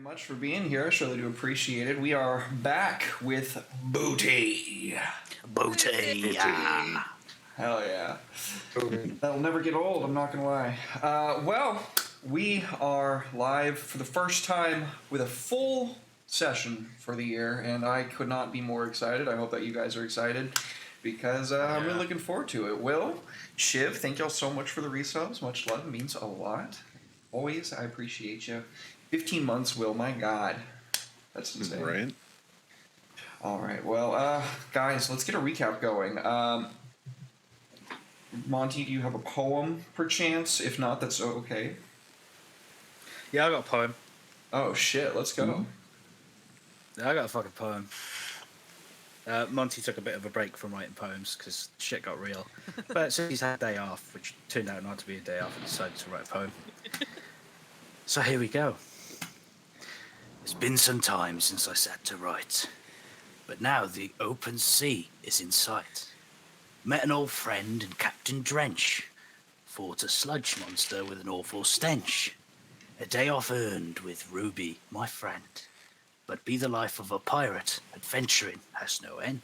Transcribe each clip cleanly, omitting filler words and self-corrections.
much for being here. I surely do appreciate it. We are back with Booty. Booty. Yeah. Hell yeah. That'll never get old, I'm not going to lie. Well, we are live for the first time with a full session for the year, and I could not be more excited. I hope that you guys are excited because I'm really looking forward to it. Will, Shiv, thank y'all so much for the resubs. Much love. It means a lot. Always, I appreciate you. 15 months, Will. My God. That's insane. Right. All right. Well, guys, let's get a recap going. Monty, do you have a poem, perchance? If not, that's okay. Yeah, I got a poem. Oh, shit. Let's go. Yeah, I got a fucking poem. Monty took a bit of a break from writing poems because shit got real. But since he's had a day off, which turned out not to be a day off, he decided to write a poem. So here we go. It's been some time since I sat to write, but now the open sea is in sight. Met an old friend in Captain Drench, fought a sludge monster with an awful stench. A day off earned with Ruby, my friend, but be the life of a pirate, adventuring has no end.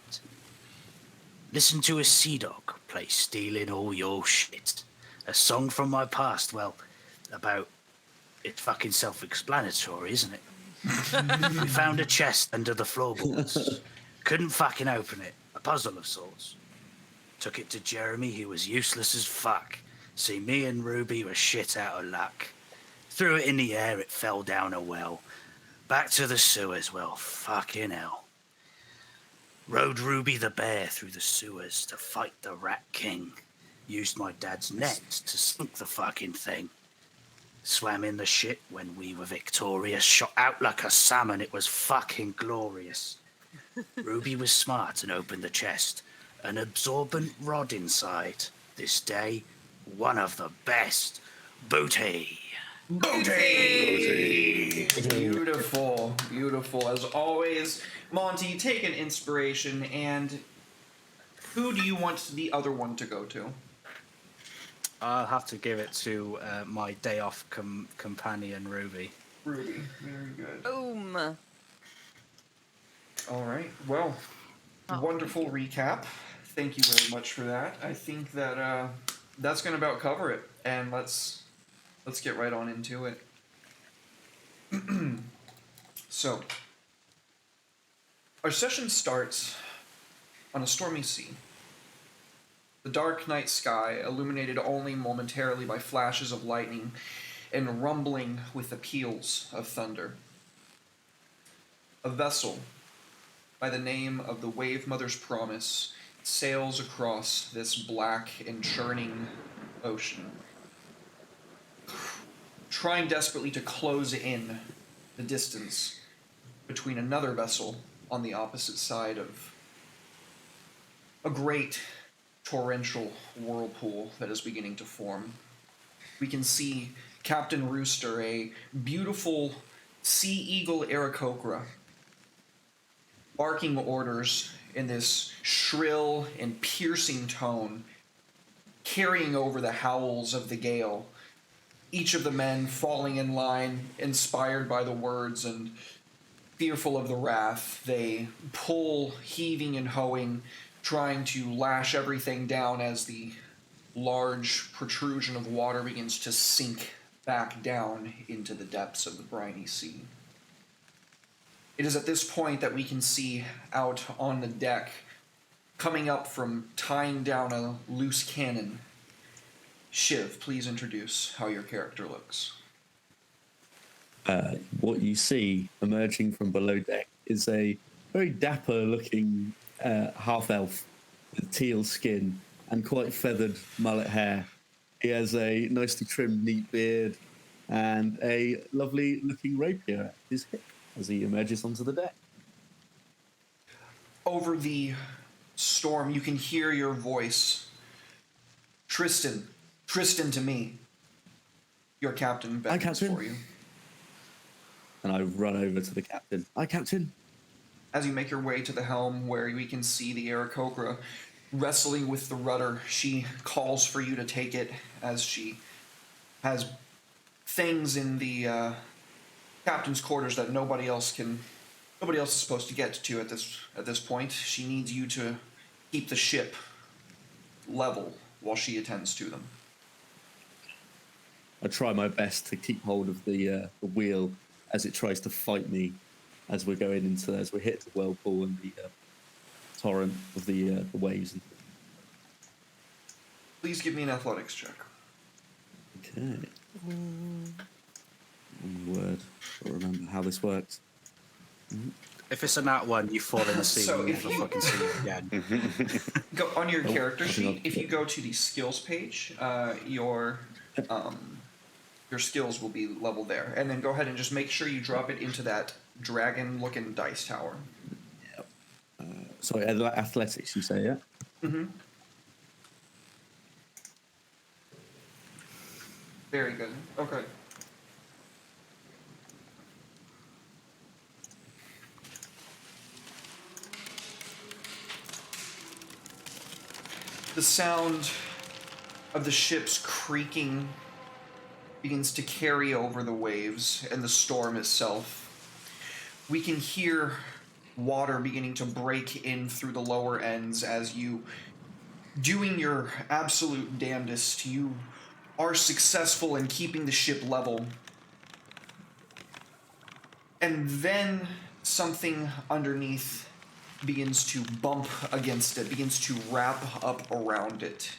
Listen to a sea dog play stealing all your shit. A song from my past, well, about... It's fucking self-explanatory, isn't it? We found a chest under the floorboards. Couldn't fucking open it. A puzzle of sorts. Took it to Jeremy, he was useless as fuck. See, me and Ruby were shit out of luck. Threw it in the air, it fell down a well. Back to the sewers, well, fucking hell. Rode Ruby the bear through the sewers to fight the Rat King. Used my dad's net to sink the fucking thing. Swam in the shit when we were victorious. Shot out like a salmon, it was fucking glorious. Ruby was smart and opened the chest. An absorbent rod inside. This day, one of the best. Booty. Booty! Beautiful, beautiful. As always, Monty, take an inspiration, and who do you want the other one to go to? I'll have to give it to my day off companion, Ruby. Ruby, very good. Boom. All right, well, wonderful recap. Thank you very much for that. I think that that's going to about cover it, and let's get right on into it. So, our session starts on a stormy sea. The dark night sky, illuminated only momentarily by flashes of lightning and rumbling with the peals of thunder. A vessel, by the name of the Wave Mother's Promise, sails across this black and churning ocean, trying desperately to close in the distance between another vessel on the opposite side of a great torrential whirlpool that is beginning to form. We can see Captain Rooster, a beautiful sea eagle Aarakocra, barking orders in this shrill and piercing tone, carrying over the howls of the gale. Each of the men falling in line, inspired by the words and fearful of the wrath, they pull, heaving and hoeing, trying to lash everything down as the large protrusion of water begins to sink back down into the depths of the briny sea. It is at this point that we can see out on the deck, coming up from tying down a loose cannon. Shiv, please introduce how your character looks. What you see emerging from below deck is a very dapper-looking half-elf with teal skin and quite feathered mullet hair. He has a nicely trimmed, neat beard and a lovely-looking rapier at his hip as he emerges onto the deck. Over the storm, you can hear your voice. Tristan to me. Your captain beckons for you. And I run over to the captain. Hi, Captain. As you make your way to the helm, where we can see the Aarakocra wrestling with the rudder, she calls for you to take it as she has things in the captain's quarters that nobody else is supposed to get to at this point. She needs you to keep the ship level while she attends to them. I try my best to keep hold of the wheel as it tries to fight me as we're as we hit the whirlpool and the torrent of the waves. Please give me an athletics check. Okay. One word. I don't remember how this works. If it's a nat one, you fall in the sea So and if never you- fucking see it again. Go on your character I think sheet. If you go to the skills page, your skills will be leveled there, and then go ahead and just make sure you drop it into that dragon-looking dice tower. Sorry, athletics, you say, yeah? Mm-hmm. Very good. Okay. The sound of the ship's creaking begins to carry over the waves and the storm itself. We can hear water beginning to break in through the lower ends as you, doing your absolute damnedest, you are successful in keeping the ship level. And then something underneath begins to bump against it, begins to wrap up around it.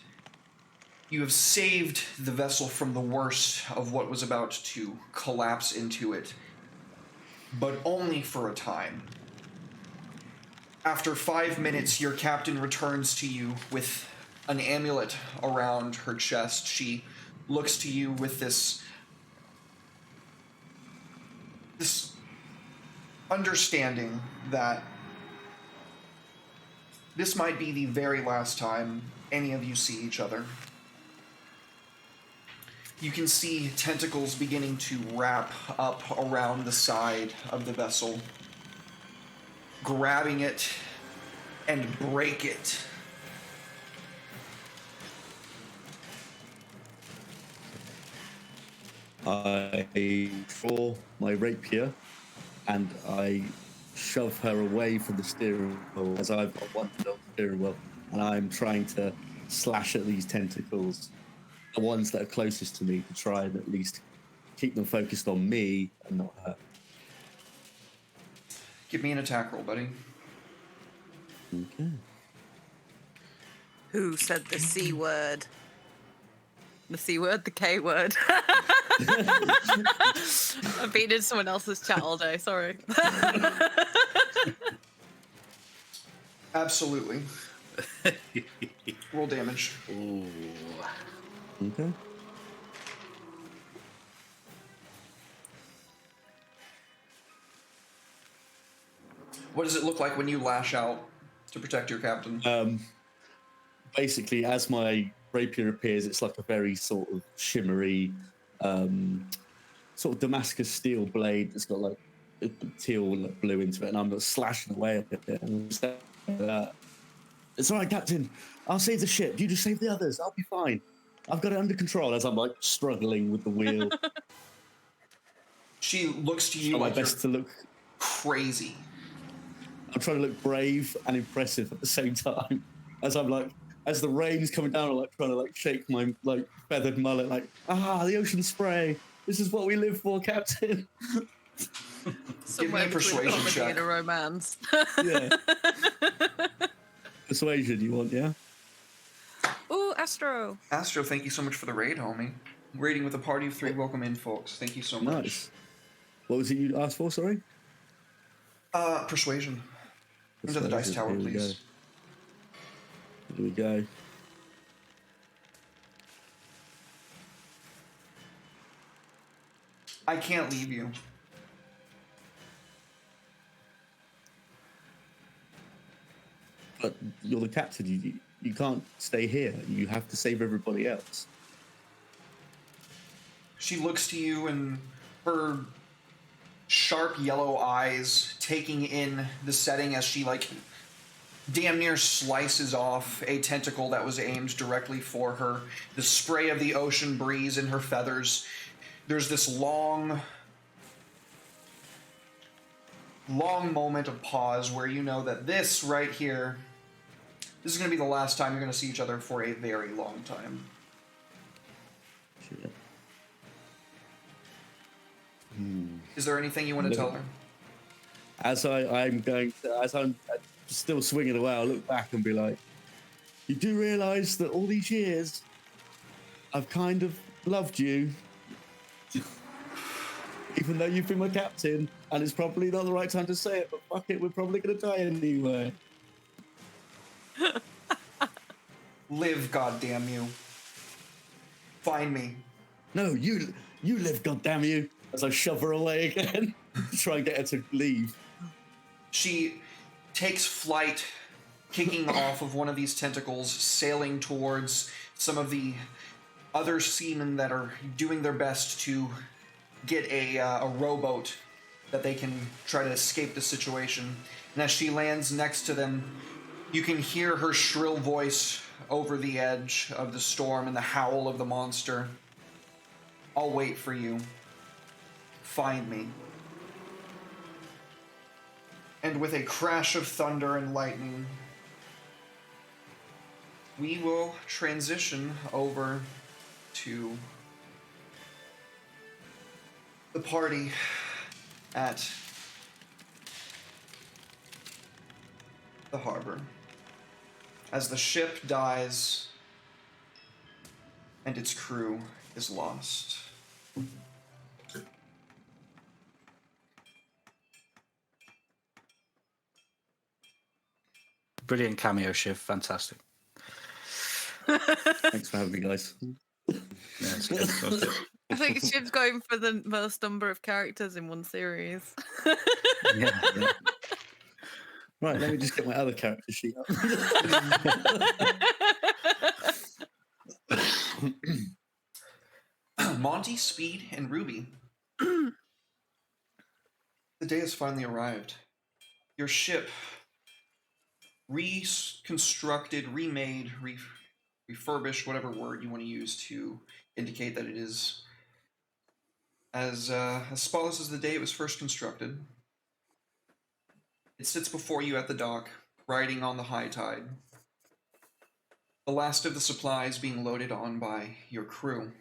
You have saved the vessel from the worst of what was about to collapse into it, but only for a time. After 5 minutes, your captain returns to you with an amulet around her chest. She looks to you with this understanding that this might be the very last time any of you see each other. You can see tentacles beginning to wrap up around the side of the vessel, grabbing it and break it. I draw my rapier and I shove her away from the steering wheel as I've got one foot on the steering wheel and I'm trying to slash at these tentacles, the ones that are closest to me, to try and at least keep them focused on me and not her. Give me an attack roll, buddy. Okay. Who said the C word? The C word, the K word. I've been in someone else's chat all day, sorry. Absolutely. Roll damage. Ooh. Okay. What does it look like when you lash out to protect your captain? Basically, as my rapier appears, it's like a very sort of shimmery, sort of Damascus steel blade that's got like a teal like, blue into it, and I'm just slashing away at it. And it's all right, Captain. I'll save the ship. You just save the others. I'll be fine. I've got it under control. As I'm like struggling with the wheel. She looks to you Try my like you're best to look. crazy. I'm trying to look brave and impressive at the same time. As I'm like, as the rain's coming down, I'm like trying to like shake my like feathered mullet, like the ocean spray. This is what we live for, Captain. Somewhere between persuasion comedy check. and a romance. Yeah. Persuasion, you want? Yeah. Ooh, Astro. Astro, thank you so much for the raid, homie. Raiding with a party of 3. Welcome in, folks. Thank you so much. Nice. What was it you asked for? Sorry. Persuasion. Into the dice tower, Here we please. Here we go. I can't leave you. But you're the captain. You can't stay here. You have to save everybody else. She looks to you and her sharp yellow eyes taking in the setting as she like damn near slices off a tentacle that was aimed directly for her. The spray of the ocean breeze in her feathers. There's this long long moment of pause where you know that this right here, this is going to be the last time you're going to see each other for a very long time. Shit. Is there anything you want to tell her? As I'm still swinging away, I'll look back and be like, you do realise that all these years, I've kind of loved you. Even though you've been my captain, and it's probably not the right time to say it, but fuck it, we're probably going to die anyway. Live, goddamn you. Find me. No, you live, goddamn you! As I shove her away again, try and get her to leave. She takes flight, kicking off of one of these tentacles, sailing towards some of the other seamen that are doing their best to get a rowboat that they can try to escape the situation. And as she lands next to them, you can hear her shrill voice over the edge of the storm and the howl of the monster. I'll wait for you. Find me. And with a crash of thunder and lightning, we will transition over to the party at the harbor as the ship dies and its crew is lost. Brilliant cameo, Shiv. Fantastic. Thanks for having me, guys. Yeah, it's good. It's good. I think Shiv's going for the most number of characters in one series. Yeah. Yeah. Right, let me just get my other character sheet up. Monty, Speed, and Ruby. The day has finally arrived. Your ship, reconstructed, remade, refurbished, whatever word you want to use to indicate that it is as spotless as the day it was first constructed. It sits before you at the dock, riding on the high tide. The last of the supplies being loaded on by your crew.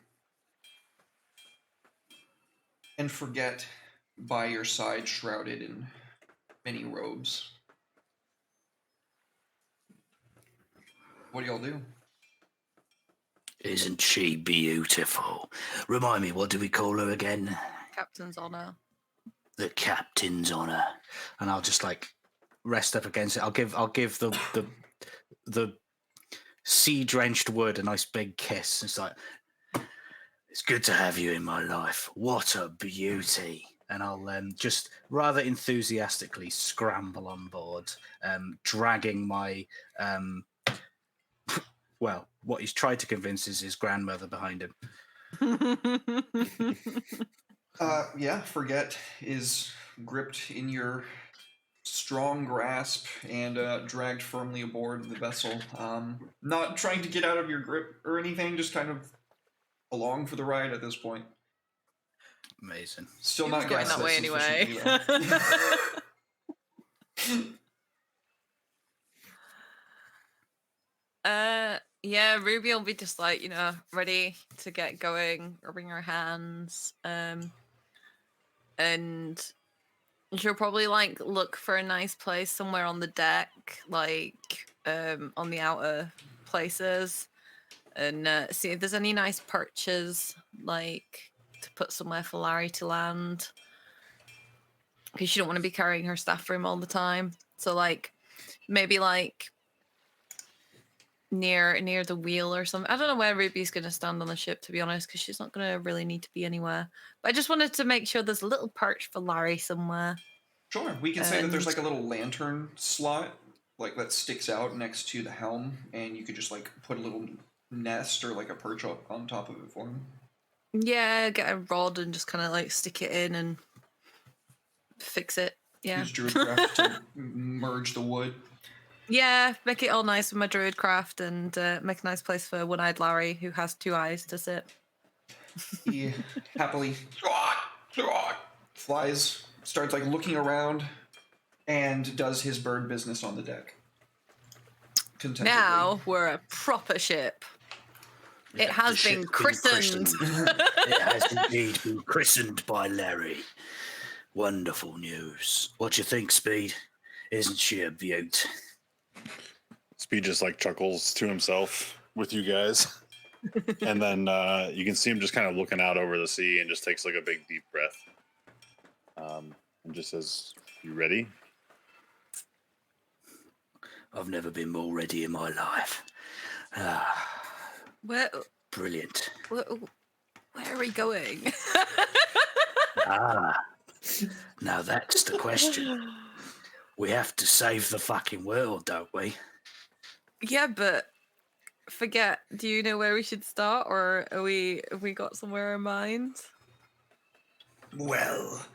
And Forget by your side, shrouded in many robes. What do y'all do? Isn't she beautiful? Remind me, what do we call her again? Captain's honor. The captain's honor. And I'll just like rest up against it. I'll give the sea drenched wood a nice big kiss. It's like, It's good to have you in my life. What a beauty. and I'll just rather enthusiastically scramble on board, dragging my well, what he's tried to convince is his grandmother behind him. Yeah, Forget is gripped in your strong grasp and dragged firmly aboard the vessel. Not trying to get out of your grip or anything, just kind of along for the ride at this point. Amazing. Still He not was going that way anyway. Yeah, Ruby will be just like, you know, ready to get going, rubbing her hands. And she'll probably like look for a nice place somewhere on the deck, like on the outer places, and see if there's any nice perches, like to put somewhere for Larry to land. Because she don't want to be carrying her staff room all the time. So like maybe like near the wheel or something. I don't know where Ruby's going to stand on the ship, to be honest, because she's not going to really need to be anywhere. But I just wanted to make sure there's a little perch for Larry somewhere. Sure, we can say that there's like a little lantern slot, like that sticks out next to the helm, and you could just like put a little nest or like a perch up on top of it for him. Yeah, get a rod and just kind of like stick it in and fix it. Yeah. Use Druidcraft to merge the wood. Yeah, make it all nice with my druid craft and make a nice place for One-Eyed Larry, who has 2 eyes, to sit. He happily flies, starts like looking around, and does his bird business on the deck. Contentedly. Now we're a proper ship. It has The been ship's christened. It has indeed been christened by Larry. Wonderful news. What you think, Speed? Isn't she a beaut? Speed just like chuckles to himself with you guys. And then you can see him just kind of looking out over the sea and just takes like a big deep breath. And just says, "You ready?" I've never been more ready in my life. Ah, Where, brilliant. where are we going? Ah, now that's the question. We have to save the fucking world, don't we? Yeah, but forget. Do you know where we should start, or have we got somewhere in mind? Well,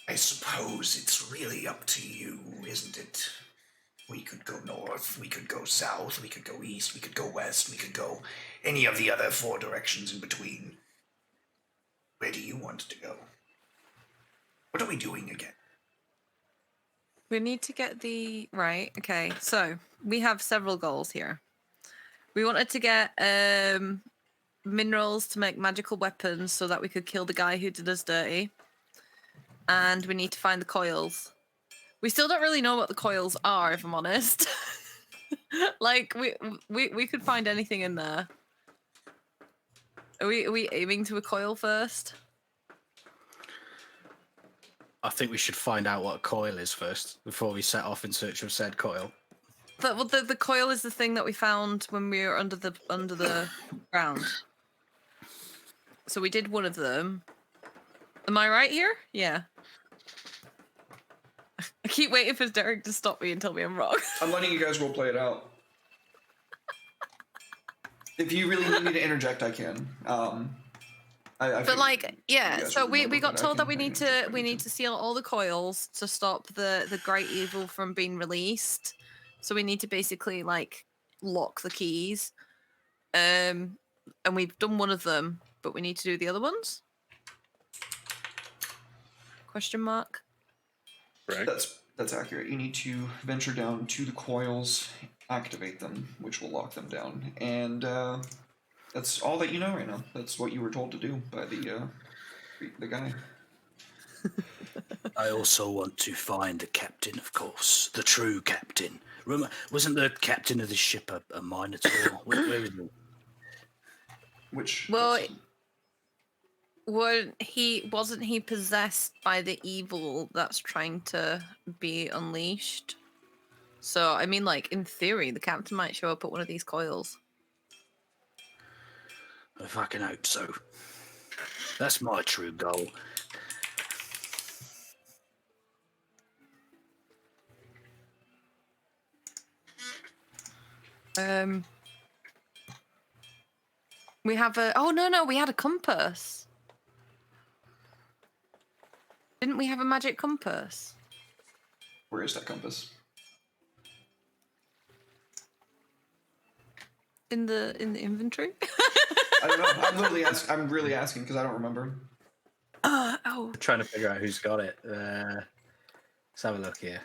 I suppose it's really up to you, isn't it? We could go north, we could go south, we could go east, we could go west, we could go any of the other 4 directions in between. Where do you want to go? What are we doing again? We need to get the right. Okay, so we have several goals here. We wanted to get minerals to make magical weapons so that we could kill the guy who did us dirty, and we need to find the coils. We still don't really know what the coils are, if I'm honest. Like we could find anything in there. Are we aiming to a coil first? I think we should find out what a coil is first before we set off in search of said coil. Well, the coil is the thing that we found when we were under the ground. So we did one of them. Am I right here? Yeah. I keep waiting for Derek to stop me and tell me I'm wrong. I'm letting you guys role play it out. If you really need me to interject, I can. I But feel like, you yeah. guys So would we remember, got but I told that can- we I need can to interject. seal all the coils to stop the great evil from being released. So we need to basically like lock the keys. And we've done one of them, but we need to do the other ones. Question mark. Correct? That's accurate. You need to venture down to the coils, activate them, which will lock them down, and that's all that you know right now. That's what you were told to do by the guy. I also want to find the captain, of course. The true captain. Wasn't the captain of the ship a Minotaur? Where is he? Which Well, wasn't he possessed by the evil that's trying to be unleashed? So I mean, like in theory, the captain might show up at one of these coils. I fucking hope so. That's my true goal. We have a. Oh no, we had a compass. Didn't we have a magic compass? where is that compass? In the inventory? I don't know. I'm really asking because I don't remember. Oh. We're trying to figure out who's got it. Let's have a look here.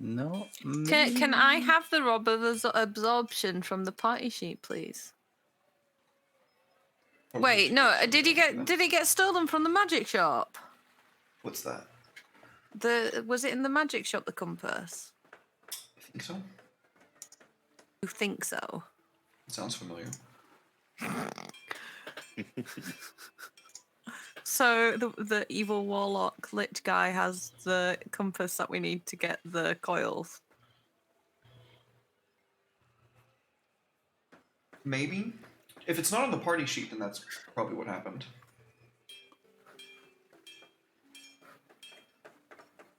Not me. Can I have the rob of absorption from the party sheet, please? Wait, no. Did he get stolen from the magic shop? What's that? Was it in the magic shop, the compass? I think so. You think so? It sounds familiar. So the evil warlock lich guy has the compass that we need to get the coils. Maybe. If it's not on the party sheet, then that's probably what happened.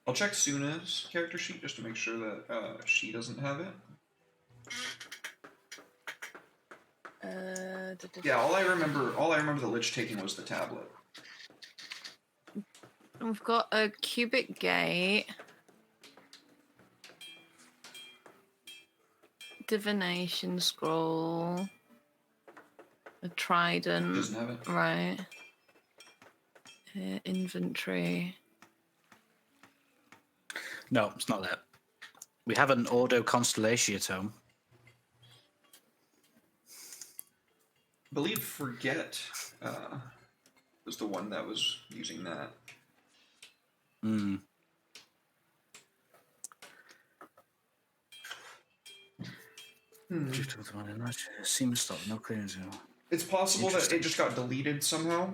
I'll check Suna's character sheet just to make sure that she doesn't have it. Yeah, all I remember the Lich taking was the tablet. We've got a cubic gate. Divination scroll. A trident. Doesn't have it. Right. Inventory. No, it's not that. We have an Ordo Constellatio tome. I believe Forget was the one that was using that. Hmm. Seems stop. No clearance. It's possible that it just got deleted somehow.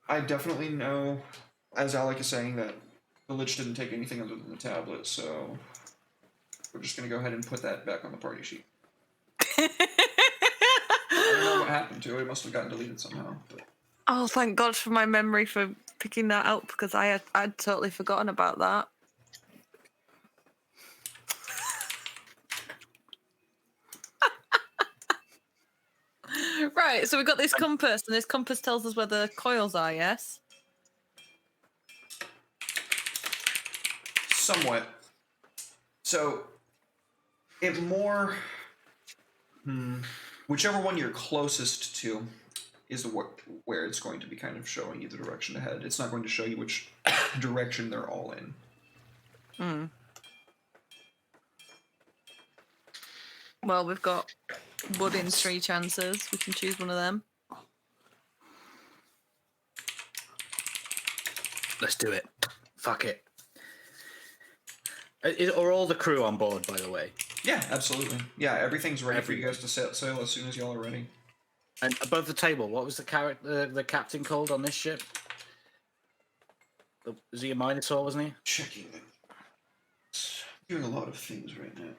I definitely know, as Alec is saying, that the Lich didn't take anything other than the tablet, so we're just gonna go ahead and put that back on the party sheet. I don't know what happened to it. It must have gotten deleted somehow. But Oh, thank God for my memory for picking that up because I'd totally forgotten about that. Right, so we've got this compass, and this compass tells us where the coils are, yes? somewhat. So it more whichever one you're closest to is where it's going to be kind of showing you the direction ahead. It's not going to show you which direction they're all in. Hmm. Well, we've got wood in 3 chances. We can choose one of them. Let's do it. Fuck it. Are all the crew on board, by the way? Yeah, absolutely. Yeah, everything's ready for you guys to set sail as soon as y'all are ready. And above the table, what was the the captain called on this ship? Was he a Minotaur, wasn't he? Checking them. Doing a lot of things right now.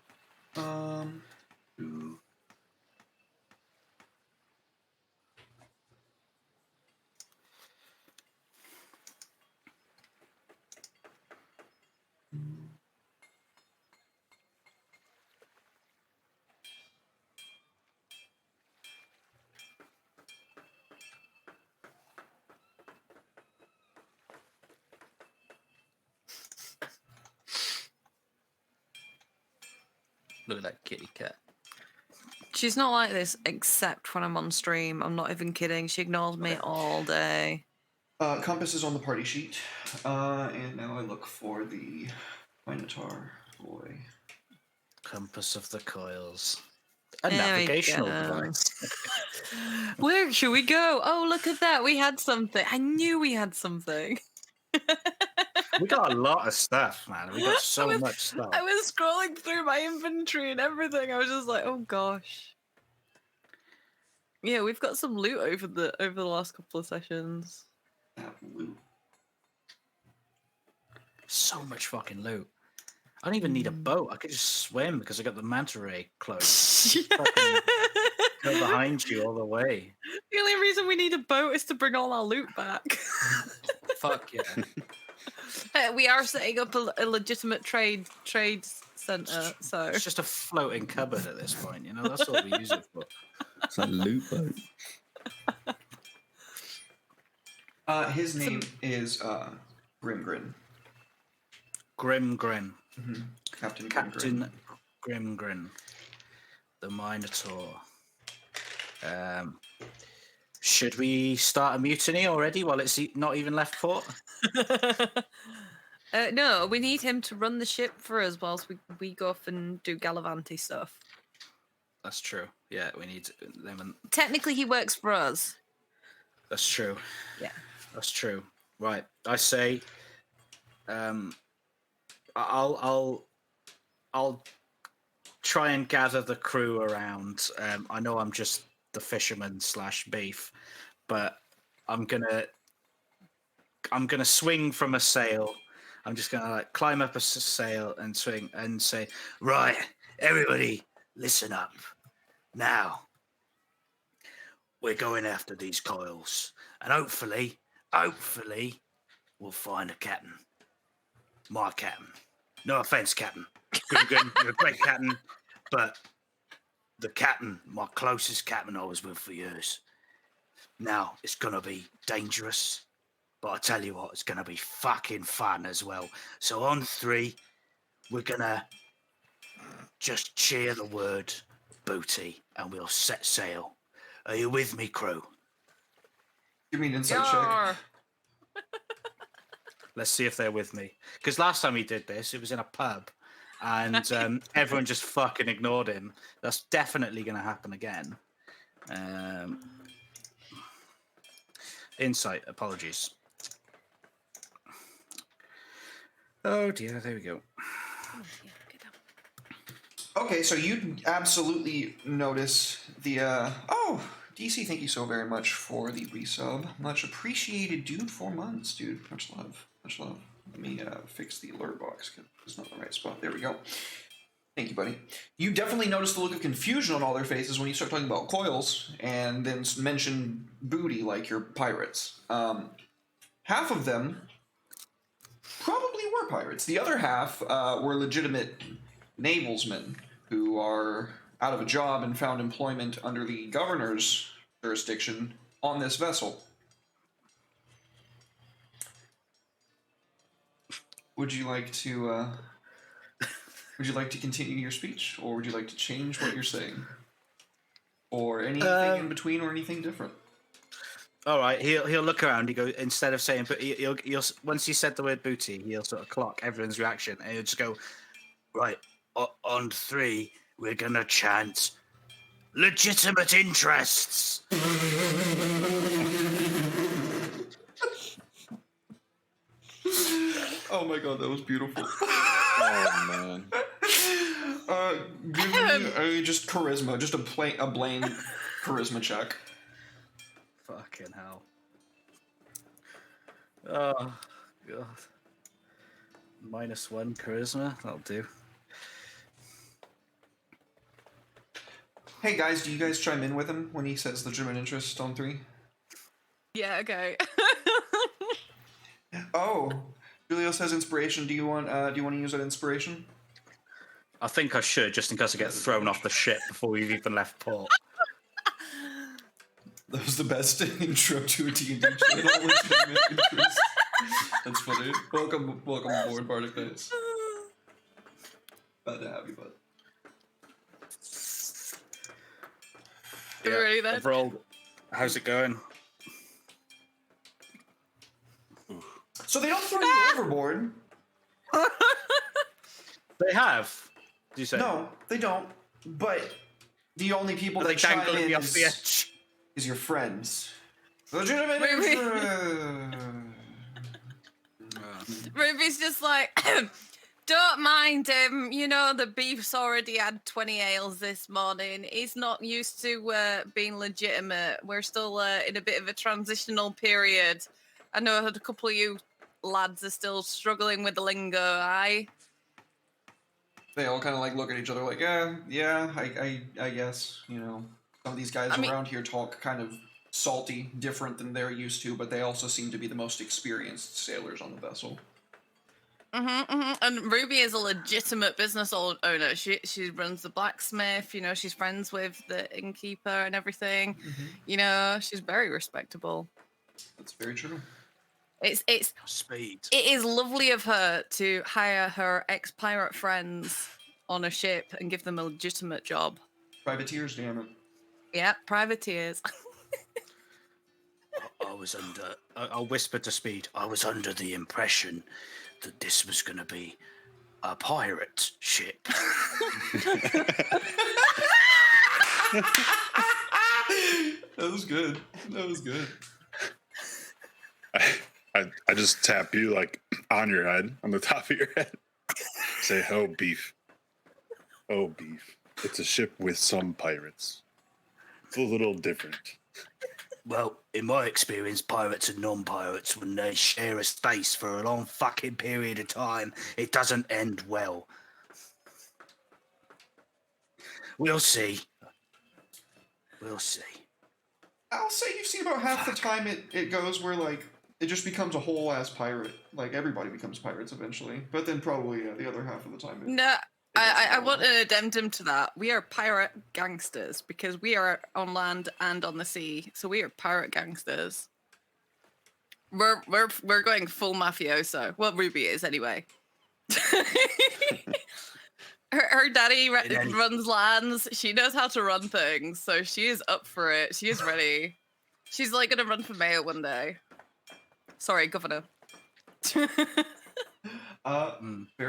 Look at that kitty cat. She's not like this except when I'm on stream. I'm not even kidding. She ignores me all day. Compass is on the party sheet. And now I look for the Minotaur boy. Compass of the coils. A There we navigational go. device. Where should we go? Oh, look at that. We had something. I knew we had something. We got a lot of stuff, man. We got so much stuff. I was scrolling through my inventory and everything. I was just like, oh gosh. Yeah, we've got some loot over the last couple of sessions. That loot. So much fucking loot. I don't even need a boat. I could just swim because I got the manta ray cloak. Fucking go behind you all the way. The only reason we need a boat is to bring all our loot back. Fuck yeah. We are setting up a legitimate trade center, so It's just a floating cupboard at this point, you know? That's all we use it for. It's like a loot boat. His name is Grimgrin. Grimgrin. Captain Grimgrin. Captain Grimgrin. The Minotaur. Should we start a mutiny already while it's not even left port? no, we need him to run the ship for us whilst we go off and do Galavanti stuff. That's true. Yeah, we need them. And Technically, he works for us. that's true. Yeah. That's true. Right. I say, I'll try and gather the crew around. I know I'm just the fisherman / beef, but I'm gonna swing from a sail. I'm just gonna climb up a sail and swing and say, Right, everybody, listen up. Now, we're going after these coils, and hopefully, we'll find a captain. My captain. No offense, Captain. Good, you're a great captain, but the captain, my closest captain I was with for years. Now, it's gonna be dangerous, but I tell you what, it's gonna be fucking fun as well. So on 3, we're gonna just cheer the word booty, and we'll set sail. Are you with me, crew? Give me an insight check. Yar. Let's see if they're with me. Because last time he did this, it was in a pub, and everyone just fucking ignored him. That's definitely going to happen again. Insight. Apologies. Oh dear. There we go. Oh, yeah, get down. Okay, so you absolutely notice the oh, DC, thank you so very much for the resub. Much appreciated, dude. 4 months, dude. Much love. Much love. Let me fix the alert box because it's not the right spot. There we go. Thank you, buddy. You definitely notice the look of confusion on all their faces when you start talking about coils and then mention booty like you're pirates. Half of them probably were pirates. The other half were legitimate navalsmen who are out of a job and found employment under the governor's jurisdiction on this vessel. Would you like to continue your speech, or would you like to change what you're saying, or anything in between, or anything different? All right, he'll look around. He go instead of saying, but he'll once you said the word booty, he'll sort of clock everyone's reaction, and he'll just go, Right, on 3, we're gonna chant legitimate interests. Oh my god, that was beautiful. Oh man. Give me just charisma, just a plain charisma check. "Fucking hell." Oh god. -1 charisma. That'll do. Hey guys, do you guys chime in with him when he says legitimate interest on 3? Yeah, okay. Oh, Julio says inspiration. Do you want to use that inspiration? I think I should, just in case I get thrown off the ship before we've even left port. That was the best intro to a D&D channel. Legitimate interest. That's funny. Welcome aboard, Bardic Nights. Glad to have you, bud. You ready then? I've rolled. How's it going? So they don't throw you overboard. They have. Do you say? No, they don't. But the only people Are they that chime dangling in me off the edge? is your friends. Legitimate Maybe. interest. Ruby's just like, don't mind him. You know, the beef's already had 20 ales this morning. He's not used to being legitimate. We're still in a bit of a transitional period. I know a couple of you lads are still struggling with the lingo, aye? They all kind of like look at each other like, yeah, I guess, you know. Some of these guys I mean- around here talk kind of salty, different than they're used to, but they also seem to be the most experienced sailors on the vessel. And Ruby is a legitimate business owner. She runs the blacksmith. You know, she's friends with the innkeeper and everything. You know, she's very respectable. That's very true. It's Speed. It is lovely of her to hire her ex-pirate friends on a ship and give them a legitimate job. Privateers, damn it. Yeah, privateers. I was under. I'll whisper to Speed. I was under the impression that this was going to be a pirate ship. That was good. That was good. I just tap you like on your head, on the top of your head. Say, "Oh beef, oh beef." It's a ship with some pirates. It's a little different. Well, in my experience, pirates and non-pirates, when they share a space for a long fucking period of time, it doesn't end well. We'll see. We'll see. I'll say you've seen about half the time it goes where, like, it just becomes a whole ass pirate. Like, everybody becomes pirates eventually. But then probably the other half of the time. No, I want an addendum to that. We are pirate gangsters because we are on land and on the sea. So we are pirate gangsters. We're going full mafioso. Well, Ruby is anyway. Her daddy Daddy. runs lands. She knows how to run things, so she is up for it. She is ready. She's like gonna run for mayor one day. Sorry, governor. Very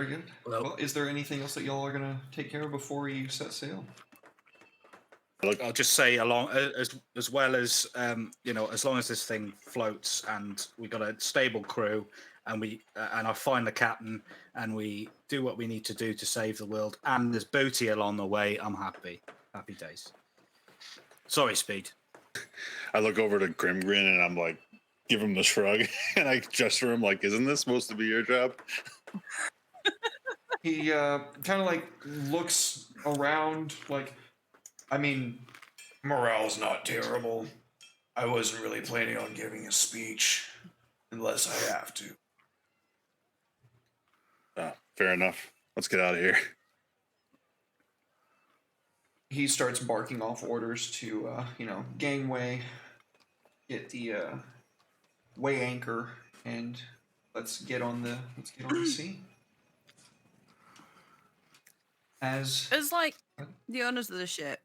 good. Well- Well, is there anything else that y'all are gonna take care of before you set sail? I'll just say along as well as as long as this thing floats and we got a stable crew and we and I find the captain and we do what we need to do to save the world and there's booty along the way, I'm happy. Happy days. Sorry, Speed. I look over to Grimgrin and I'm like, give him the shrug, and I gesture him like, "Isn't this supposed to be your job?" He kind of like looks around, like, I mean, Morale's not terrible. I wasn't really planning on giving a speech unless I have to. Fair enough. Let's get out of here. he starts barking off orders to, gangway, get the weigh anchor, and let's get on the sea. As like the owners of the ship,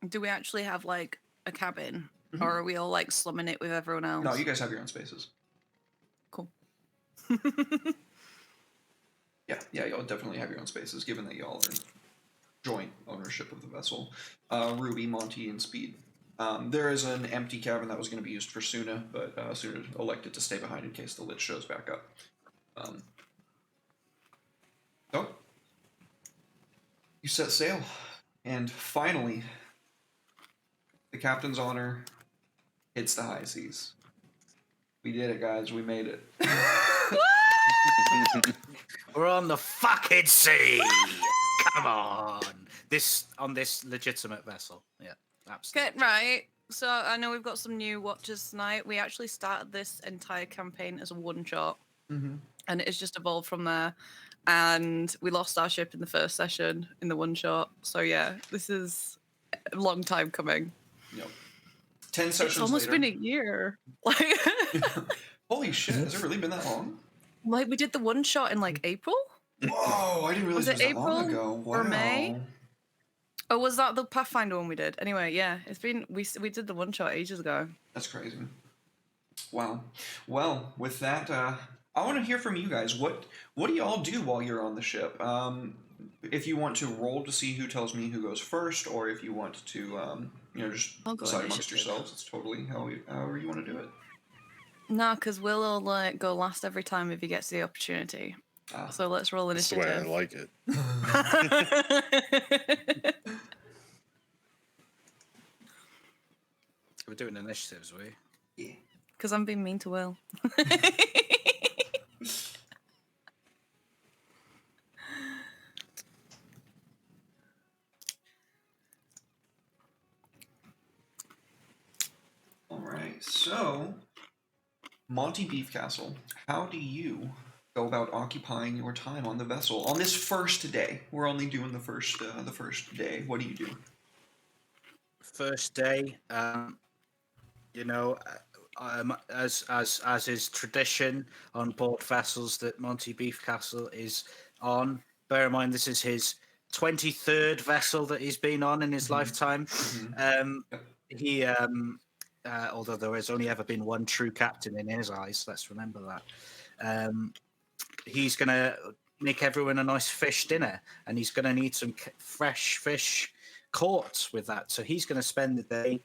do we actually have like a cabin, Mhm. or are we all like slumming it with everyone else? no, you guys have your own spaces. Cool. Yeah, y'all definitely have your own spaces, given that y'all are in joint ownership of the vessel. Ruby, Monty, and Speed. There is an empty cabin that was going to be used for Suna, but Suna elected to stay behind in case the lich shows back up. So, you set sail, and finally, the captain's honor hits the high seas. We did it, guys. We made it. We're on the fucking sea. Come on. This legitimate vessel. Yeah, absolutely. Okay, right. So I know we've got some new watchers tonight. We actually started this entire campaign as a one shot, Mm-hmm. and it's just evolved from there. And we lost our ship in the first session in the one shot. So yeah, this is a long time coming. Yep. 10 sessions It's almost later. been a year. Like, Holy shit, has it really been that long? like we did the one shot in like April. Whoa, I didn't realize Was it was it that long April ago. Wow. or May? Or was that the Pathfinder one we did? Anyway, yeah, it's been we did the one shot ages ago. That's crazy. Wow. Well, with that, I want to hear from you guys. What do y'all do while you're on the ship? If you want to roll to see who tells me who goes first, or if you want to, just I'll go decide amongst initiative. yourselves, it's totally however you want to do it. No, because Will will go last every time if he gets the opportunity. Ah. So let's roll That's the way I initiative. like it. We're doing initiatives, are we? Yeah. Because I'm being mean to Will. All right. So, Monty Beefcastle, how do you go about occupying your time on the vessel on this first day? We're only doing the first day. What do you do? First day, as is tradition on board vessels that Monty Beefcastle is on. Bear in mind, this is his 23rd vessel that he's been on in his lifetime. He, although there has only ever been one true captain in his eyes, let's remember that. He's going to make everyone a nice fish dinner, and he's going to need some fresh fish caught with that. So he's going to spend the day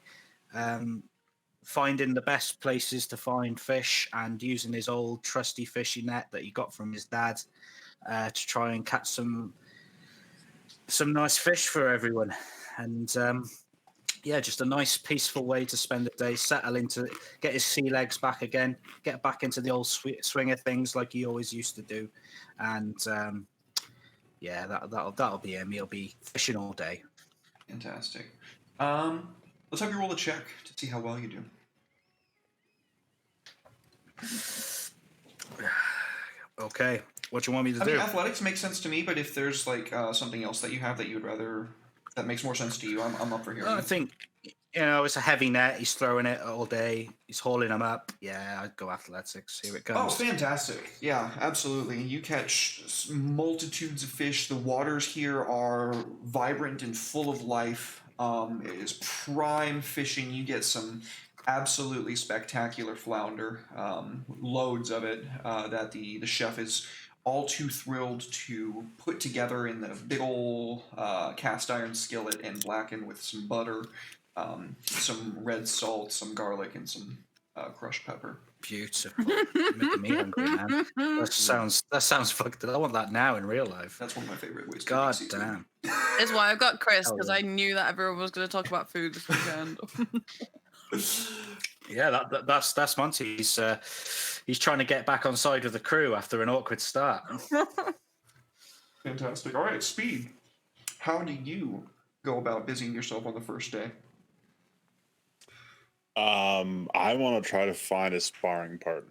finding the best places to find fish and using his old trusty fishing net that he got from his dad to try and catch some nice fish for everyone. And just a nice peaceful way to spend the day, settle into, get his sea legs back again, get back into the old swing of things like he always used to do. And that'll be him. He'll be fishing all day. Fantastic. Let's have you roll a check to see how well you do. Okay, what do you want me to I do? mean, athletics makes sense to me, but if there's like something else that you have that you would rather that makes more sense to you, I'm up for hearing. I it. think You know, it's a heavy net. He's throwing it all day. He's hauling them up. Yeah, I'd go athletics. Here it Oh, comes. fantastic. Yeah, absolutely. You catch multitudes of fish. The waters here are vibrant and full of life. It is prime fishing. You get some absolutely spectacular flounder, loads of it, that the chef is all too thrilled to put together in the big ol' cast iron skillet and blacken with some butter, some red salt, some garlic, and some crushed pepper. Beautiful. You're making me hungry, man. That sounds fucked. I want that now in real life. That's one of my favorite ways to God make seafood. damn. That's why I've got Chris, Hell because yeah. I knew that everyone was going to talk about food this weekend. Yeah, that's Monty. He's trying to get back on side with the crew after an awkward start. Fantastic. All right, Speed. How do you go about busying yourself on the first day? I want to try to find a sparring partner.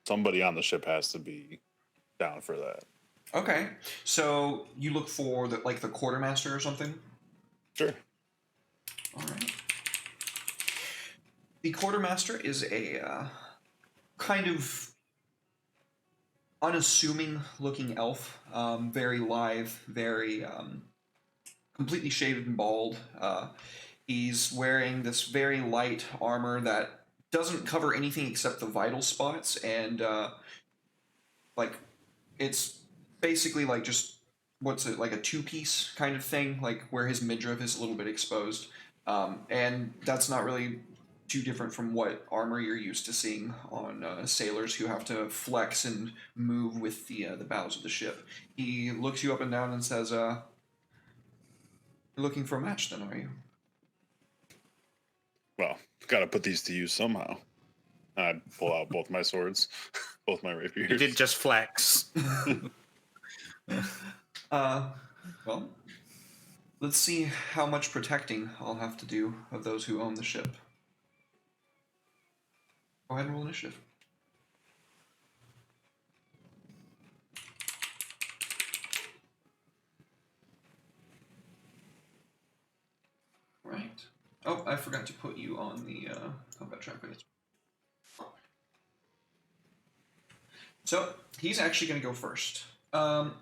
Somebody on the ship has to be down for that. Okay, so you look for the quartermaster or something. Sure. All right. The quartermaster is a kind of unassuming looking elf, very lithe, very completely shaved and bald. He's wearing this very light armor that doesn't cover anything except the vital spots, and it's basically like just what's it, like a two-piece kind of thing, like where his midriff is a little bit exposed, and that's not really too different from what armor you're used to seeing on sailors who have to flex and move with the bows of the ship. He looks you up and down and says, "You're looking for a match, then, are you?" Well, got to put these to use somehow. I pull out both my swords, both my rapiers. You did just flex. Well, let's see how much protecting I'll have to do of those who own the ship. Go ahead and roll initiative. Right. Oh, I forgot to put you on the combat tracker. So, he's actually going to go first. And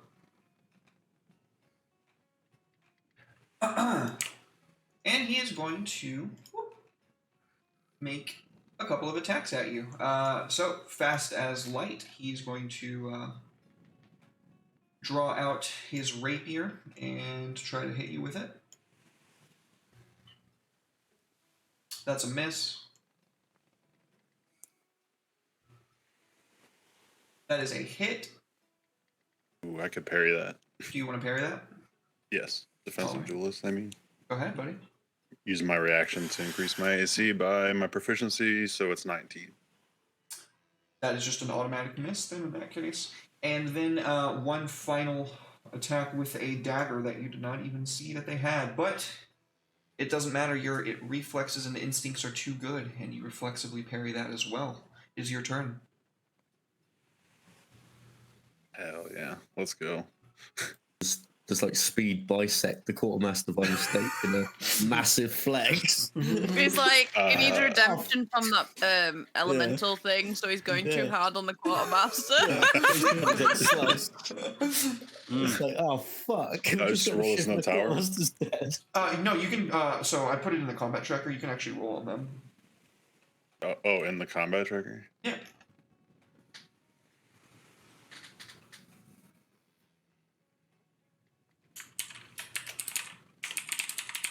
he is going to make a couple of attacks at you. So, fast as light, he's going to draw out his rapier and try to hit you with it. That's a miss. That is a hit. Ooh, I could parry that. Do you want to parry that? Yes. Defensive Alright. duelist, I mean. Go ahead, buddy. Using my reaction to increase my AC by my proficiency, so it's 19. That is just an automatic miss then in that case. And then one final attack with a dagger that you did not even see that they had. But it doesn't matter, your reflexes and instincts are too good, and you reflexively parry that as well. It is your turn. Hell yeah. Let's go. Just like Speed bisect the quartermaster by mistake in a massive flex. He's like, he needs Uh, redemption from that elemental thing, so he's going too Yeah. hard on the quartermaster. Get sliced. It's like, oh fuck! I just gotta roll shift this in the my tower? quartermaster's dead. No, you can, so I put it in the combat tracker, you can actually roll on them. Oh, in the combat tracker? Yeah.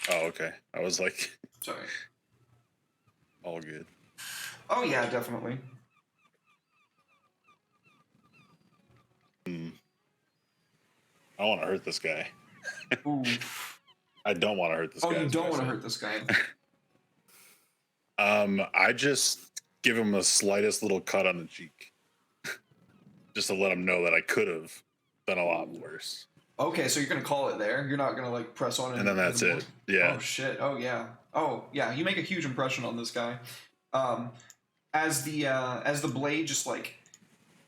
Oh, okay. I was like, Sorry. all good. Oh yeah, definitely. I want to hurt this guy. Ooh. I don't want to hurt this Oh, guy. you is don't what I want to said. hurt this guy. I just give him the slightest little cut on the cheek. Just to let him know that I could have done a lot worse. Okay, so you're gonna call it there. You're not gonna like press on it. And then that's it. Yeah. Oh shit. Oh yeah. Oh yeah. You make a huge impression on this guy. As the blade just like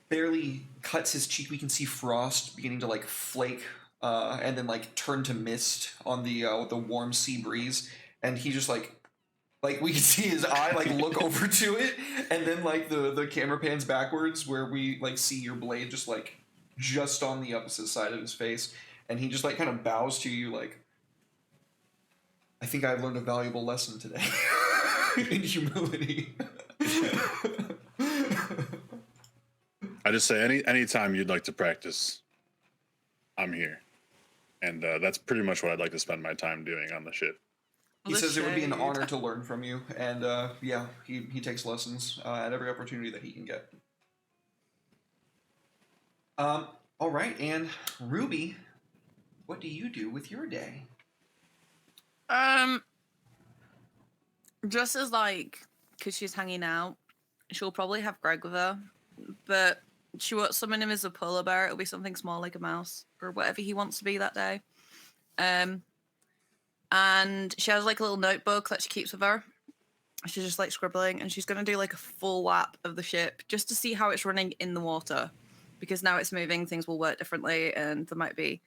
barely cuts his cheek, we can see frost beginning to like flake and then like turn to mist on the warm sea breeze, and he just like we can see his eye like look over to it, and then like the camera pans backwards where we like see your blade just on the opposite side of his face, and he just like kind of bows to you like, I think I've learned a valuable lesson today in humility. I just say anytime you'd like to practice, I'm here, and that's pretty much what I'd like to spend my time doing on the ship. He says it would be an Shade. honor to learn from you, and yeah, he takes lessons at every opportunity that he can get. All right, and Ruby, what do you do with your day? Just as like, because she's hanging out, she'll probably have Greg with her, but she won't summon him as a polar bear. It'll be something small like a mouse or whatever he wants to be that day. And she has like a little notebook that she keeps with her. She's just like scribbling, and she's gonna do like a full lap of the ship just to see how it's running in the water, because now it's moving, things will work differently, and there might be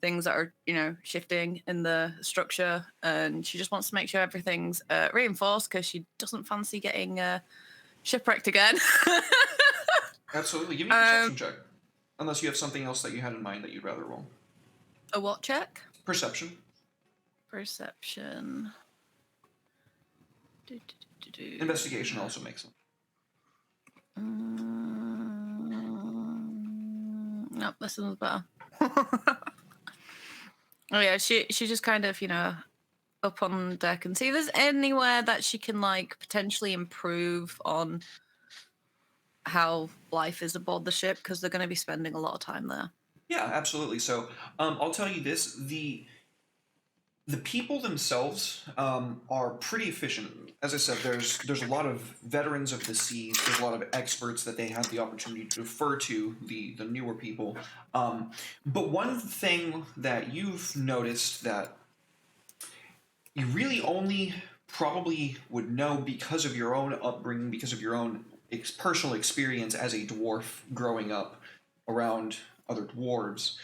things that are, you know, shifting in the structure, and she just wants to make sure everything's reinforced because she doesn't fancy getting shipwrecked again. Absolutely, give me a perception check. Unless you have something else that you had in mind that you'd rather roll. A what check? Perception. Perception. Investigation also makes sense. Nope, this one's better. Oh yeah, she just kind of, you know, up on deck and see if there's anywhere that she can like potentially improve on how life is aboard the ship, because they're going to be spending a lot of time there. Yeah, absolutely. So I'll tell you this: the people themselves are pretty efficient. As I said, there's a lot of veterans of the seas. There's a lot of experts that they have the opportunity to defer to, the newer people. But one thing that you've noticed that you really only probably would know because of your own upbringing, because of your own personal experience as a dwarf growing up around other dwarves,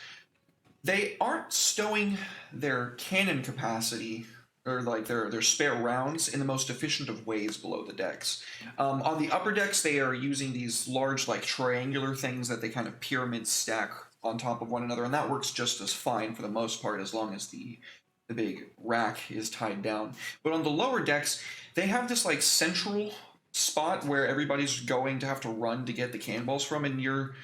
they aren't stowing their cannon capacity or like their spare rounds in the most efficient of ways below the decks. On the upper decks, they are using these large like triangular things that they kind of pyramid stack on top of one another, and that works just as fine for the most part as long as the big rack is tied down. But on the lower decks, they have this like central spot where everybody's going to have to run to get the cannonballs from, and you're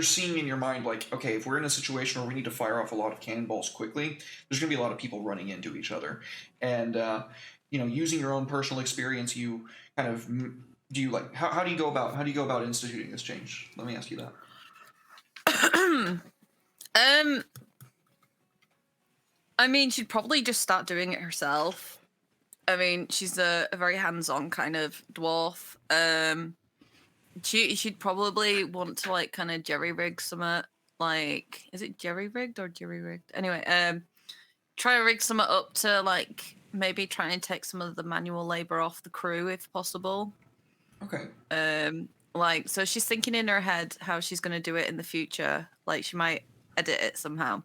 seeing in your mind like, okay, if we're in a situation where we need to fire off a lot of cannonballs quickly, there's going to be a lot of people running into each other. And you know, using your own personal experience, you kind of do you like how do you go about instituting this change? Let me ask you that. I mean, she'd probably just start doing it herself. I mean, she's a very hands-on kind of dwarf. She'd probably want to like kind of jerry-rig something. Like, is it jerry-rigged or jerry-rigged? Anyway, try to rig something up to like maybe try and take some of the manual labor off the crew if possible. Okay. Like, so she's thinking in her head how she's going to do it in the future. Like, she might edit it somehow.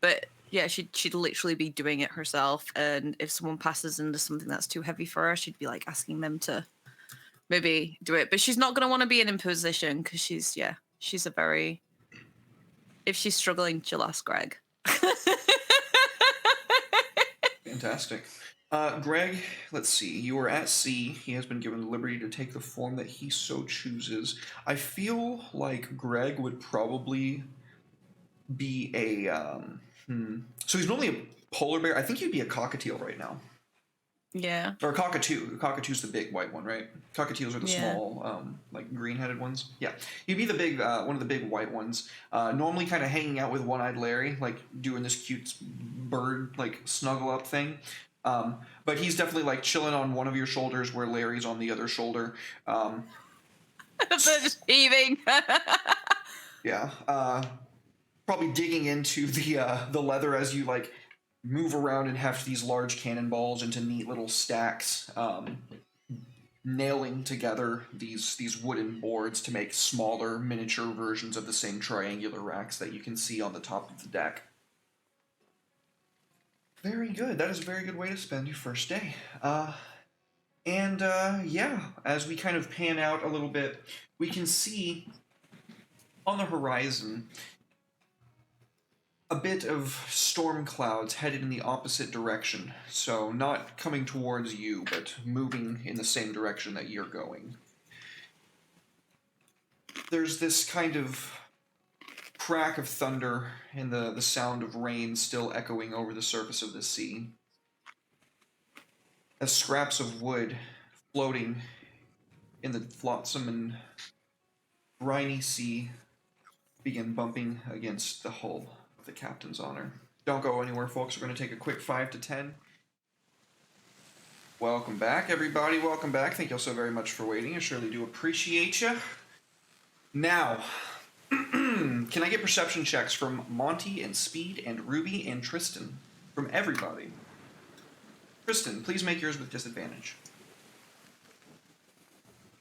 But yeah, she'd literally be doing it herself. And if someone passes into something that's too heavy for her, she'd be like asking them to maybe do it. But she's not going to want to be in imposition because she's a very... If she's struggling, she'll ask Greg. Fantastic. Greg, let's see. You are at sea. He has been given the liberty to take the form that he so chooses. I feel like Greg would probably be a... So he's normally a polar bear. I think he'd be a cockatiel right now. Yeah. Or a cockatoo. Cockatoo's the big white one, right? Cockatiels are the small, like green-headed ones. Yeah. He'd be the big, one of the big white ones. Normally kind of hanging out with One-Eyed Larry, like doing this cute bird, like snuggle-up thing. But he's definitely like chilling on one of your shoulders where Larry's on the other shoulder. They're just heaving. Yeah. Probably digging into the leather as you like move around and heft these large cannonballs into neat little stacks, nailing together these wooden boards to make smaller miniature versions of the same triangular racks that you can see on the top of the deck. Very good. That is a very good way to spend your first day. Yeah, as we kind of pan out a little bit, we can see on the horizon a bit of storm clouds headed in the opposite direction. So, not coming towards you, but moving in the same direction that you're going. There's this kind of crack of thunder and the sound of rain still echoing over the surface of the sea. As scraps of wood floating in the flotsam and briny sea begin bumping against the hull of the Captain's Honor. Don't go anywhere, folks. We're going to take a quick 5 to 10. Welcome back, everybody. Welcome back. Thank you all so very much for waiting. I surely do appreciate you. Now, can I get perception checks from Monty and Speed and Ruby and Tristan? From everybody. Tristan, please make yours with disadvantage.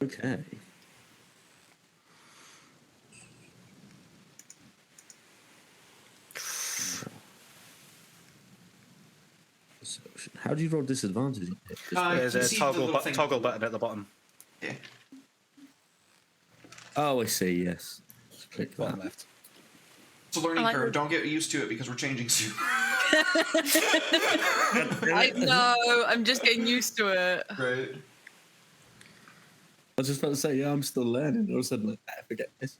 Okay. How do you roll disadvantage? There's you a see the little thing- toggle button at the bottom. Yeah. Oh, I see. Yes. Just click Bottom that. left. It's a learning I like curve. the- Don't get used to it because we're changing soon. I know. I'm just getting used to it. Right. I was just about to say, yeah, I'm still learning. All of a sudden, like, I forget this.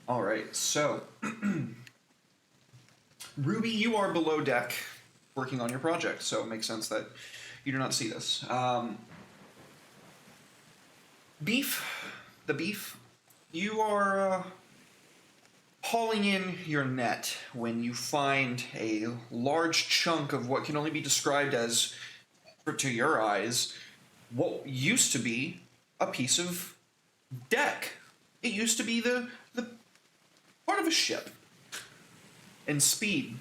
All right. So, Ruby, you are below deck working on your project, so it makes sense that you do not see this. Beef, you are hauling in your net when you find a large chunk of what can only be described as, to your eyes, what used to be a piece of deck. It used to be the part of a ship. And Speed,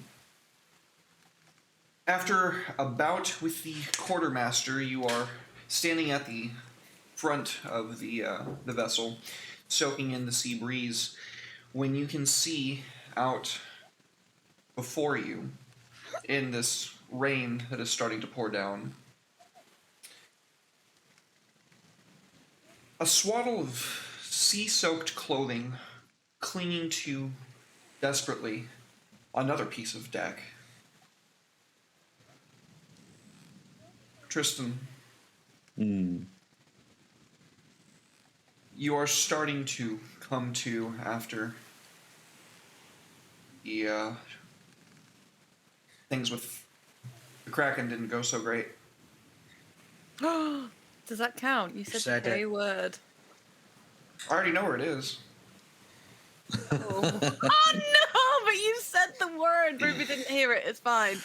after a bout with the quartermaster, you are standing at the front of the vessel, soaking in the sea breeze, when you can see out before you, in this rain that is starting to pour down, a swaddle of sea-soaked clothing clinging to, desperately, another piece of deck. Tristan, you are starting to come to after the things with the Kraken didn't go so great. Does that count? You said said the it. K word. I already know where it is. Oh. Oh no! But you said the word. Ruby didn't hear it. It's fine.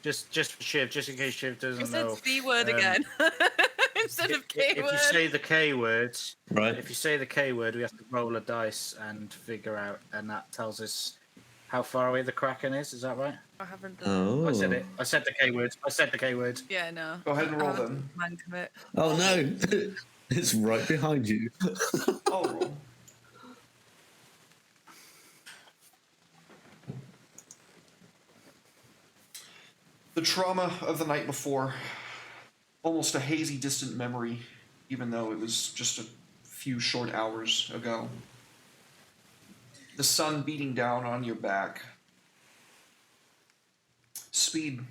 Just for Shiv, just in case Shiv You doesn't said know. C word again instead of K If word. you say the K word, Right. if you say the K word, we have to roll a dice and figure out, and that tells us how far away the Kraken is. Is that right? I haven't done. Oh. I said it. I said the K word. I said the K word. Yeah, no. Go ahead and I roll haven't then. done mind commit. Oh no! It's right behind you. I'll roll. The trauma of the night before, almost a hazy, distant memory, even though it was just a few short hours ago. The sun beating down on your back. Speed,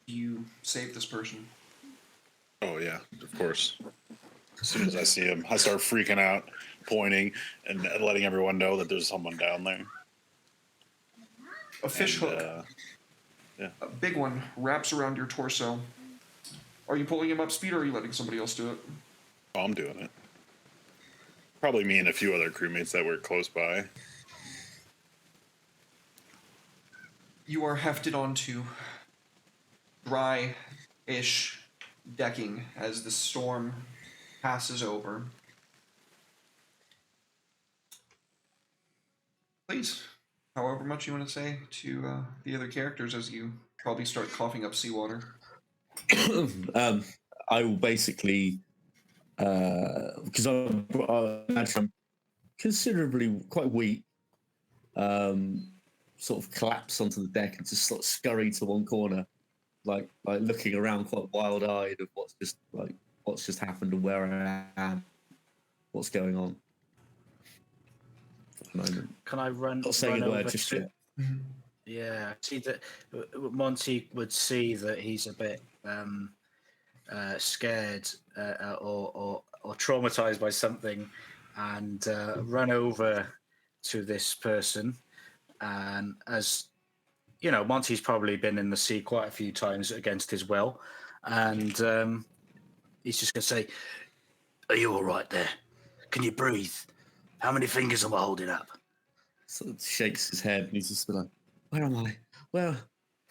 you save this person. Oh yeah, of course. As soon as I see him, I start freaking out, pointing, and letting everyone know that there's someone down there. A fish And, hook, a big one, wraps around your torso. Are you pulling him up, Speed, or are you letting somebody else do it? Oh, I'm doing it. Probably me and a few other crewmates that were close by. You are hefted onto dry-ish decking as the storm passes over. Please, however much you want to say to the other characters as you probably start coughing up seawater. I will basically, because I imagine I'm considerably quite weak. sort of collapse onto the deck and just sort of scurry to one corner, like looking around quite wild-eyed of what's just happened and where I am, what's going on. For the moment, Can I run? not saying run a word over just to- yet. Yeah, see that Monty would see that he's a bit scared or traumatized by something, and run over to this person. And as you know, Monty's probably been in the sea quite a few times against his will, and he's just gonna say, Are you all right there? Can you breathe? How many fingers am I holding up? Sort of shakes his head and he's just like, "Where am I?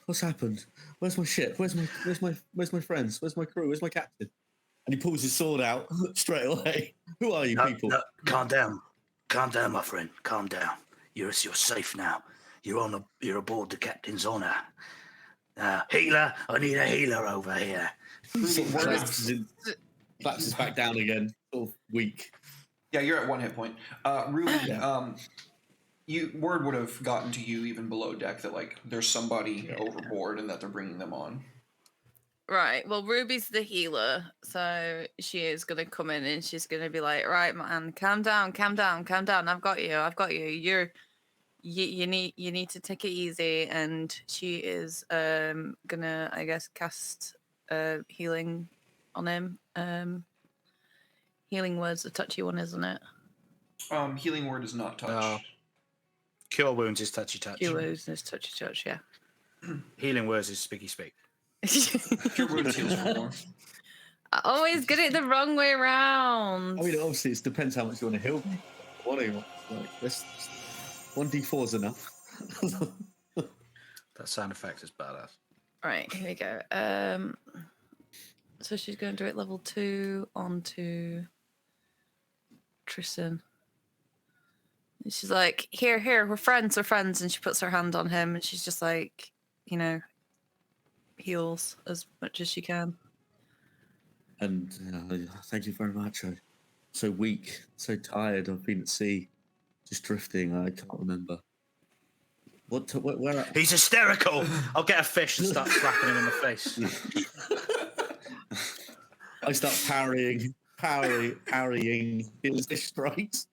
What's happened? Where's my ship? Where's my friends? Where's my crew? Where's my captain?" And he pulls his sword out straight away. "Who are you people?" No, calm down. Calm down, my friend. Calm down. You're safe now. You're aboard the captain's honor. Healer, I need a healer over here. Sort of collapses back down again, sort of weak. Yeah, you're at 1 hit point. Ruby, word would have gotten to you even below deck that like there's somebody overboard and that they're bringing them on. Right. Well, Ruby's the healer, so she is gonna come in and she's gonna be like, "Right, man, calm down. I've got you. You need to take it easy." And she is gonna, I guess, cast healing on him. Healing word's a touchy one, isn't it? Healing word is not touch. No. Cure wounds is touchy touch. Cure wounds is touchy touch. Yeah. Healing words is speaky speak. Cure wounds heals for more. I always get it the wrong way around. I mean, obviously, it depends how much you want to heal me. What do you want? Like, this 1d4 is enough. That sound effect is badass. Right, here we go. So she's going to do it level 2 onto Tristan. And she's like, here, we're friends. And she puts her hand on him and she's just like, heals as much as she can. And thank you very much. I'm so weak, so tired. I've been at sea, just drifting. I can't remember. Where? He's hysterical. I'll get a fish and start slapping him in the face. I start parrying his strikes.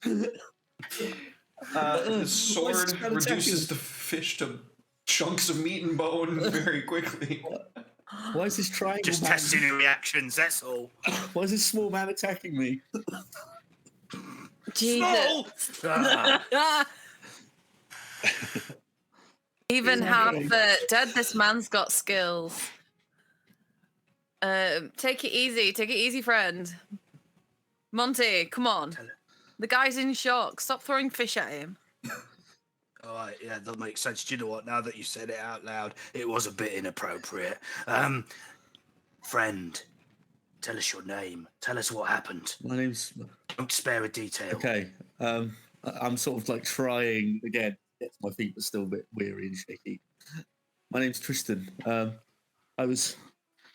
The sword reduces the fish to chunks of meat and bone very quickly. Why is this triangle Just man? testing your reactions, that's all. Why is this small man attacking me? Jesus. Even half dead, this man's got skills. Take it easy, friend. Monty, come on. The guy's in shock. Stop throwing fish at him. All right, yeah, that makes sense. Do you know what? Now that you said it out loud, it was a bit inappropriate. Friend, tell us your name. Tell us what happened. My name's... Don't spare a detail. Okay. I'm sort of like trying again. Get to my feet, but still a bit weary and shaky. My name's Tristan. I was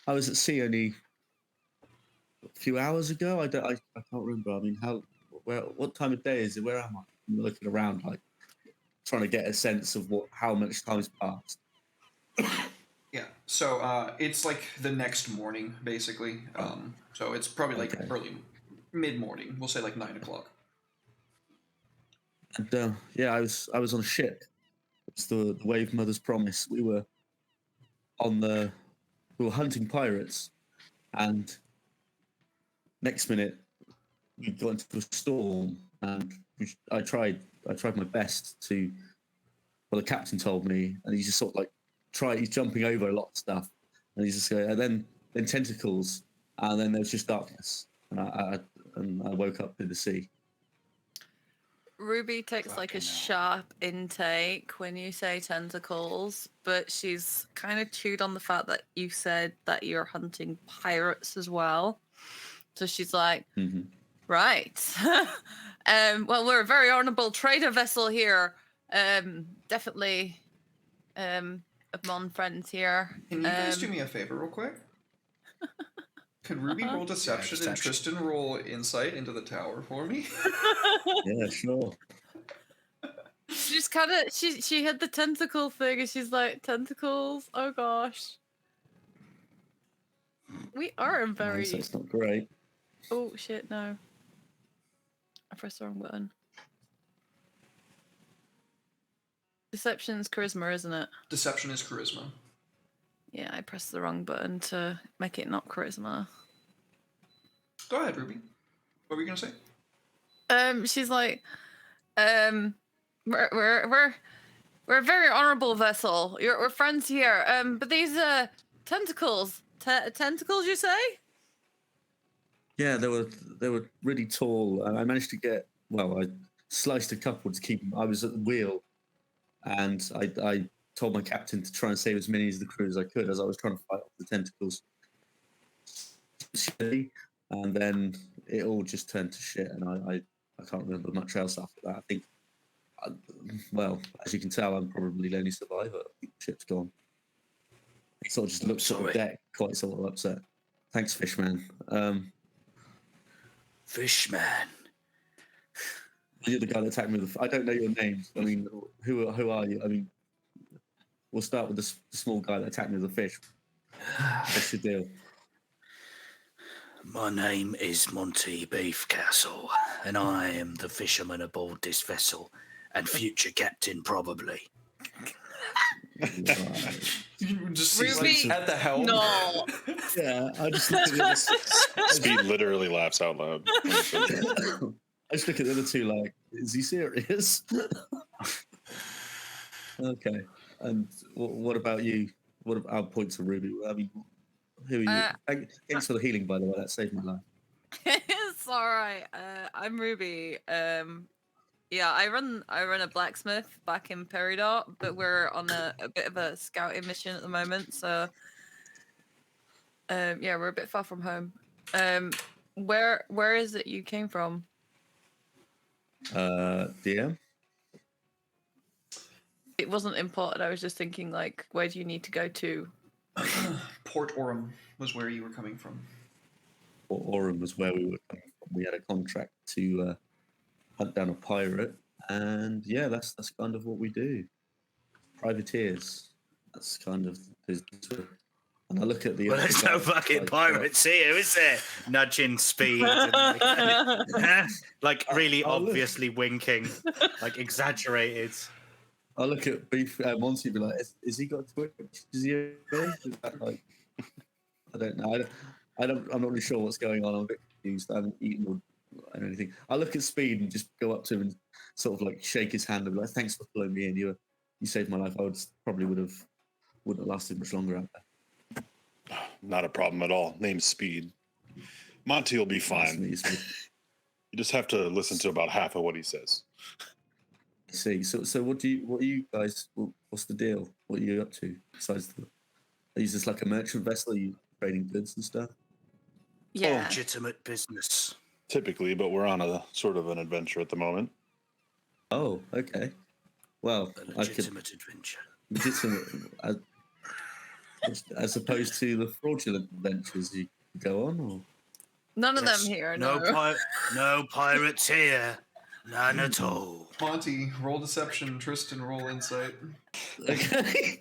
at sea only a few hours ago. I can't remember. I mean, what time of day is it? Where am I? I'm looking around, like trying to get a sense of how much time's passed. Yeah, so it's like the next morning, basically. So it's probably like early, mid-morning. We'll say like 9 o'clock. And I was on a ship. It's the Wave Mother's Promise. We were hunting pirates, and next minute we got into a storm, and I tried my best to. Well, the captain told me, and he's just sort of like he's jumping over a lot of stuff, and he's just going, and then tentacles, and then there was just darkness, and I woke up in the sea. Ruby takes like a sharp intake when you say tentacles, but she's kind of chewed on the fact that you said that you're hunting pirates as well. So she's like, right. Well, we're a very honorable trader vessel here. Definitely among friends here. Can you guys do me a favor real quick? Could Ruby roll deception and Tristan roll insight into the tower for me? Yeah, sure. She she's kind of she had the tentacle thing, and she's like, tentacles. Oh gosh. We are in very. So it's not great. Oh shit! No. I pressed the wrong button. Deception's charisma, isn't it? Deception is charisma. Yeah, I pressed the wrong button to make it not charisma. Go ahead, Ruby. What were you gonna say? She's like, we're a very honorable vessel. We're friends here. But these tentacles, tentacles, you say? Yeah, they were really tall, and I managed to get. Well, I sliced a couple to keep them. I was at the wheel, and I told my captain to try and save as many of the crew as I could as I was trying to fight off the tentacles. And then it all just turned to shit, and I can't remember much else after that. I think, well, as you can tell, I'm probably the only survivor. I think the ship's gone. He sort of just looked at the deck, quite sort of upset. Thanks, Fishman. Fishman. You're the guy that attacked me with the... I don't know your names. I mean, who are you? I mean, we'll start with the small guy that attacked me with a fish. What's your deal? My name is Monty Beefcastle, and I am the fisherman aboard this vessel, and future captain probably. You just see Ruby, at the helm. No. Yeah, I just look at the other, Speed literally laughs out loud. I just look at the other two like, is he serious? Okay. And what about you? What about our points of Ruby? I mean, who are you? Thanks for the healing, by the way. That saved my life. It's all right. I'm Ruby. Yeah, I run a blacksmith back in Peridot, but we're on a bit of a scouting mission at the moment. So, yeah, we're a bit far from home. Where is it you came from? DM? It wasn't important. I was just thinking, like, where do you need to go to? Port Orum was where you were coming from. Orem was where we were coming from. We had a contract to hunt down a pirate, and yeah, that's kind of what we do. Privateers. That's kind of the business. And I look at the. Well, other there's no guys, fucking like, pirates here, is there? Nudging Speed, and like really I'll look. obviously winking, like exaggerated. I look at Beef Monty and be like, is he got Twitch? Is he okay? Is that like, I don't know. I'm not really sure what's going on. I'm a bit confused. I haven't eaten or anything. I look at Speed and just go up to him and sort of like shake his hand and be like, thanks for pulling me in. You saved my life. I wouldn't have lasted much longer out there. Not a problem at all. Name's Speed. Monty will be Nice to fine. meet you, Speed. You just have to listen to about half of what he says. I see. So what are you guys, what's the deal? What are you up to? Besides are you just like a merchant vessel? Are you trading goods and stuff? Yeah. Legitimate business. Typically, but we're on a sort of an adventure at the moment. Oh, okay. Well, A legitimate adventure. legitimate, as opposed to the fraudulent adventures you go on, or None of Yes. them here. No, No. no pirates here. None at all. Monty, roll deception. Tristan, roll insight. okay.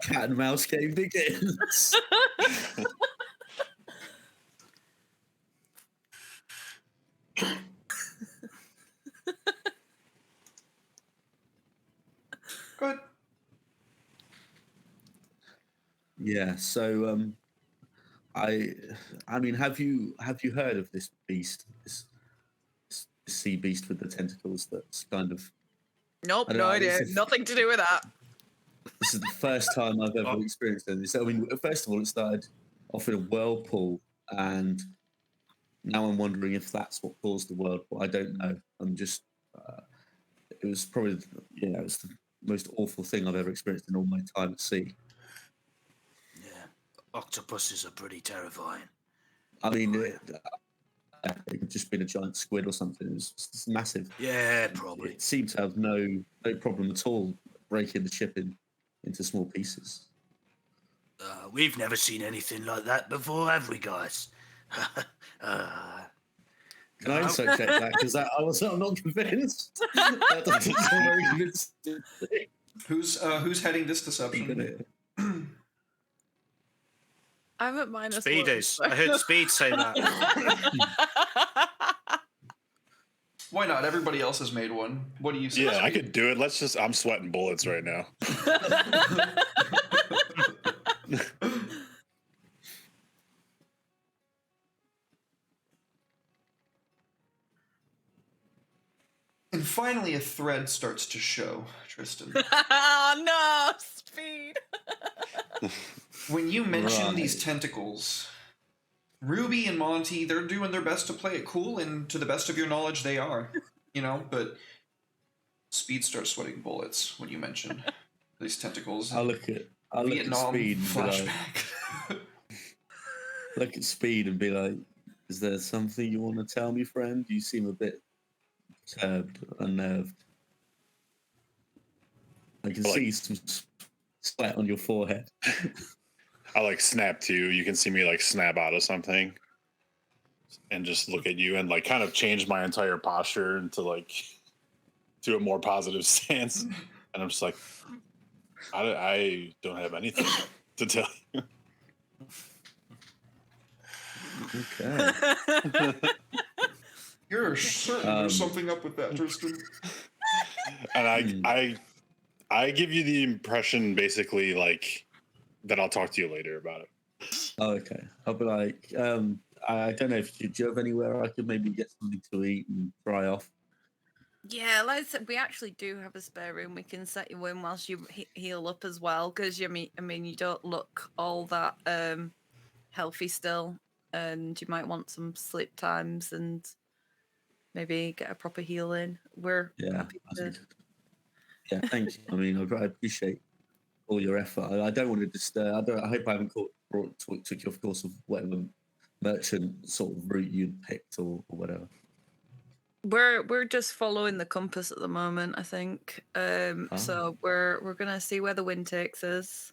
Cat and mouse game begins. Go ahead. Yeah. So, I mean, have you heard of this beast, this sea beast with the tentacles? That's kind of Nope. I don't No know, idea. this is- Nothing to do with that. this is the first time I've ever experienced this. I mean, first of all, it started off in a whirlpool, and now I'm wondering if that's what caused the whirlpool. I don't know. I'm just. It was probably, it was the most awful thing I've ever experienced in all my time at sea. Yeah. Octopuses are pretty terrifying. I mean, it could just been a giant squid or something. It was just massive. Yeah, probably. It seemed to have no problem at all breaking the ship into small pieces. We've never seen anything like that before, have we, guys? Can I also check that? Because I'm not convinced. That doesn't sound very convincing. Who's heading this deception? I'm at minus Speed one, is. so- I heard Speed say that. Why not? Everybody else has made one. What do you say? Yeah, I could do it. I'm sweating bullets right now. And finally, a thread starts to show, Tristan. Oh no, Speed. When you mention Right. these tentacles, Ruby and Monty, they're doing their best to play it cool, and to the best of your knowledge, they are. But Speed starts sweating bullets when you mention these tentacles. I'll look at Vietnam Speed and be like, flashback. look at Speed and be like, is there something you want to tell me, friend? You seem a bit perturbed, unnerved. I can Like- see some sweat on your forehead. I snap to you. You can see me snap out of something and just look at you and kind of change my entire posture into to a more positive stance. And I'm just like, I don't have anything to tell you. Okay. You're certain there's something up with that, Tristan. And I give you the impression basically that I'll talk to you later about it. Oh, okay. I'll be like, I don't know if do you have anywhere I could maybe get something to eat and dry off? Yeah, we actually do have a spare room. We can set you in whilst you heal up as well, because you you don't look all that healthy still, and you might want some sleep times and maybe get a proper heal in. We're Yeah. happy to. Yeah, thank you. I mean, I appreciate all your effort. I don't want to disturb. I hope I haven't took you off course of whatever merchant sort of route you picked or whatever. We're just following the compass at the moment, I think. So we're gonna see where the wind takes us.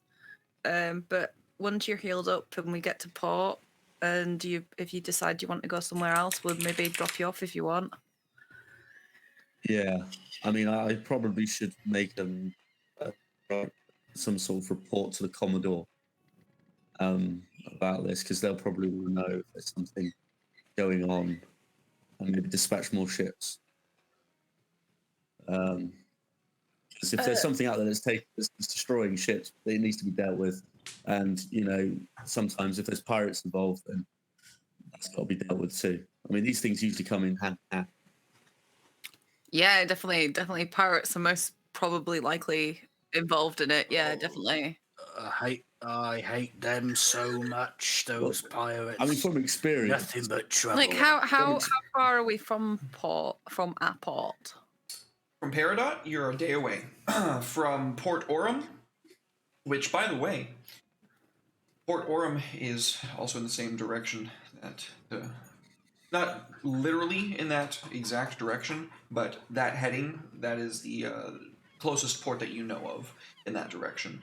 But once you're healed up and we get to port, and if you decide you want to go somewhere else, we'll maybe drop you off if you want. Yeah, I mean, I probably should make some sort of report to the Commodore about this, because they'll probably want to know if there's something going on, and maybe dispatch more ships. Because if there's something out there that's destroying ships, it needs to be dealt with. And sometimes if there's pirates involved, then that's got to be dealt with too. I mean, these things usually come in hand in hand. Yeah, definitely. Pirates are most probably likely involved in it. Yeah, definitely. I hate them so much. Those pirates. I mean, from experience, nothing but trouble. Like how far are we from our port? From Peridot, you're a day away. From Port Aurum, which, by the way, Port Aurum is also in the same direction that not literally in that exact direction, but that heading, that is the closest port that you know of in that direction.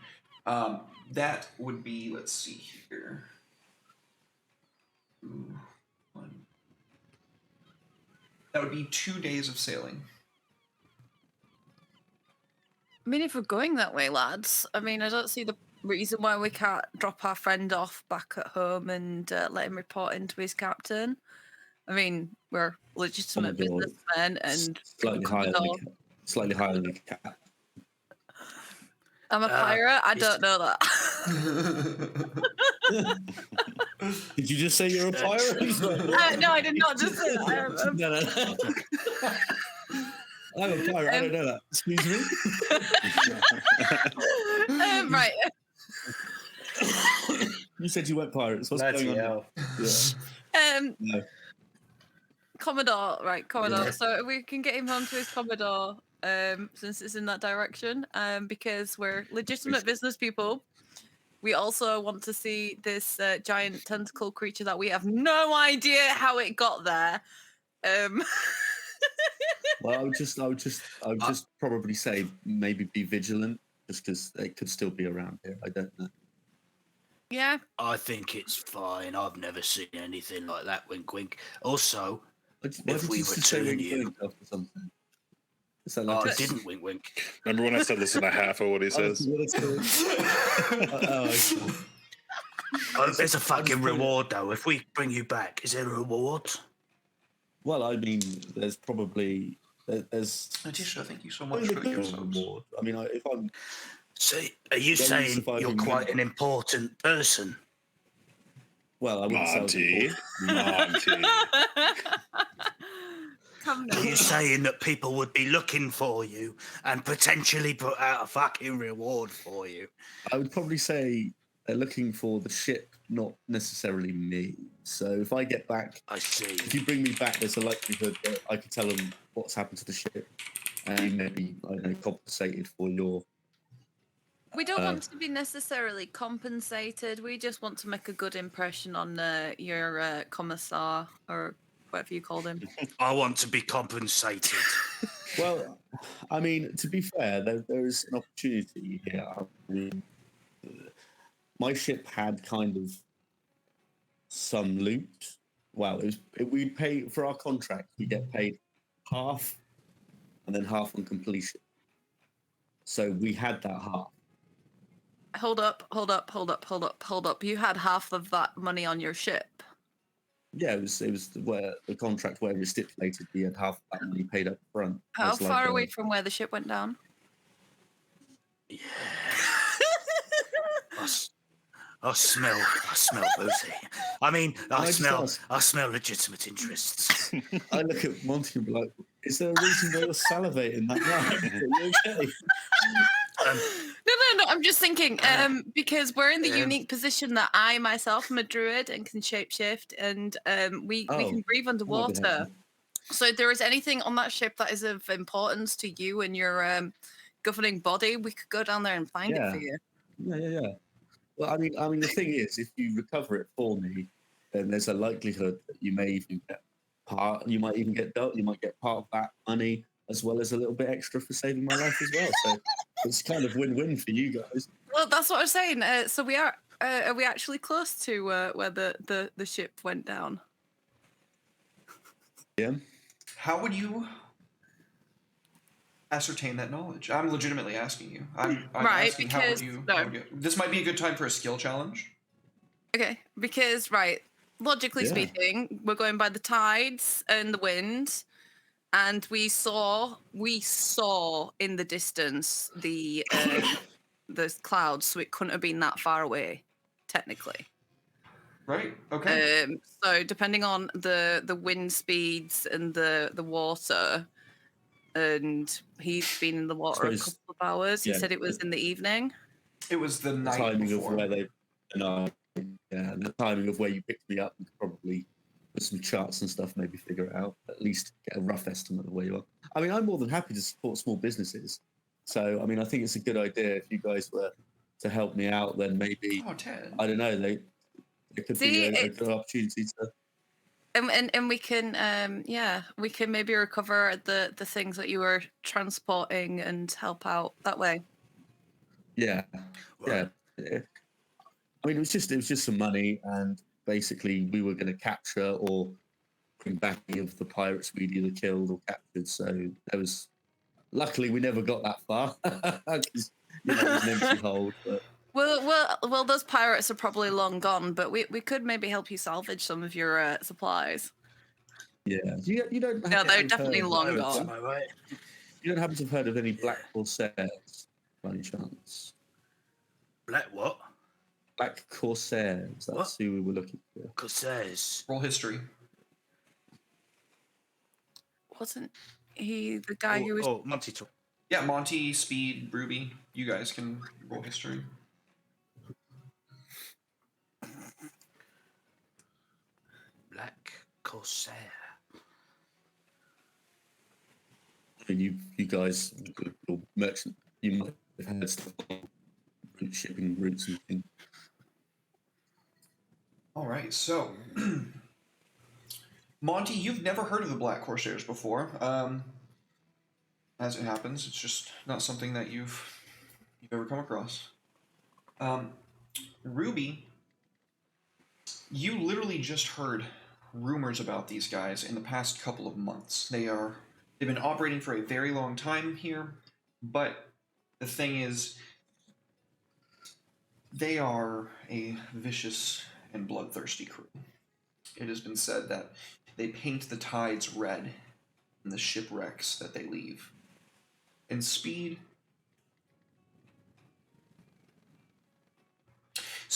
That would be, let's see here. That would be 2 days of sailing. I mean, if we're going that way, lads, I don't see the reason why we can't drop our friend off back at home and let him report into his captain. I mean, we're legitimate Commodore, businessmen and slightly higher than a cat. I'm a pirate. I don't know that. Did you just say you're a pirate? No, I did not just say that. No. I'm a pirate. I don't know that. Excuse me. Right. You said you went pirates. What's Bloody going on? hell. Yeah. No. Commodore, right? Commodore. Yeah. So we can get him onto his Commodore, since it's in that direction. Because we're legitimate business people. We also want to see this giant tentacle creature that we have no idea how it got there. Well, I would just probably say maybe be vigilant, just because it could still be around here. I don't know. Yeah. I think it's fine. I've never seen anything like that. Wink, wink. Also, Why If did we you just say return wink, you- wink after something? Is that Oh, like I a didn't wink wink. Remember when I said listen to half of what he Oh, says? what it's called. Oh, there's a just fucking put it- reward though. If we bring you back, is there a reward? Well, I mean, there's probably there's Letitia, thank you so I much mean, for there the could be gift a subs. reward. I mean, if I'm So, are you Well, saying surviving you're quite member. an important person? well, I wouldn't say I was Monty. important. Monty. Come Are now. you saying that people would be looking for you and potentially put out a fucking reward for you? I would probably say they're looking for the ship, not necessarily me. So if I get back, I see. if you bring me back, there's a likelihood that I could tell them what's happened to the ship, and you may be, I don't know, compensated for your. We don't want to be necessarily compensated. We just want to make a good impression on your commissar or whatever you called him. I want to be compensated. Well, I mean, to be fair, there is an opportunity here. I mean, my ship had kind of some loot. Well, we pay for our contract. We get paid half, and then half on completion. So we had that half. Hold up. You had half of that money on your ship. Yeah, it was where the contract where we stipulated we had half that money paid up front. How as like far a- away from where the ship went down? Yeah. I smell booty. I mean, I just smell ask? legitimate interests. I look at Monty and be like, "Is there a reason why you're salivating that much? Are you okay?" No. I'm just thinking, because we're in the Um, unique position that I myself am a druid and can shapeshift, and we Oh, can breathe that might be underwater. helpful. So if there is anything on that ship that is of importance to you and your governing body, we could go down there and find it Yeah. for you. Yeah. Well, I mean, the thing is, if you recover it for me, then there's a likelihood that you may even get part. You might even get dealt. You might get part of that money as well as a little bit extra for saving my life as well. So it's kind of win-win for you guys. Well, that's what I was saying. So we are we actually close to where the ship went down? Yeah. How would you ascertain that knowledge? I'm legitimately asking you. I'm Right, asking how would because- you, no. how would you. This might be a good time for a skill challenge. Okay, because logically Yeah. speaking, we're going by the tides and the wind, and we saw in the distance the clouds, so it couldn't have been that far away, technically. Right? Okay. So depending on the wind speeds and the water, and he's been in the water a Suppose- couple of hours. He yeah, said it was in the evening. It was the The night timing before. of where they, the timing of where you picked me up, you could probably with some charts and stuff, maybe figure it out. At least get a rough estimate of where you are. I mean, I'm more than happy to support small businesses. So, I mean, I think it's a good idea if you guys were to help me out. Then maybe Oh, Ted. I don't know. They could See, be a it's- good opportunity to. And we can we can maybe recover the things that you were transporting and help out that way. Yeah, Right. yeah. I mean, it was just some money, and basically we were going to capture or bring back any of the pirates we'd either killed or captured. So there was. Luckily, we never got that far because it was an empty hold. But Well, those pirates are probably long gone, but we could maybe help you salvage some of your supplies. yeah, you don't. Yeah, happen they're to have definitely heard- long Am gone. I right? You don't happen to have heard of any Black Corsairs by any chance? Black what? Black Corsairs. That's What? who we were looking for. Corsairs. Roll history. Wasn't he the guy who was? Oh, Monty talk. Yeah, Monty, Speed, Ruby. You guys can roll history. Black Corsair. I mean, you guys, your merchant, you might have had stuff on shipping routes and things. All right, so Monty, you've never heard of the Black Corsairs before. As it happens, it's just not something that you've ever come across. Ruby, you literally just heard rumors about these guys in the past couple of months. They've been operating for a very long time here, but the thing is, they are a vicious and bloodthirsty crew. It has been said that they paint the tides red in the shipwrecks that they leave. And Speed,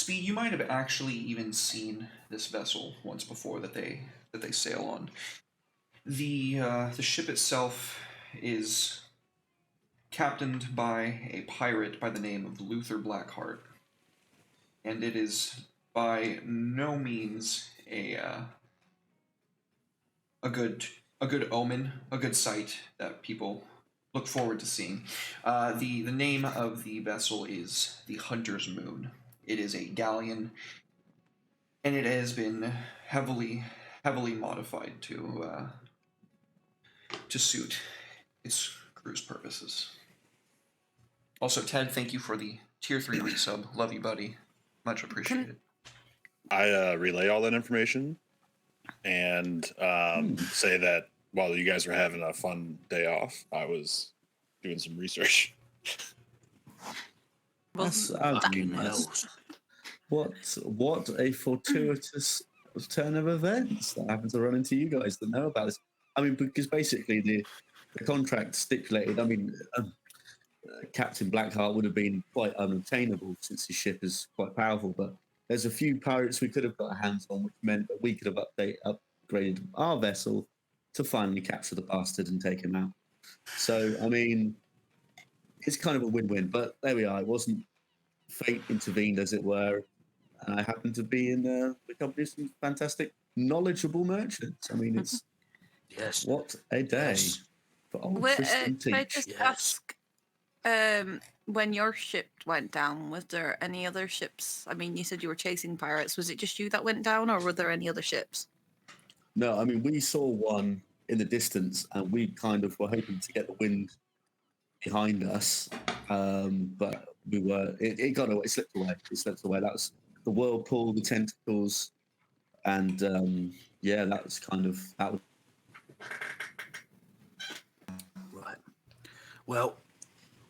you might have actually even seen this vessel once before that they sail on. The ship itself is captained by a pirate by the name of Luther Blackheart, and it is by no means a good omen, a good sight that people look forward to seeing. The name of the vessel is the Hunter's Moon. It is a galleon, and it has been heavily modified to suit its crew's purposes. Also, Ted, thank you for the tier 3 resub. Love you, buddy. Much appreciated. I relay all that information and say that while you guys were having a fun day off, I was doing some research. That's Fucking that's- hell. what a fortuitous turn of events that happened to run into you guys that know about this. I mean, because basically the contract stipulated. I mean, Captain Blackheart would have been quite unobtainable since his ship is quite powerful, but there's a few pirates we could have got our hands on, which meant that we could have upgraded our vessel to finally capture the bastard and take him out. So, I mean, it's kind of a win-win, but there we are. It wasn't fate intervened, as it were, and I happened to be in the company of some fantastic, knowledgeable merchants. I mean, it's Yes. what a day Yes. for old Wait, Tristan can I Teach. just Yes. ask, when your ship went down, was there any other ships? I mean, you said you were chasing pirates. Was it just you that went down, or were there any other ships? No, I mean, we saw one in the distance, and we kind of were hoping to get the wind behind us, but we were. It got away. It slipped away. It slipped away. That was the whirlpool, the tentacles, and yeah, that was kind of that. Was, Right. Well,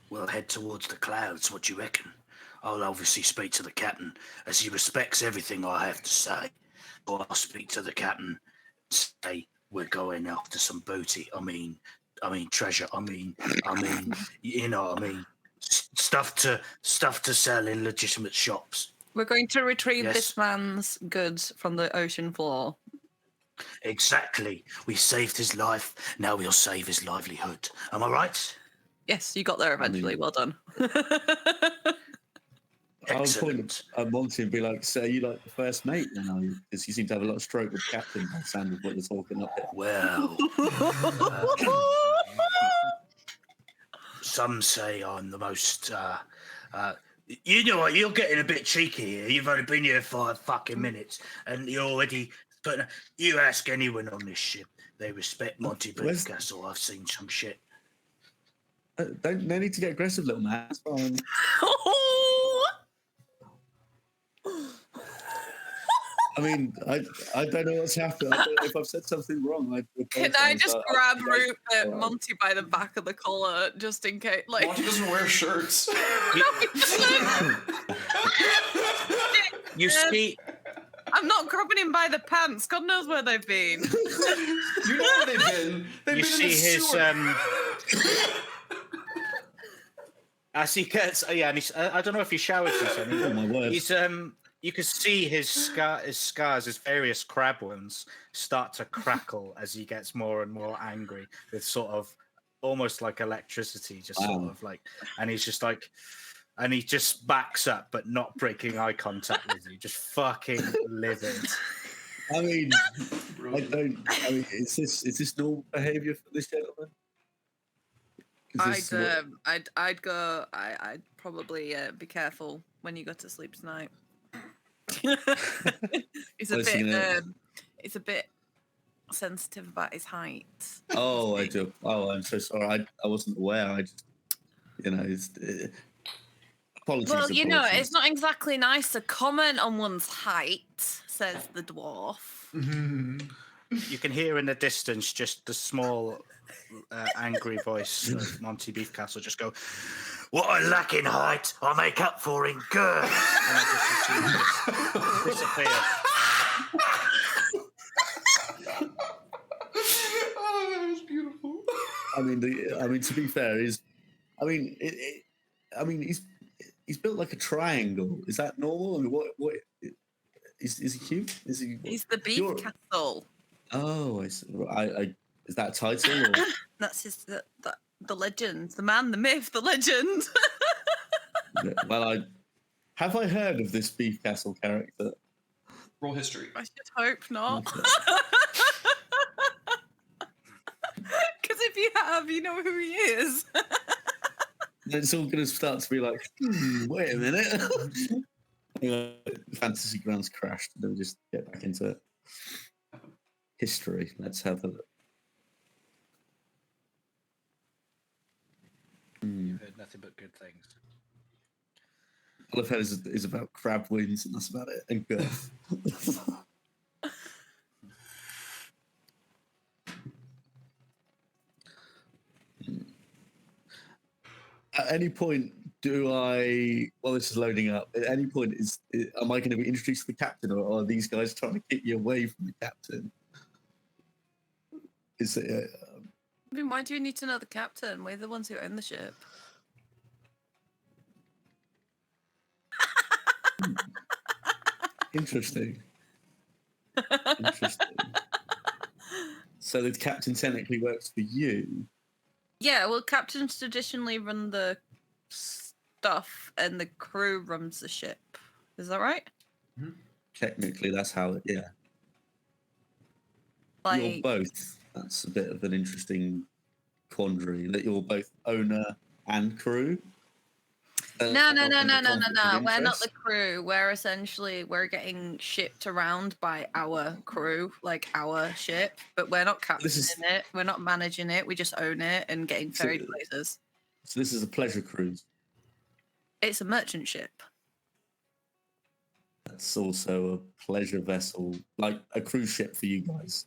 we'll head towards the clouds. What do you reckon? I'll obviously speak to the captain, as he respects everything I have to say. Or I'll speak to the captain, and say we're going after some booty. I mean treasure. I mean, you know, stuff to sell in legitimate shops. We're going to retrieve Yes. this man's goods from the ocean floor. Exactly. We saved his life. Now we'll save his livelihood. Am I right? Yes, you got there eventually. Well done. I would point Excellent. at Monty and be like, "So you like the first mate now? Because you seem to have a lot of stroke with Captain by the sound of what you're talking up there." Well, some say I'm the most. You know what? You're getting a bit cheeky here. You've only been here 5 fucking minutes, and you're already. But you ask anyone on this ship, they respect Monty Where's- Castle. I've seen some shit. Don't no need to get aggressive, little man. It's fine. I mean, I don't know what's happened. I don't know if I've said something wrong. Can I just grab Alright. Monty by the back of the collar just in case? Like, Monty doesn't wear shirts. You see, I'm not grabbing him by the pants. God knows where they've been. You know where they've been. They've You been see in the his sewer. as he gets, yeah, and he's, I don't know if he showers this. I mean, Oh my word! he's you can see his scars, his various crab wounds start to crackle as he gets more and more angry with sort of almost like electricity, just sort Wow. of like, and he's just like, and he just backs up, but not breaking eye contact with you, just fucking livid. I mean, I don't. I mean, is this normal behaviour for this gentleman? Is this what- I'd probably be careful when you go to sleep tonight. He's a Well, bit you it's a bit sensitive about his height. Oh, I do. Oh, I'm so sorry. I wasn't aware. I just, it's. Apologies. Well, you know, apologies. it's not exactly nice to comment on one's height. says the dwarf. You can hear in the distance just the small, angry voice of Monty Beefcastle just go, What I lack in height, I make up for in girth. and I just disappear. Oh, that was beautiful. I mean, to be fair, he's built like a triangle. Is that normal? I mean, what is he cute? Is he? He's the You're- beef castle. Oh, I is that a title? Or? That's his the legend, the man, the myth, the legend. Well, have I heard of this Beef Castle character? Roll history. I should hope not. Okay. Because if you have, you know who he is. It's all going to start to be like, wait a minute. Fantasy Grounds crashed. Then we just get back into history. Let's have a look. You've heard nothing but good things. All I've heard is about crab wings, and that's about it. And girth. At any point, while this is loading up, at any point, am I going to be introduced to the captain, or are these guys trying to get you away from the captain? Is it? I mean, why do you need to know the captain? We're the ones who own the ship. Interesting. Interesting. So the captain technically works for you. Yeah, well, captains traditionally run the stuff, and the crew runs the ship. Is that right? Technically, that's how it. Yeah. Like, You're both. That's a bit of an interesting quandary that you're both owner and crew. no. Not in a conflict of We're not interest. the crew. We're getting shipped around by our crew, like our ship, but we're not captaining This is- it. We're not managing it. We just own it and getting So- ferried places. So this is a pleasure cruise. It's a merchant ship. That's also a pleasure vessel, like a cruise ship for you guys.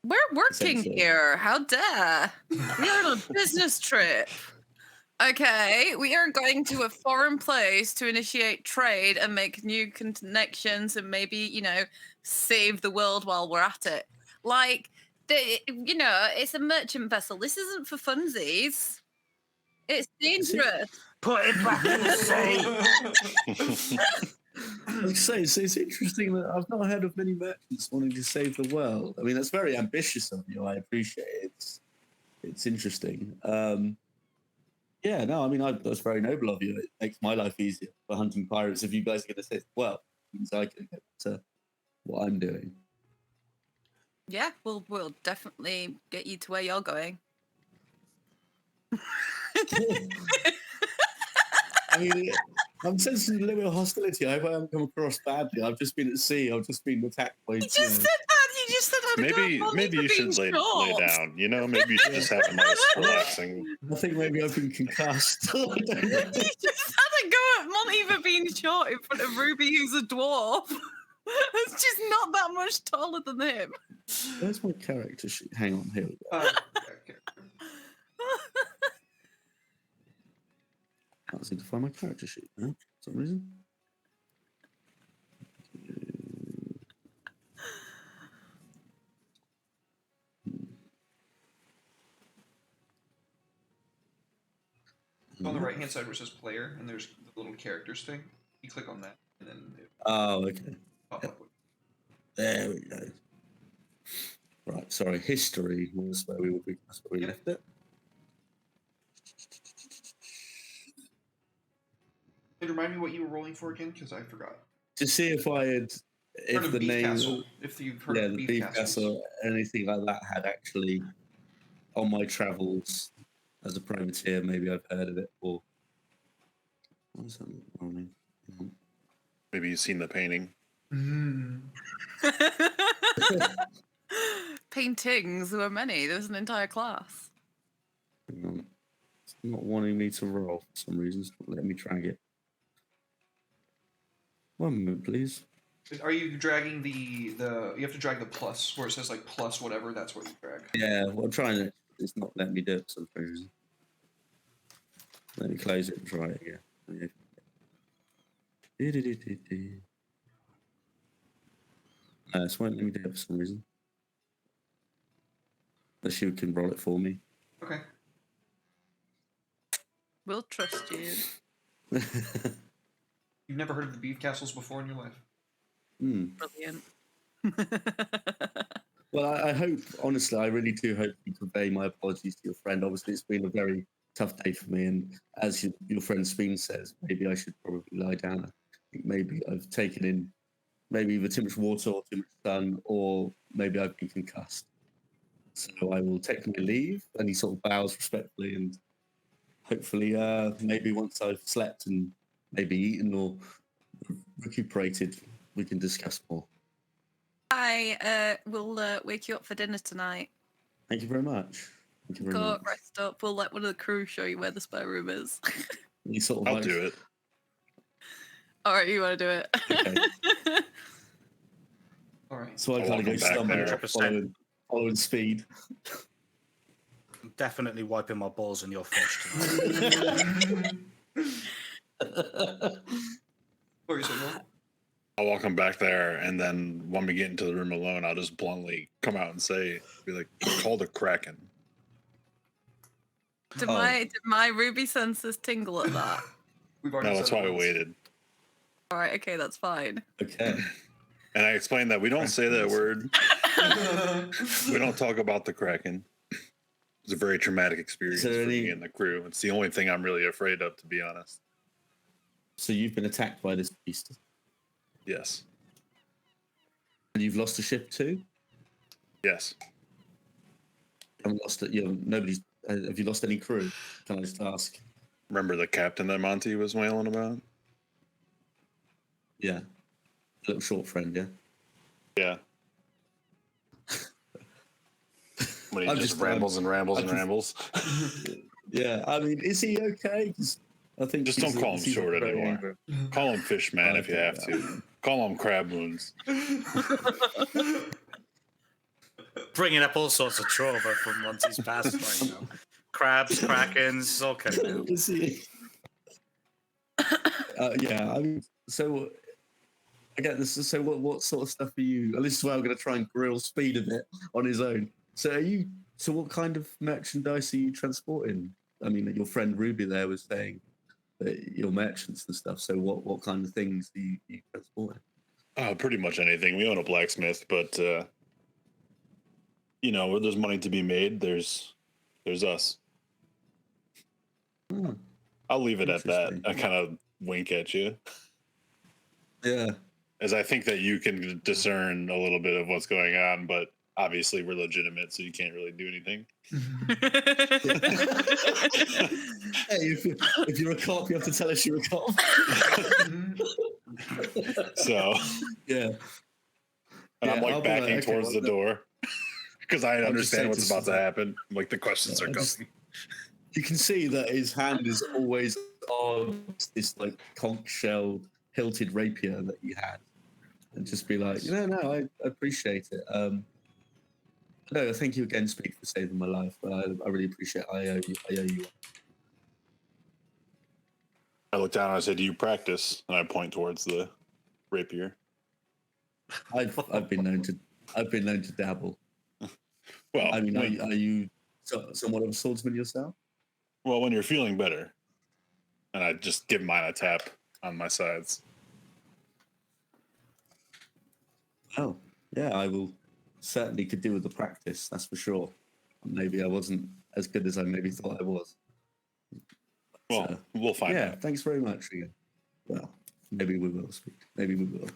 We're working Essentially. here. How dare? We are on a business trip. Okay, we are going to a foreign place to initiate trade and make new connections and maybe, save the world while we're at it. Like, it's a merchant vessel. This isn't for funsies. It's dangerous. Put it back in the sea. Like I say, it's interesting that I've not heard of many merchants wanting to save the world. I mean, that's very ambitious of you. I appreciate it. It's interesting. Yeah, no, I mean, that's very noble of you. It makes my life easier for hunting pirates. If you guys are going to say, well, it means I can get to what I'm doing. Yeah, we'll definitely get you to where you're going. I mean, I'm sensing a little bit of hostility. I hope I haven't come across badly. I've just been at sea. I've just been attacked by. You just said that. You just said I'd Maybe you should lay down. Maybe you should just have a nice relaxing. I think maybe I've been concussed. I don't know. You just had a go at Monty for being short in front of Ruby, who's a dwarf. She's not that much taller than him. Where's my character sheet? Hang on, here we go. Okay. I can't seem to find my character sheet now for some reason. On the right hand side where it says player, and there's the little characters thing. You click on that, and then it Oh, okay. pop up with There we go. Right, sorry. History was where that's where we left it. Hey, remind me what you were rolling for again, because I forgot. To see if I had, Heard if of the Beef name, Castle, if you've heard yeah, of the Beef Beef Castles. Castle, anything like that had actually, on my travels as a privateer, maybe I've heard of it, or what's that rolling? Maybe you've seen the painting. Paintings, there were many. There was an entire class. Hang on. It's not wanting me to roll for some reason. It's not letting me drag it. 1 moment, please. Are you dragging the? You have to drag the plus where it says like plus whatever. That's what you drag. Yeah, well, I'm trying to. It's not letting me do it for some reason. Let me close it and try it again. No, it won't let me do it for some reason. Unless you can roll it for me. Okay. We'll trust you. You've never heard of the beef castles before in your life? Hmm. Brilliant. Well, I hope, honestly, I really do hope you convey my apologies to your friend. Obviously, it's been a very tough day for me, and as your friend Speen says, maybe I should probably lie down. I think maybe I've taken in maybe either too much water or too much sun, or maybe I've been concussed. So I will take my leave, and he sort of bows respectfully, and hopefully, maybe once I've slept and maybe eaten or recuperated, we can discuss more. I will wake you up for dinner tonight. Thank you very much. Thank you very Go much. rest up. We'll let one of the crew show you where the spare room is. He sort of I'll like, do it. All right, you want to do it? Okay. All right. So I I'll kind of welcome go back stumbling there. up, following Speed. I'm definitely wiping my balls in your fish tonight. What were you saying, Will? I'll welcome back there, and then when we get into the room alone, I'll just bluntly come out and say, be like, call the Kraken. Did Oh. my ruby senses tingle at that? We've already No, said that's it why we once. waited. All right, okay, that's fine. Okay. And I explained that we don't say that word. We don't talk about the Kraken. It's a very traumatic experience there for any- me and the crew. It's the only thing I'm really afraid of, to be honest. So you've been attacked by this beast, Yes. and you've lost a ship too. Yes. You haven't lost it. Nobody's. Have you lost any crew? Can I just ask? Remember the captain that Monty was wailing about? Yeah. Little short friend. Yeah. Yeah. When he I'm just just- rambles and rambles I'm and just- rambles. Yeah. I mean, is he okay? 'Cause I think Just don't call him he's short very anymore. angry. Call him Fishman if you Okay, have to. Call him Crab Wounds. Bringing up all sorts of trauma from Monty's past right now. Crabs, krakens, all kind of. Is he? Yeah. I mean, so I get this. So what sort of stuff are you? And this is why I'm going to try and grill Speed a bit on his own. So are you? So what kind of merchandise are you transporting? I mean, your friend Ruby there was saying that you're merchants and stuff. So what kind of things are you transporting? Oh, pretty much anything. We own a blacksmith, but you know, where there's money to be made, there's us. Hmm. I'll leave it at that. Interesting. I kind of wink at you, Yeah. as I think that you can discern a little bit of what's going on, but obviously we're legitimate, so you can't really do anything. Hey, if you're a cop, you have to tell us you're a cop. So, Yeah. and I'm Yeah, like I'll be like, backing okay, towards well, the door because I just understand say what's just about to like- happen. Like the questions Yeah, are I just- coming. You can see that his hand is always on this like conch shell hilted rapier that he had, and just be like, no, I appreciate it. No, thank you again, Speed, for saving my life. I really appreciate it. I owe you. I look down and I say, "Do you practice?" And I point towards the rapier. I've been known to dabble. Well, I mean, when, are you somewhat of a swordsman yourself? well, when you're feeling better, and I just give mine a tap on my sides. Oh, yeah, I will certainly could do with the practice, that's for sure. Maybe I wasn't as good as I maybe thought I was. Well, So, we'll find yeah, out. thanks very much again. Well, maybe we will speak. Maybe we will.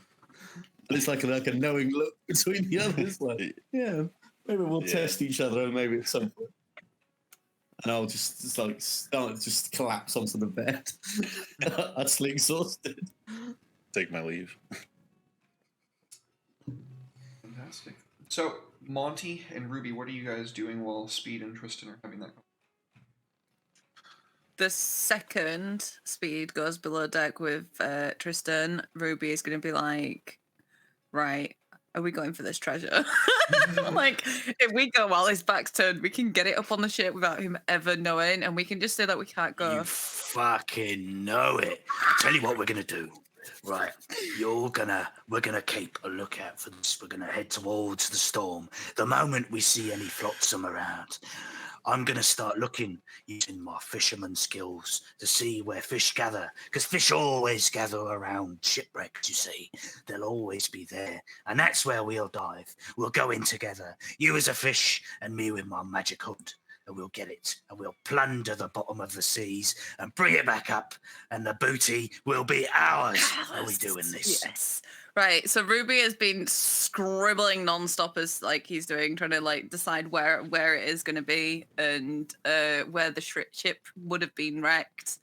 And it's like a knowing look between the others. Like, yeah, maybe we'll Yeah. test each other, and maybe at some point. And I'll just like start just collapse onto the bed, utterly exhausted. Take my leave. Fantastic. So, Monty and Ruby, what are you guys doing while Speed and Tristan are having that? The second Speed goes below deck with Tristan, Ruby is going to be like, right, are we going for this treasure? Like, if we go while his back's turned, we can get it up on the ship without him ever knowing, and we can just say that we can't go. You fucking know it. I'll tell you what we're gonna do. Right, we're gonna keep a lookout for this. We're gonna head towards the storm. The moment we see any flotsam around, I'm gonna start looking using my fisherman skills to see where fish gather. Because fish always gather around shipwrecks, you see. They'll always be there. And that's where we'll dive. We'll go in together. You as a fish and me with my magic hook. And we'll get it, and we'll plunder the bottom of the seas and bring it back up, and the booty will be ours. Are we doing this? Yes. Right. So Ruby has been scribbling nonstop as like he's doing, trying to like decide where it is going to be and where the ship would have been wrecked.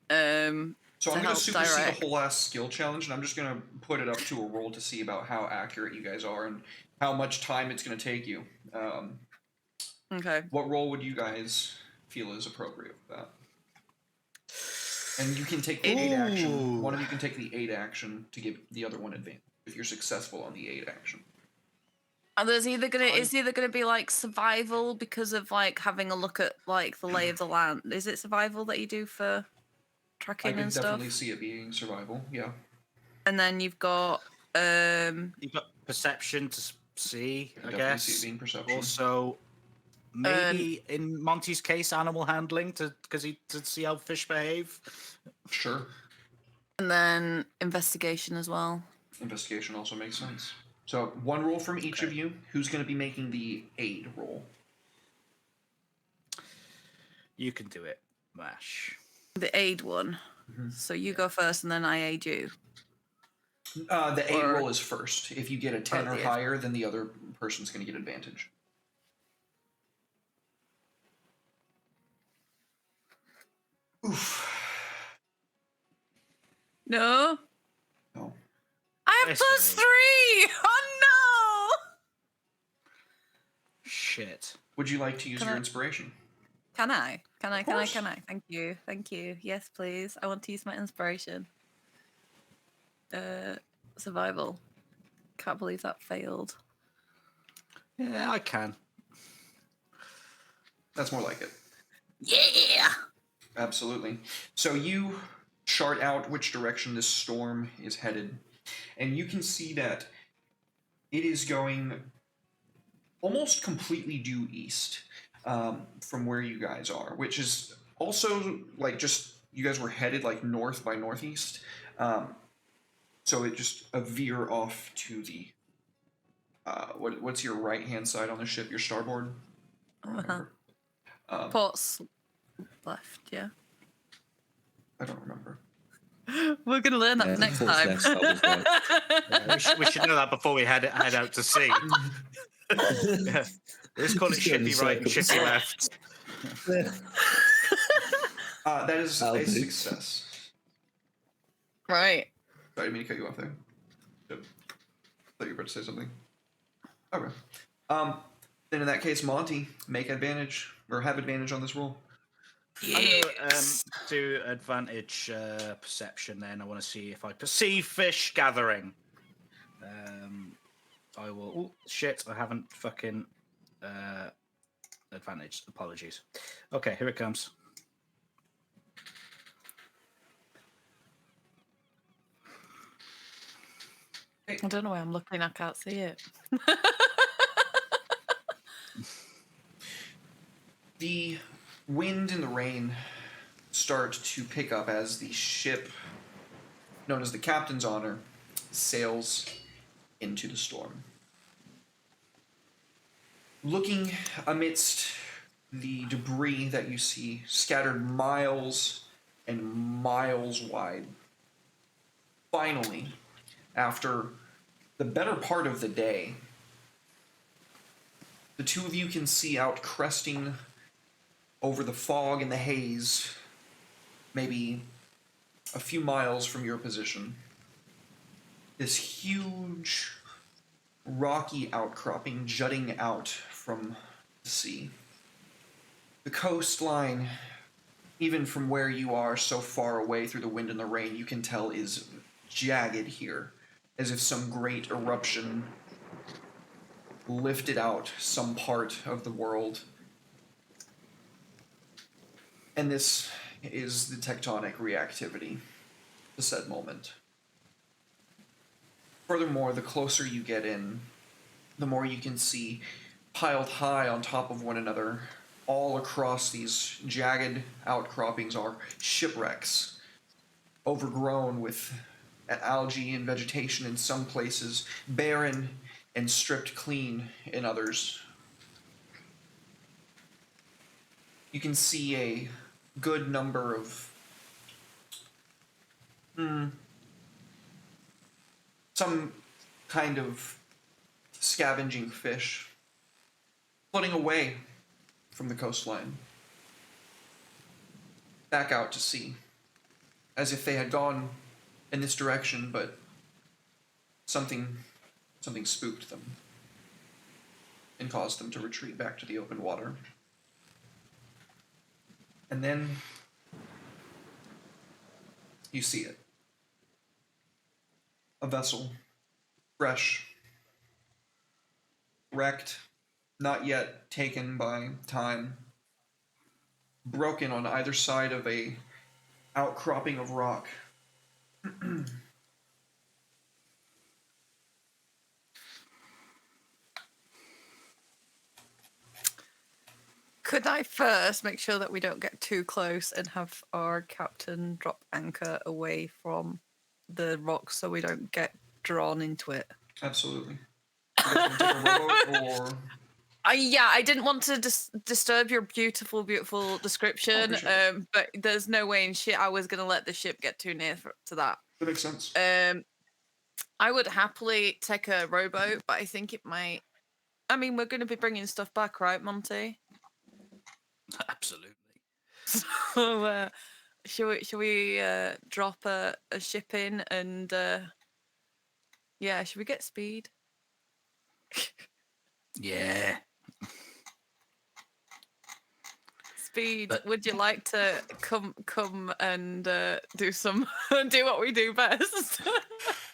So to I'm going to help supersede direct. the whole ass skill challenge, and I'm just going to put it up to a roll to see about how accurate you guys are and how much time it's going to take you. Okay. What role would you guys feel is appropriate for that? And you can take the 8 action. One of you can take the 8 action to give the other one advantage if you're successful on the 8 action. And there's it's either gonna be like survival because of like having a look at like the lay of the land. Is it survival that you do for I tracking can and stuff? definitely see it being survival, yeah. And then you've got You've got perception to see, I I definitely guess. see it being perception. Also, maybe in Monty's case, animal handling to see how fish behave. Sure. and then investigation as well. Investigation also makes sense. So one roll from each of you. Who's going to be making the aid roll? You can do it, Mash. The aid one. So you go first and then I aid you. The aid Or- roll is first. If you get a 10 or the- higher, then the other person's going to get advantage. Oof. No? No. I have Yes, plus mate. 3! Oh Shit. Would you like to use Can your I- inspiration? no! Can I? Can I? Of Can I? course. Can I? Thank you. Thank you. Yes, please. I want to use my inspiration. Survival. Can't believe that failed. Yeah, I can. That's more like it. Yeah! Absolutely. So you chart out which direction this storm is headed, and you can see that it is going almost completely due east from where you guys are, which is also like just you guys were headed like north by northeast. So it just a veer off to the what's your right hand side on the ship? Your starboard. I don't remember. Port's left, yeah. I don't remember. We're going to learn that Yeah, for next port's time. left, that was right. Yeah, we should know that before we head out to sea. Yeah. Let's call it Just go in shitty right and circles. shitty left. That is That'll a do. success. Right. Sorry, I didn't mean to cut you off there. Yep. Thought you were about to say something. Okay. Then in that case, Monty, make advantage or have advantage on this roll. I'm gonna do advantage perception then. I want to see if I perceive fish gathering. I will. Oh, shit, I haven't fucking advantage. Apologies. Okay, here it comes. I don't know why I'm looking. I can't see it. The wind and the rain start to pick up as the ship, known as the Captain's Honor, sails into the storm. Looking amidst the debris that you see scattered miles and miles wide, finally, after the better part of the day, the two of you can see out cresting over the fog and the haze, maybe a few miles from your position, this huge rocky outcropping jutting out from the sea. The coastline, even from where you are so far away through the wind and the rain, you can tell is jagged here. as if some great eruption lifted out some part of the world. And this is the tectonic reactivity to said moment. Furthermore, the closer you get in, the more you can see piled high on top of one another, all across these jagged outcroppings are shipwrecks, overgrown with algae and vegetation in some places, barren and stripped clean in others. You can see a good number of some kind of scavenging fish floating away from the coastline, back out to sea, as if they had gone in this direction, but something spooked them and caused them to retreat back to the open water. And then you see it. A vessel, fresh, wrecked, not yet taken by time, broken on either side of a outcropping of rock. Could I first make sure that we don't get too close and have our captain drop anchor away from the rocks so we don't get drawn into it? Absolutely. You guys wanna take a rowboat, or Yeah, I didn't want to disturb your beautiful, beautiful description, appreciate it. but there's no way in shit I was going to let the ship get too near to that. That makes sense. I would happily take a rowboat, but I think it might... I mean, we're going to be bringing stuff back, right, Monty? Absolutely. So, should we drop a ship in and... yeah, should we get speed? Yeah. Speed, But- would you like to come and do what we do best?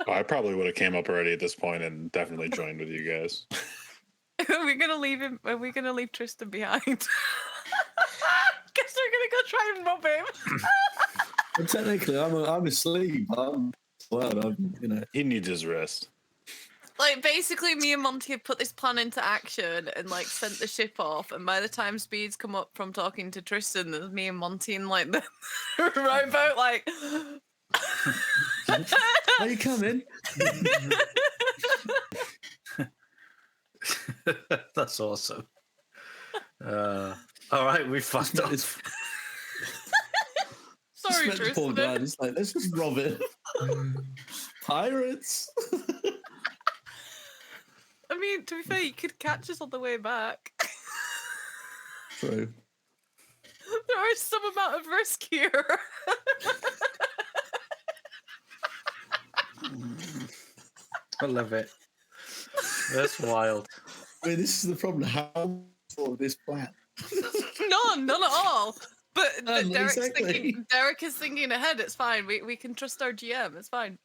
Oh, I probably would have came up already at this point and definitely joined with you guys. Are we gonna leave him? Are we gonna leave Tristan behind? Guess we're gonna go try and rob him. But technically, I'm asleep. He needs his rest. Like, basically, me and Monty have put this plan into action and like sent the ship off. And by the time Speed's come up from talking to Tristan, there's me and Monty in like the rowboat, like. Are you coming? That's awesome. All right, we fucked up. Sorry, Just met the poor guy. Tristan. It's like, let's just rob it. Pirates. I mean, to be fair, you could catch us on the way back. True. There is some amount of risk here. I love it. That's wild. I mean, this is the problem. How for this plan? None at all. But Exactly. Derek is thinking ahead. It's fine. We can trust our GM. It's fine.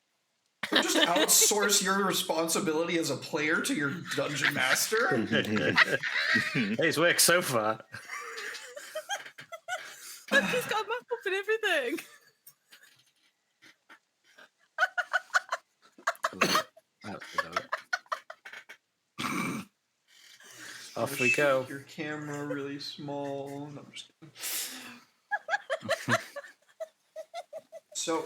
Or just outsource your responsibility as a player to your dungeon master. Hey, it's worked so far. Look, he's got a map up and everything. Off we go. Your camera really small. No, I'm just kidding. So,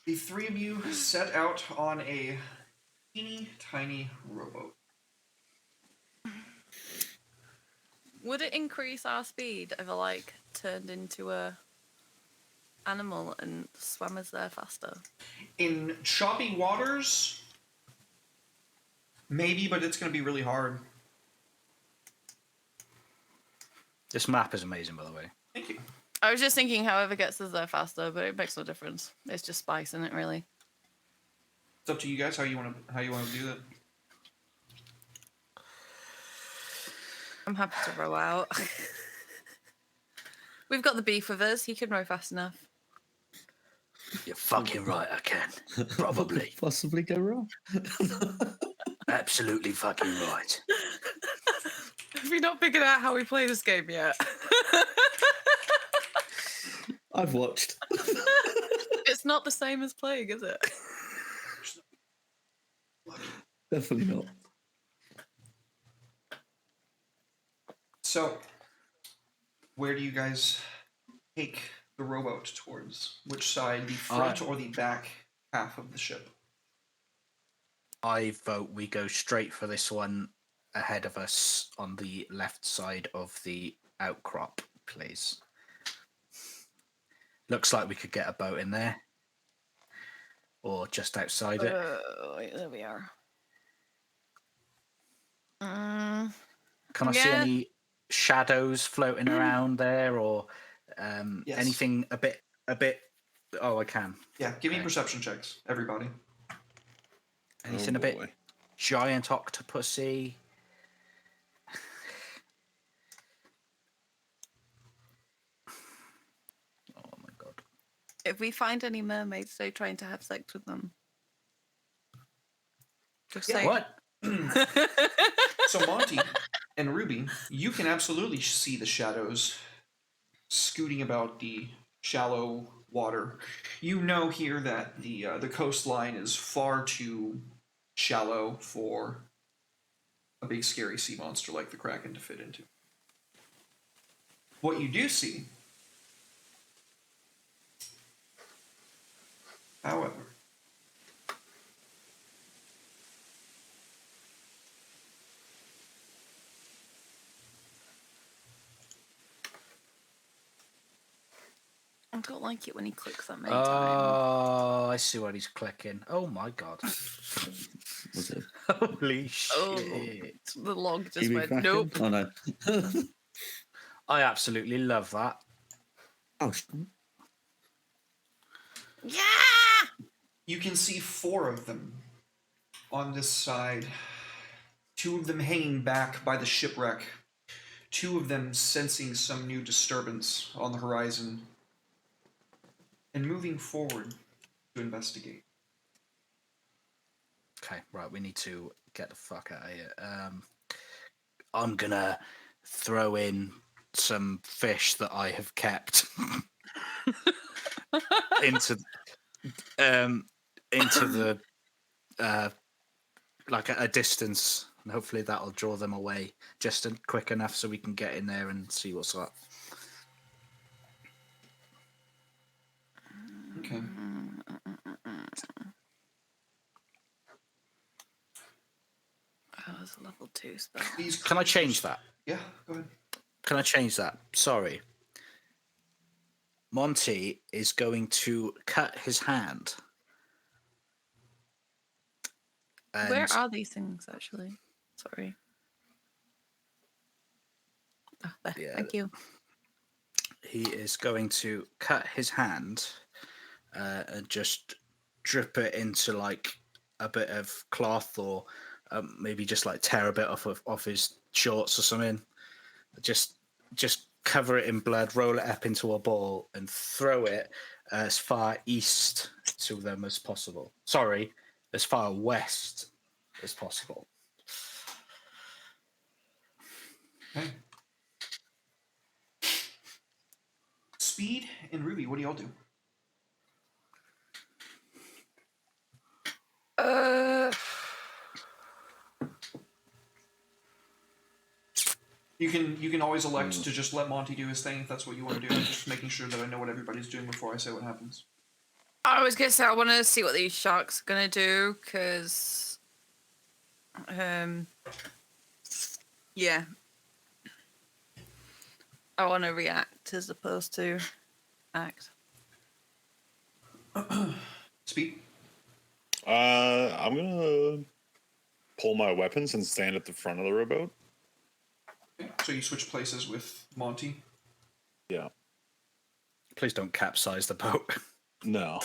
the three of you set out on a teeny tiny rowboat. Would it increase our speed if I like turned into a animal and swam us there faster? In choppy waters, maybe, but it's going to be really hard. This map is amazing, by the way. Thank you. I was just thinking however gets us there faster, but it makes no difference. It's just spice, isn't it, really? It's up to you guys how you want to do that. I'm happy to row out. We've got the beef with us. He can row fast enough. You're fucking right, I can. Probably. Possibly go wrong. Absolutely fucking right. Have you not figured out how we play this game yet? I've watched. It's not the same as playing, is it? Definitely not. So, where do you guys take the rowboat towards? Which side, the front or the back half of the ship? I vote we go straight for this one ahead of us on the left side of the outcrop, please. Looks like we could get a boat in there. Or just outside it. Wait, there we are. Can I see yeah. any shadows floating around there or Yes. anything a bit oh, I can. Yeah, give me Okay. perception checks, everybody. Anything Oh, a bit boy. giant octopusy? Oh my god. If we find any mermaids, they're trying to have sex with them. Just Yeah. saying. What? So, Monty and Ruby, you can absolutely see the shadows scooting about the shallow water. You know here that the coastline is far too shallow for a big scary sea monster like the Kraken to fit into. What you do see, however, I don't like it when he clicks that many times. Oh, I see what he's clicking. Oh my god. Was it Holy Oh. shit. The log just Kiwi went, Kraken? nope. Oh no. I absolutely love that. Oh, Yeah! you can see 4 of them on this side. 2 of them hanging back by the shipwreck. 2 of them sensing some new disturbance on the horizon and moving forward to investigate. Okay, right, we need to get the fuck out of here. I'm gonna Throw in some fish that I have kept into the like at a distance, and hopefully that'll draw them away just quick enough so we can get in there and see what's up. Okay. Oh, it's a level 2 spell. These Can I change creatures- that? Yeah, go ahead. Can I change that? Sorry. Monty is going to cut his hand. Where And are these things, actually? Sorry. Oh, there. Yeah. Thank you. he is going to cut his hand and just drip it into like a bit of cloth or maybe just like tear a bit off his shorts or something. Just cover it in blood, roll it up into a ball, and throw it as far east to them as possible. Sorry, as far west as possible. Okay. Speed and Ruby, what do y'all do? You can always elect to just let Monty do his thing if that's what you want to do. I'm just making sure that I know what everybody's doing before I say what happens. I was gonna say I want to see what these sharks are gonna do, cause, yeah, I want to react as opposed to act. Speed. I'm gonna pull my weapons and stand at the front of the rowboat. Okay. So you switch places with Monty. Yeah. Please don't capsize the boat. No.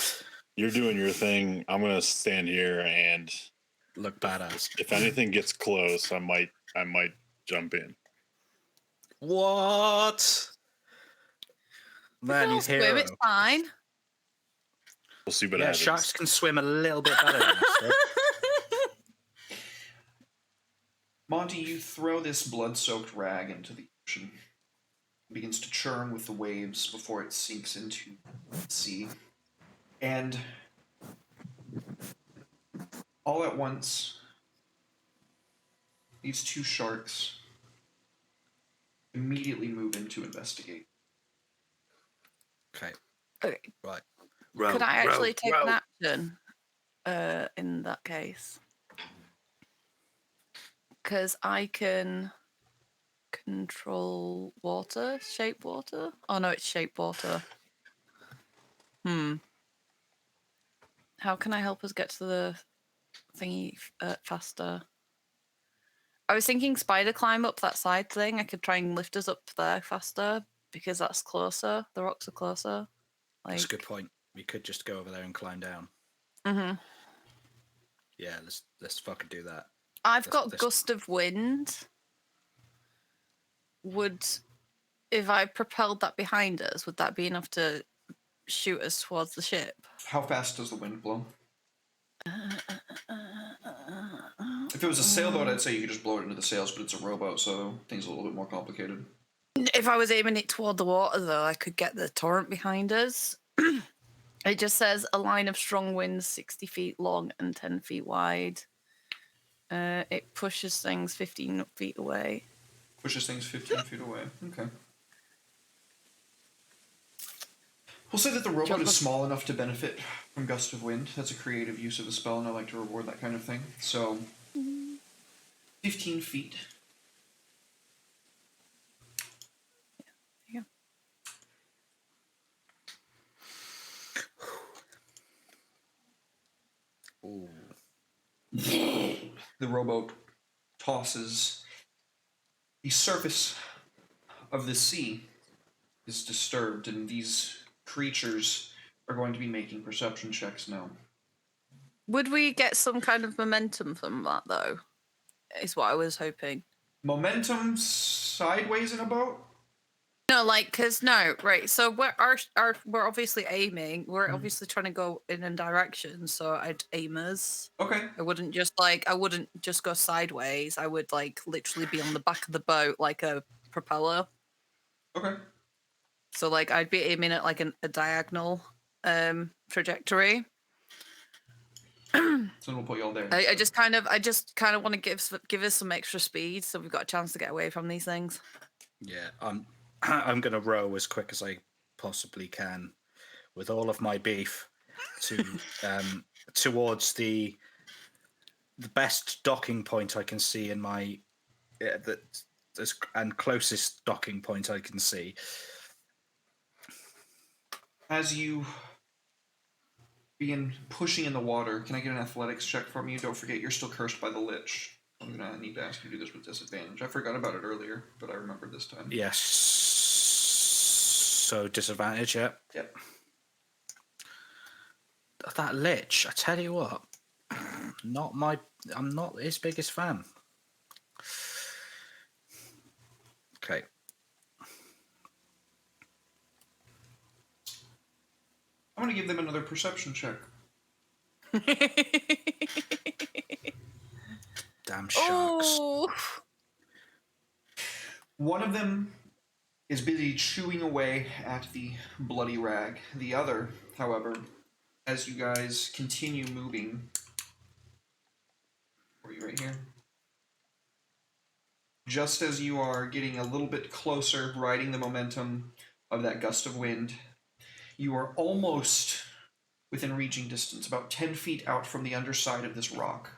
You're doing your thing. I'm gonna stand here, and Look badass. if anything gets close, I might jump in. What? Man, Don't he's swim, hero. it's fine. We'll see what Yeah, happens. sharks can swim a little bit better than us. though. Monty, you throw this blood-soaked rag into the ocean. It begins to churn with the waves before it sinks into the sea. And all at once, these two sharks immediately move in to investigate. Okay, Okay. right. Row, Could I actually row, take row. an action in that case? Because I can control water, shape water. Oh no, it's shape water. How can I help us get to the thingy faster? I was thinking spider climb up that side thing. I could try and lift us up there faster because that's closer. The rocks are closer. That's a good point. We could just go over there and climb down. Mm-hmm. Yeah, let's fucking do that. I've That's- got that's- gust of wind. If I propelled that behind us, would that be enough to shoot us towards the ship? How fast does the wind blow? If it was a sailboat, I'd say you could just blow it into the sails, but it's a rowboat, so things are a little bit more complicated. If I was aiming it toward the water, though, I could get the torrent behind us. It just says a line of strong winds 60 feet long and 10 feet wide. It pushes things 15 feet away. Pushes things 15 feet away. Okay. We'll say that the rowboat is small enough to benefit from gust of wind. That's a creative use of a spell, and I like to reward that kind of thing. So, 15 feet. Yeah. Ooh. The rowboat tosses. The surface of the sea is disturbed, and these creatures are going to be making perception checks now. Would we get some kind of momentum from that, though? Is what I was hoping. Momentum sideways in a boat? No, right. So we're obviously aiming. We're obviously trying to go in a direction. So I'd aim us. Okay. I wouldn't just go sideways. I would literally be on the back of the boat like a propeller. Okay. So I'd be aiming at a diagonal trajectory. So we'll put you all there. I just kind of want to give us some extra speed so we've got a chance to get away from these things. Yeah, I'm gonna row as quick as I possibly can, with all of my beef, to towards the best docking point I can see in my and closest docking point I can see. As you begin pushing in the water, can I get an athletics check from you? Don't forget, you're still cursed by the Lich. I'm gonna need to ask you to do this with disadvantage. I forgot about it earlier, but I remembered this time. Yes. So disadvantage, yeah. Yep. That Lich, I tell you what, I'm not his biggest fan. Okay. I'm gonna give them another perception check. Damn sharks. Oh, One of them is busy chewing away at the bloody rag. The other, however, as you guys continue moving, are you right here? Just as you are getting a little bit closer, riding the momentum of that gust of wind, you are almost within reaching distance, about 10 feet out from the underside of this rock.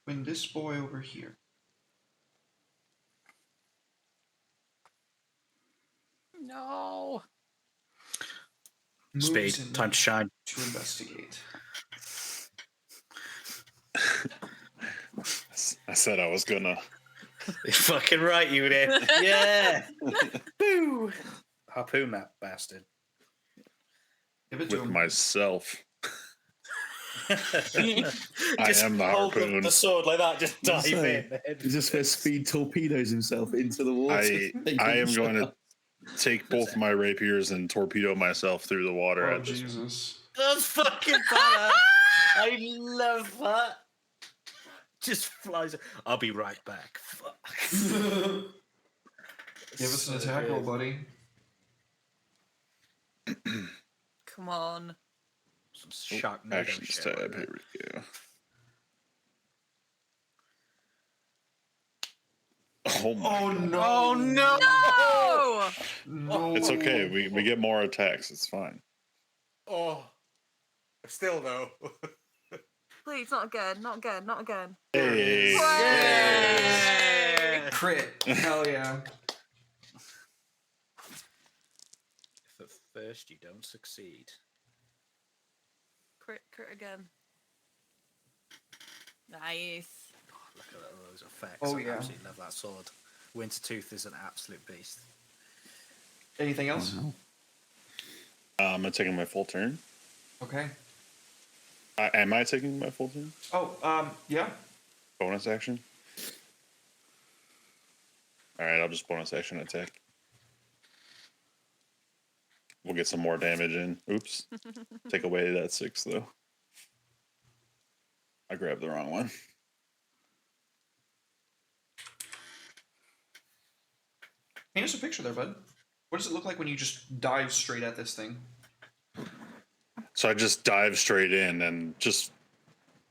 When this boy over here no. moves Speed, in time to shine. to investigate. I said I was gonna. You're fucking right, you did. Yeah. Boo. Harpoon that bastard. Give it to With him. myself. I Just am the hold up harpoon. the sword like that. Just dive So, in. He just speed torpedoes himself into the water. I am going to take both my rapiers and torpedo myself through the water. Oh at this point. Jesus! That's fucking badass. I love that. Just flies. I'll be right back. Fuck. Give us an So attack roll, good. buddy. Come on. Some Sharknado Action shit. tab. right Here there. we go. Oh my Oh God. no! Oh no! No! No! It's okay. We get more attacks. It's fine. Oh, still though. Please, not again, not again, not again. Hey. Yay! Crit! Hell yeah! If at first you don't succeed. Crit again. Nice. Look at those effects. Oh, I yeah. absolutely love that sword. Wintertooth is an absolute beast. Anything else? I'm taking my full turn. Okay. Am I taking my full turn? Oh, yeah. Bonus action? Alright, I'll just bonus action attack. We'll get some more damage in. Oops. Take away that 6, though. I grabbed the wrong one. Paint us a picture there, bud. What does it look like when you just dive straight at this thing? So I just dive straight in, and just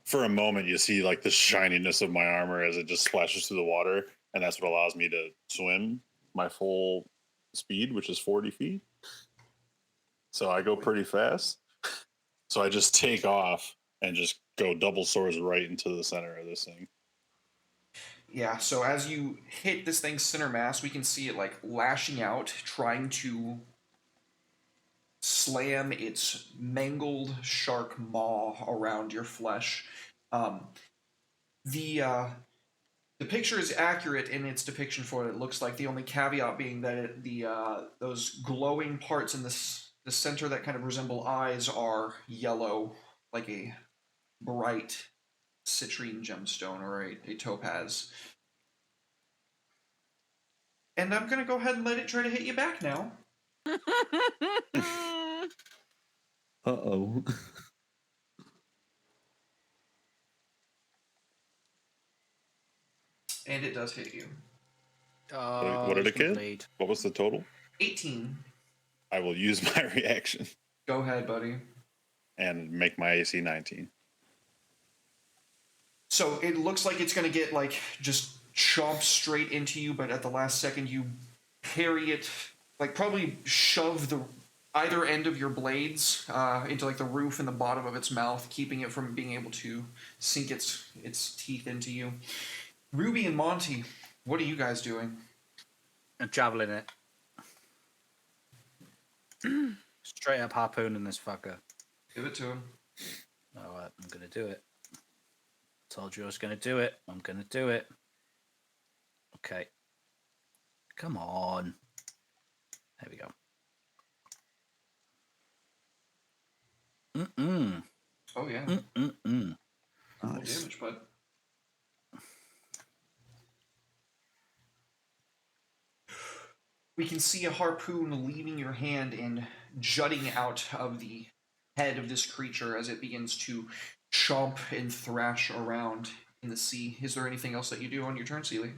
for a moment, you see like the shininess of my armor as it just splashes through the water, and that's what allows me to swim my full speed, which is 40 feet. So I go pretty fast. So I just take off and just go double swords right into the center of this thing. Yeah, so as you hit this thing's center mass, we can see it like lashing out, trying to slam its mangled shark maw around your flesh. The picture is accurate in its depiction for what it looks like. The only caveat being that those glowing parts in the center that kind of resemble eyes are yellow, like a bright citrine gemstone or a topaz. And I'm gonna go ahead and let it try to hit you back now. Uh-oh. And it does hit you. Oh, what did he's it gonna get? bleed. What was the total? 18. I will use my reaction Go ahead, buddy. and make my AC 19. So it looks like it's gonna get like just chomp straight into you, but at the last second you parry it, like probably shove the either end of your blades into like the roof and the bottom of its mouth, keeping it from being able to sink its teeth into you. Ruby and Monty, what are you guys doing? And javelin it. Straight up harpooning this fucker. Give it to him. Alright, I'm gonna do it. Told you I was gonna do it. I'm gonna do it. Okay. Come on. There we go. Mm-mm. Oh yeah. Mm-mm-mm. More Nice. damage, bud. We can see a harpoon leaving your hand and jutting out of the head of this creature as it begins to chomp and thrash around in the sea. Is there anything else that you do on your turn, Sealy?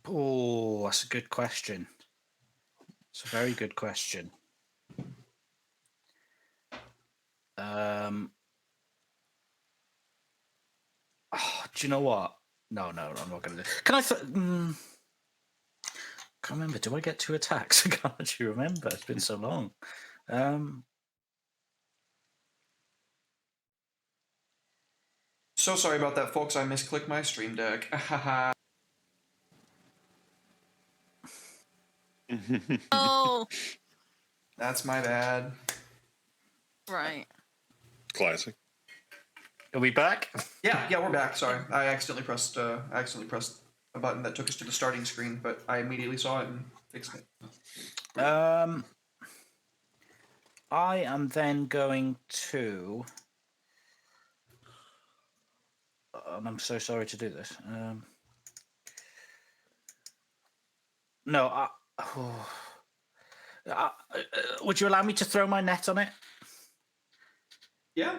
Oh, that's a good question. It's a very good question. Oh, do you know what? No, I'm not going to do. Can I? Can't remember. Do I get 2 attacks? I can't actually remember. It's been so long. So sorry about that, folks. I misclicked my stream deck. Oh, That's my bad. right. Classic. Are we back? Yeah, we're back. Sorry, I accidentally pressed a button that took us to the starting screen, but I immediately saw it and fixed it. I am then going to. And I'm so sorry to do this. No, would you allow me to throw my net on it? Yeah.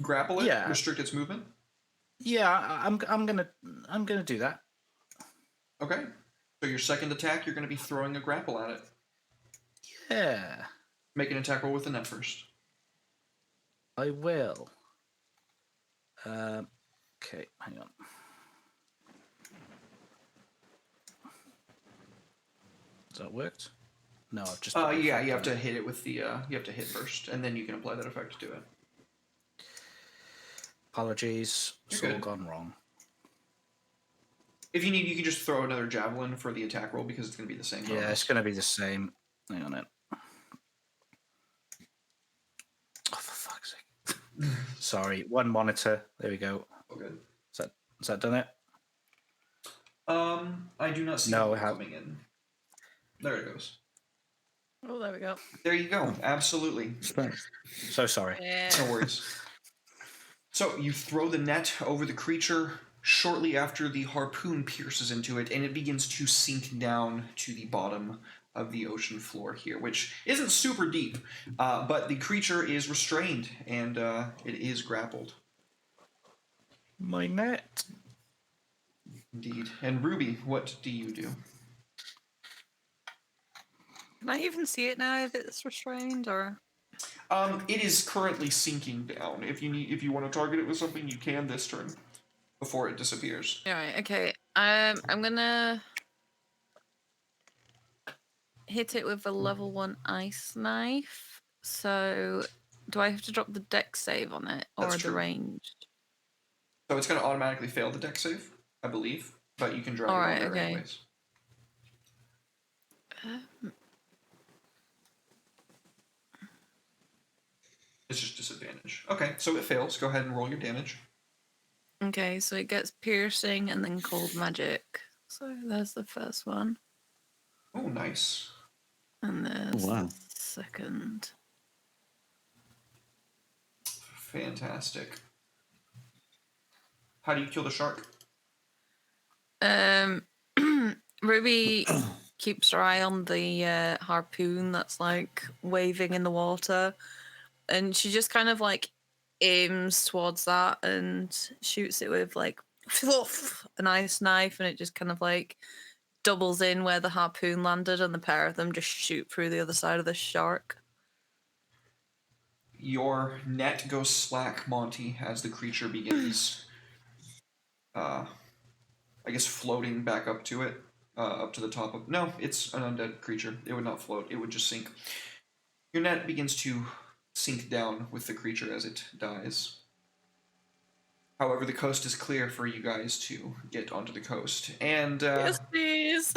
Grapple it. Yeah. Restrict its movement. Yeah, I'm gonna do that. Okay. So your second attack, you're going to be throwing a grapple at it. Yeah, Make an attack roll with the net first. I will. Okay, hang on. Has that worked? No, I've just. put the Yeah, effect you have on to it. hit it with the. You have to hit first, and then you can apply that effect to it. Apologies, it's You're all good. gone wrong. If you need, you can just throw another javelin for the attack roll because it's going to be the same. Yeah, bonus. it's gonna be the same. Hang on it. Oh, for fuck's sake! Sorry, one monitor. There we go. Oh, good. Has that done it? I do not see No, it it has- coming in. There it goes. Oh, there we go. There you go. Absolutely. Respect. So sorry. Yeah. No worries. So you throw the net over the creature shortly after the harpoon pierces into it, and it begins to sink down to the bottom of the ocean floor here, which isn't super deep, but the creature is restrained and it is grappled. My net. Indeed. And Ruby, what do you do? Can I even see it now if it's restrained or? It is currently sinking down. If you want to target it with something, you can this turn before it disappears. All right. Okay. I'm gonna hit it with a level 1 ice knife. So, do I have to drop the dex save on it or That's the true. ranged? So it's going to automatically fail the dex save, I believe, but you can drag Alright, it on there okay. anyways. It's just disadvantage. Okay, so it fails. Go ahead and roll your damage. Okay, so it gets piercing and then cold magic. So there's the first one, Oh, nice. and there's wow. the second. Fantastic. How do you kill the shark? Ruby keeps her eye on the harpoon that's like waving in the water, and she just kind of like aims towards that and shoots it with like fluff, an ice knife, and it just kind of like doubles in where the harpoon landed, and the pair of them just shoot through the other side of the shark. Your net goes slack, Monty, as the creature begins, I guess, floating back up to it, up to the top of. No, it's an undead creature. It would not float. It would just sink. Your net begins to sink down with the creature as it dies. However, the coast is clear for you guys to get onto the coast. And Yes, please.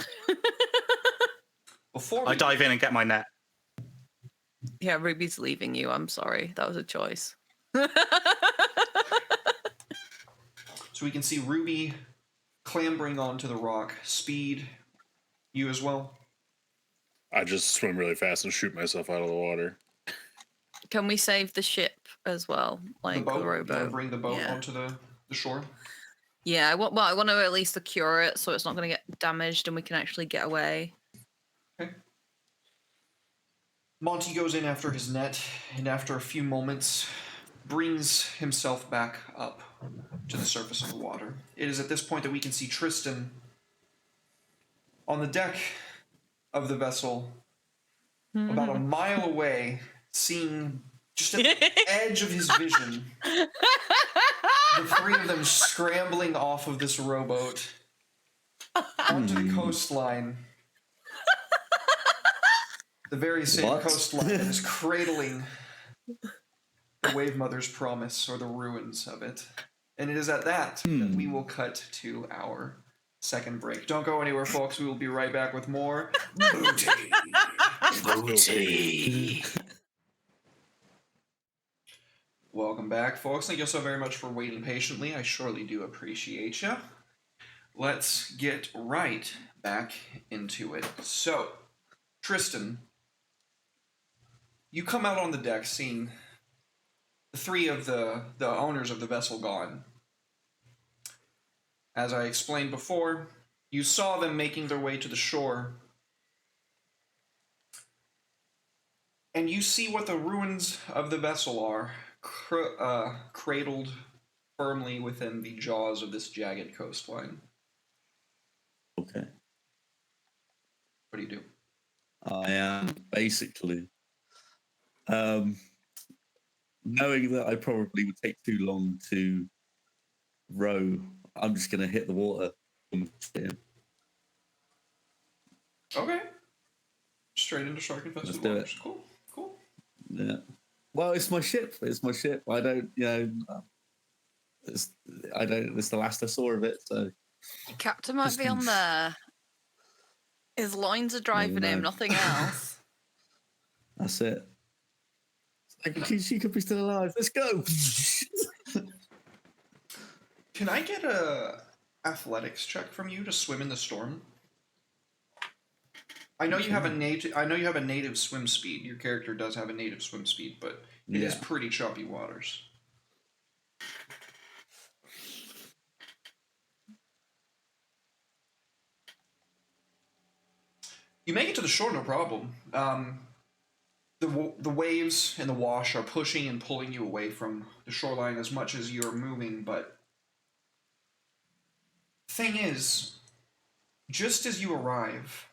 before I we dive in and get my net. Yeah, Ruby's leaving you. I'm sorry. That was a choice. So we can see Ruby clambering onto the rock. Speed, you as well. I just swim really fast and shoot myself out of the water. Can we save the ship as well? Like The boat. the You want to rowboat? bring the boat Yeah. onto the shore. Yeah, I want to at least secure it so it's not going to get damaged and we can actually get away. Monty goes in after his net, and after a few moments, brings himself back up to the surface of the water. It is at this point that we can see Tristan on the deck of the vessel, about a mile away, seeing just at the edge of his vision the three of them scrambling off of this rowboat onto the coastline. The very same What? coastline that is cradling the Wave Mother's promise, or the ruins of it. And it is at that that we will cut to our second break. Don't go anywhere, folks. We will be right back with more Booty. Booty. Welcome back, folks. Thank you so very much for waiting patiently. I surely do appreciate you. Let's get right back into it. So, Tristan, you come out on the deck seeing the three of the owners of the vessel gone. As I explained before, You saw them making their way to the shore. And you see what the ruins of the vessel are, cradled firmly within the jaws of this jagged coastline. Okay. What do you do? I am basically, knowing that I probably would take too long to row, I'm just going to hit the water. Okay. Straight into shark infested Let's do waters. it. Cool. Cool. Yeah. Well, it's my ship. It's my ship. I don't, it's the last I saw of it. So Captain might be on there. His loins are driving him, know. nothing else. that's it. She could be still alive. Let's go. Can I get a athletics check from you to swim in the storm? I know you have a native swim speed. Your character does have a native swim speed, but it is Yeah. pretty choppy waters. You make it to the shore, no problem. The waves and the wash are pushing and pulling you away from the shoreline as much as you're moving, but thing is, just as you arrive,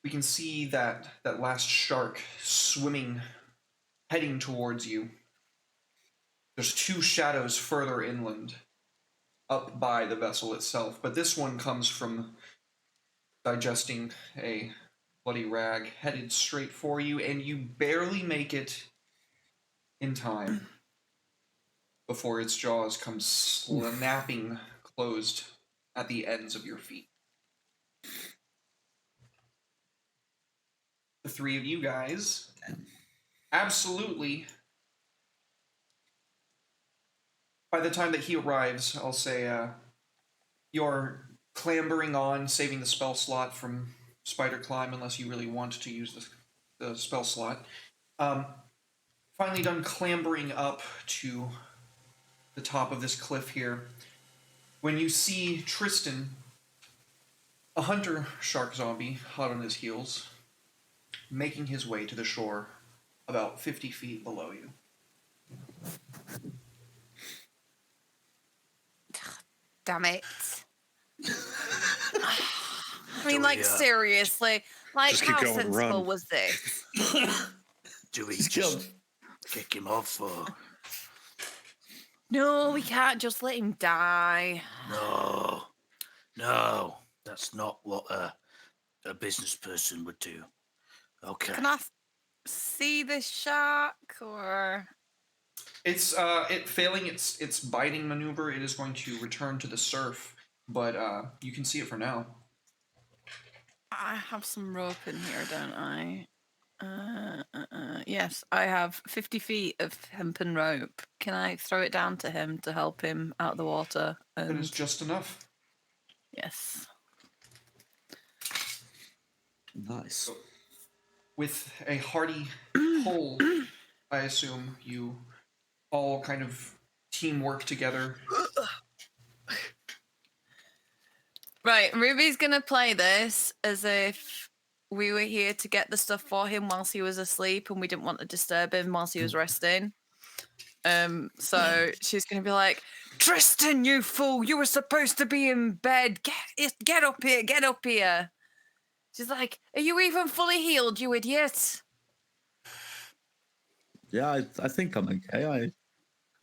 we can see that last shark swimming, heading towards you. There's two shadows further inland, up by the vessel itself, but this one comes from digesting a bloody rag, headed straight for you, and you barely make it in time before its jaws come snapping closed at the ends of your feet. The three of you guys absolutely, by the time that he arrives, I'll say you're clambering on, saving the spell slot from spider climb unless you really want to use the spell slot. Finally done clambering up to the top of this cliff here, when you see Tristan, a hunter shark zombie, hot on his heels, making his way to the shore about 50 feet below you. Damn it. I mean, like, Yeah. seriously. Like, Just keep how going, sensible run. was this? Do we Just just jump. kick him off or No, we can't just let him die. no? No, that's not what a business person would do. Okay. Can I see this shark, or... It's it failing its biting maneuver, it is going to return to the surf, but you can see it for now. I have some rope in here, don't I? Yes, I have 50 feet of hempen rope. Can I throw it down to him to help him out of the water? That is And just enough. yes. Nice. With a hearty pull, I assume you all kind of teamwork together. Right, Ruby's gonna play this as if we were here to get the stuff for him whilst he was asleep and we didn't want to disturb him whilst he was resting. So she's gonna be like, Tristan, you fool, you were supposed to be in bed. Get up here, get up here. She's like, are you even fully healed, you idiot? Yeah, I think I'm okay.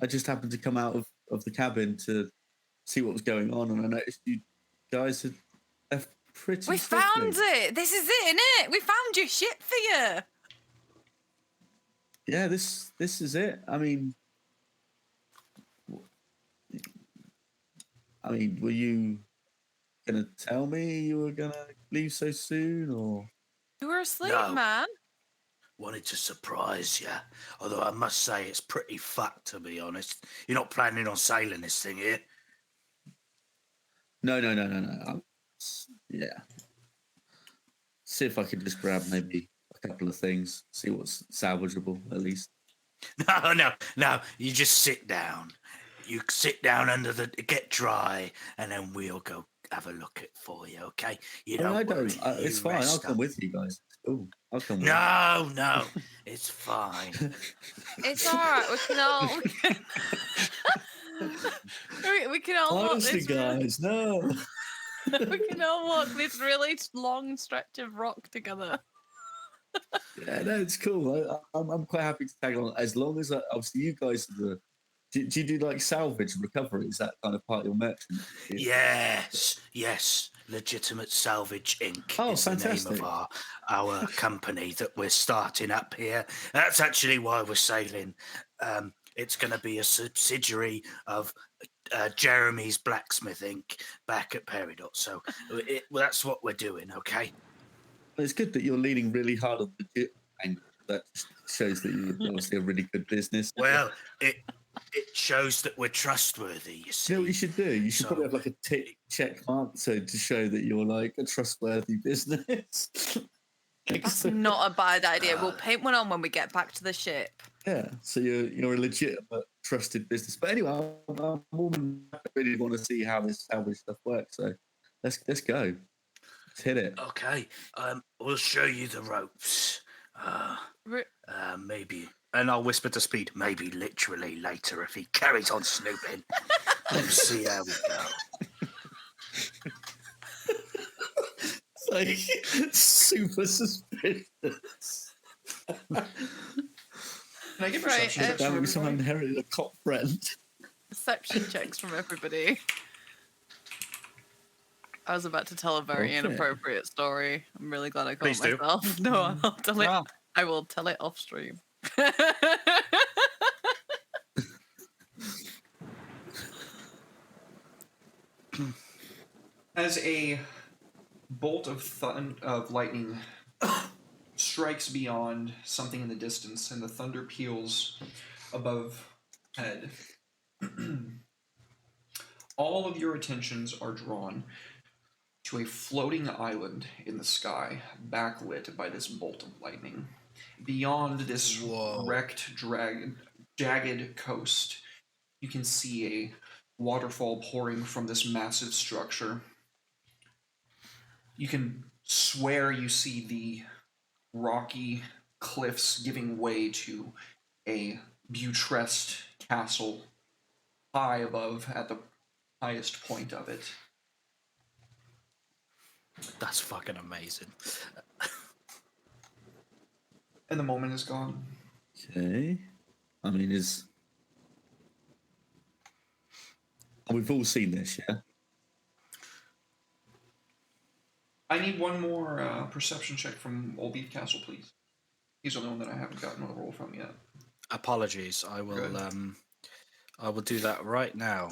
I just happened to come out of the cabin to see what was going on, and I noticed you guys had left pretty We swiftly. found it. This is it, innit? We found your ship for you. Yeah, this is it. I mean, were you gonna tell me you were gonna leave so soon, or? You were asleep, No. man. Wanted to surprise you, although I must say it's pretty fucked, to be honest. You're not planning on sailing this thing here? No. Yeah. See if I could just grab maybe a couple of things, see what's salvageable at least. No. You just sit down. You sit down under the get dry, and then we'll go have a look at for you. Okay? You I mean, don't I worry. don't. It's You fine. I'll rest come up. with you guys. Oh, I'll come with. No, it's fine. It's all right. We can all we can all walk Honestly, this guys, no. we can all walk this really long stretch of rock together. Yeah, no, it's cool. I'm quite happy to tag along as long as obviously you guys are the. Do you do like salvage and recovery? Is that kind of part of your merchant? Yes. Legitimate Salvage Inc. Oh, is the name fantastic. of our company that we're starting up here. That's actually why we're sailing. It's going to be a subsidiary of Jeremy's Blacksmith Inc. back at Peridot. So that's what we're doing, okay? Well, it's good that you're leaning really hard on the legit angle. That just shows that you're obviously a really good business. Well, it shows that we're trustworthy, you see. You know what you should do? You should probably So- have like a tick check mark to show that you're like a trustworthy business. That's not a bad idea. We'll paint one on when we get back to the ship. Yeah, so you're a legitimate, trusted business. But anyway, I really want to see how this salvage stuff works. So let's go. Let's hit it. Okay, we'll show you the ropes. Ru- Maybe, and I'll whisper to Speed. Maybe literally later if he carries on snooping. Let's see how we go. It's like super suspicious. Can I get Right, perception checks from Damn, someone everybody? inherited a cop friend. Perception checks from everybody. I was about to tell a very Okay. inappropriate story. I'm really glad I caught Please do. myself. No, I'll tell it. Ah, I will tell it off stream. As a bolt of lightning strikes beyond something in the distance, and the thunder peals above head, all of your attentions are drawn to a floating island in the sky, backlit by this bolt of lightning. Beyond this wrecked, jagged coast, you can see a waterfall pouring from this massive structure. You can swear you see the rocky cliffs giving way to a buttressed castle high above at the highest point of it. that's fucking amazing. And the moment is gone. Okay. I mean, we've all seen this, yeah? I need one more perception check from Old Beef Castle, please. He's the only one that I haven't gotten a roll from yet. Apologies. I will. Good. I will do that right now.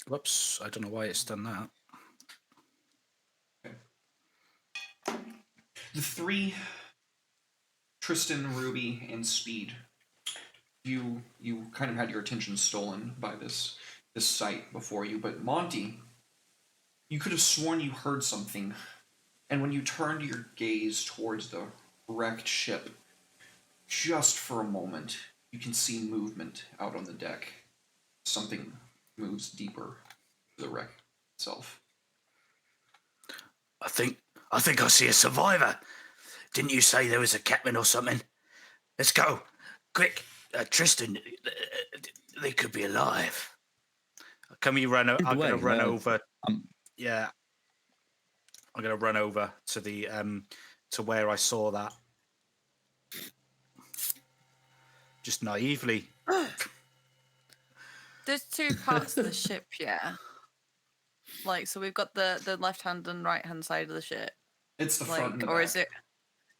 Whoops! I don't know why it's done that. The three, Tristan, Ruby, and Speed, you kind of had your attention stolen by this sight before you, but Monty, you could have sworn you heard something, and when you turned your gaze towards the wrecked ship, just for a moment, you can see movement out on the deck. Something moves deeper to the wreck itself. I think I see a survivor. Didn't you say there was a captain or something? Let's go, quick, Tristan. They could be alive. Can we run? I'm Either going to way, run no. over. Um, Yeah, I'm going to run over to the to where I saw that. Just naively. There's two parts of the ship, yeah. Like, so we've got the left hand and right hand side of the ship. It's the front and Like, the or back. is it?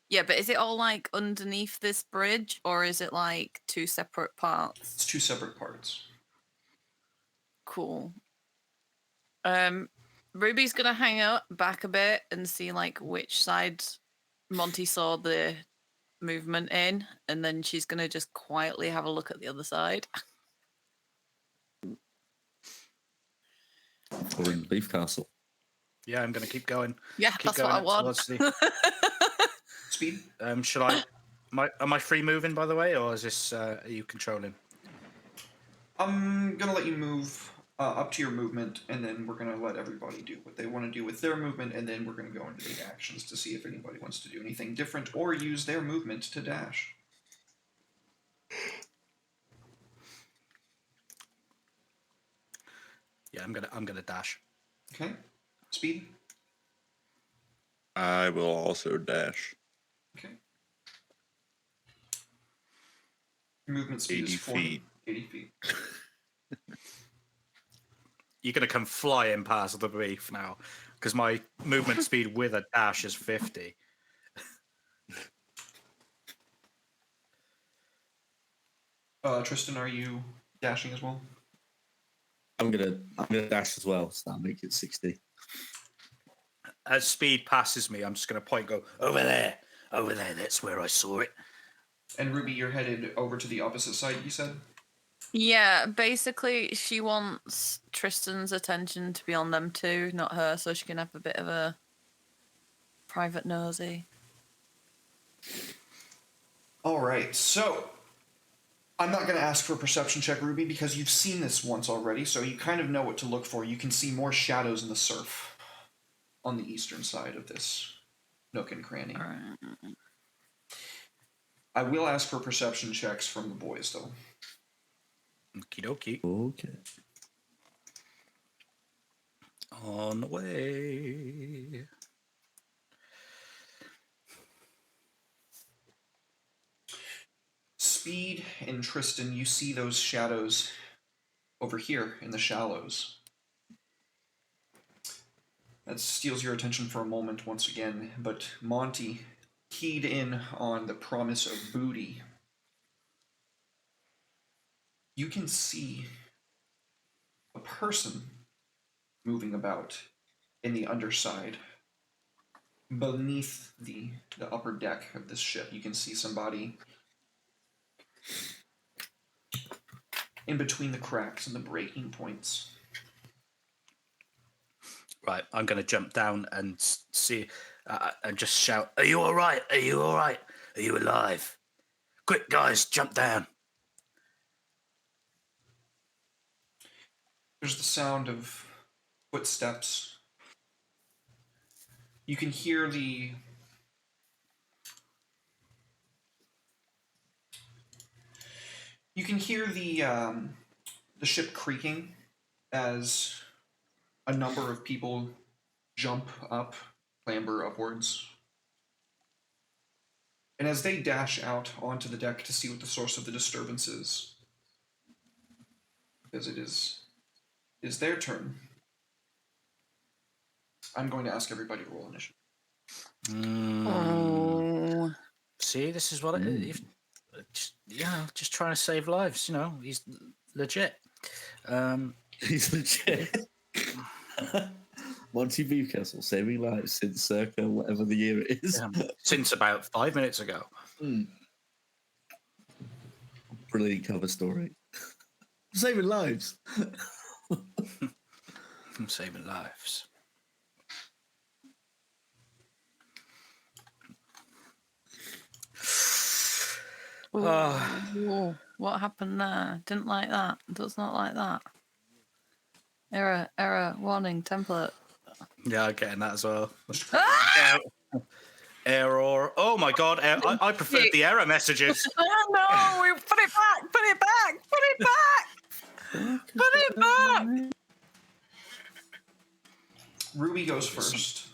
Yeah, but is it all like underneath this bridge, or is it like two separate parts? It's two separate parts. Cool. Ruby's gonna hang out back a bit and see like which side Monty saw the movement in, and then she's gonna just quietly have a look at the other side. We're in Beef Castle. Yeah, I'm going to keep going. Yeah, Keep that's going what I up want. towards the- Speed? Shall I Am I free moving, by the way, or is this are you controlling? I'm gonna let you move up to your movement, and then we're gonna let everybody do what they want to do with their movement, and then we're gonna go into the actions to see if anybody wants to do anything different or use their movement to dash. Yeah, I'm gonna dash. Okay, speed. I will also dash. Okay. Your movement speed 80 is 40, feet. 80 feet. You're gonna come flying past the reef now, because my movement speed with a dash is 50. Tristan, are you dashing as well? I'm gonna dash as well, so that'll make it 60. As speed passes me, I'm just gonna point, and go Over there. Over there. That's where I saw it. And Ruby, you're headed over to the opposite side, you said? Yeah, basically, she wants Tristan's attention to be on them too, not her, so she can have a bit of a private nosy. All right, so I'm not going to ask for a perception check, Ruby, because you've seen this once already, so you kind of know what to look for. You can see more shadows in the surf on the eastern side of this nook and cranny. All right. I will ask for perception checks from the boys, though. okie dokie. Okay. On the way. Speed and Tristan, you see those shadows over here in the shallows. That steals your attention for a moment once again, but Monty, keyed in on the promise of booty, you can see a person moving about in the underside. Beneath the upper deck of this ship, you can see somebody in between the cracks and the breaking points. Right, I'm gonna jump down and see, and just shout, Are you all right? Are you all right? Are you alive? Quick, guys, jump down. There's the sound of footsteps. You can hear the ship creaking as a number of people jump up, clamber upwards. And as they dash out onto the deck to see what the source of the disturbance is, because it is their turn, I'm going to ask everybody to roll initiative. Oh. see, this is what it is. Just trying to save lives. He's legit. He's legit. Monty Newcastle saving lives since circa whatever the year it is. Since about 5 minutes ago. Brilliant cover story. Saving lives. I'm saving lives. Ooh, what happened there? Didn't like that. Does not like that. Error, warning, template. Yeah, I'm getting that as well. Ah! Error. Oh my god, I preferred the error messages. Oh no, we put it back, put it back, put it back, put it back. Ruby goes first.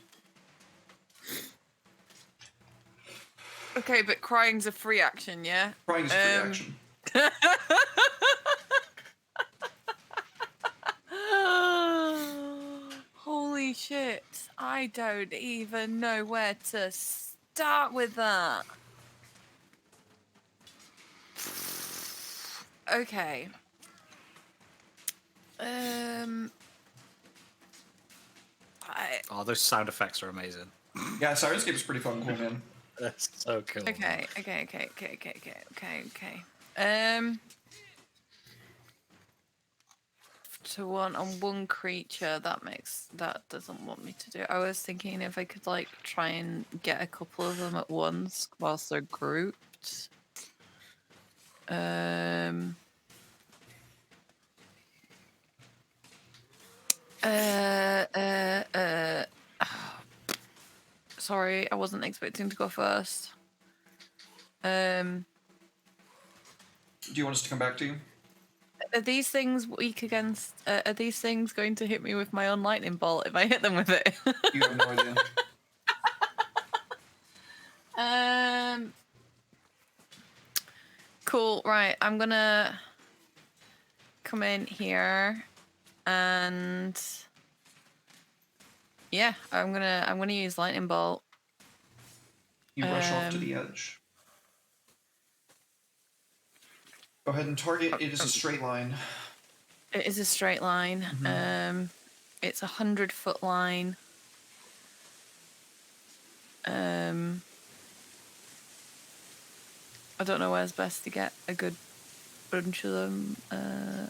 Okay, but crying's a free action, yeah? Crying is free action. Holy shit. I don't even know where to start with that. Okay. Oh, those sound effects are amazing. Yeah, Sirenscape is pretty fucking cool, man. That's so cool. Okay. To one on one creature, that doesn't want me to do. I was thinking if I could try and get a couple of them at once whilst they're grouped. Um. Sorry, I wasn't expecting to go first. Do you want us to come back to you? Are these things weak against? Are these things going to hit me with my own lightning bolt if I hit them with it? You have no idea. Cool. Right, I'm gonna come in here, and yeah, I'm gonna use lightning bolt. You rush off to the edge. Go ahead and target. It is a straight line. It is a straight line. It's 100-foot line. I don't know where's best to get a good bunch of them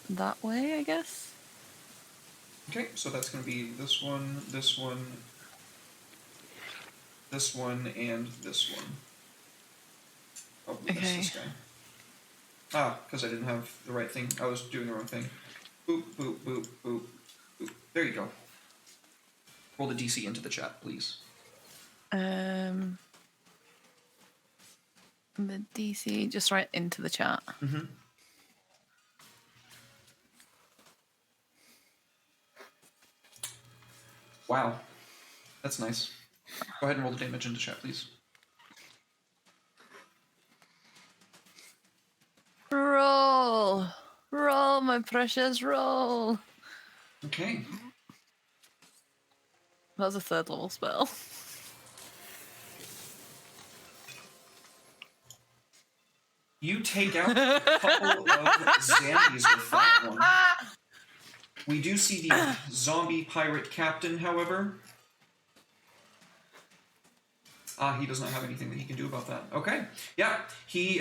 that way, I guess. Okay, so that's going to be this one, this one, this one, and this one. Oh, we missed this guy. Ah, because I didn't have the right thing. I was doing the wrong thing. Boop, boop, boop, boop, boop. There you go. Roll the DC into the chat, please. The DC just right into the chat. Mm-hmm. Wow. That's nice. Go ahead and roll the damage into chat, please. Roll! Roll, my precious, roll! Okay. That was a 3rd level spell. You take out a couple of zombies with that one. We do see the zombie pirate captain, however. He does not have anything that he can do about that. Okay. Yeah, he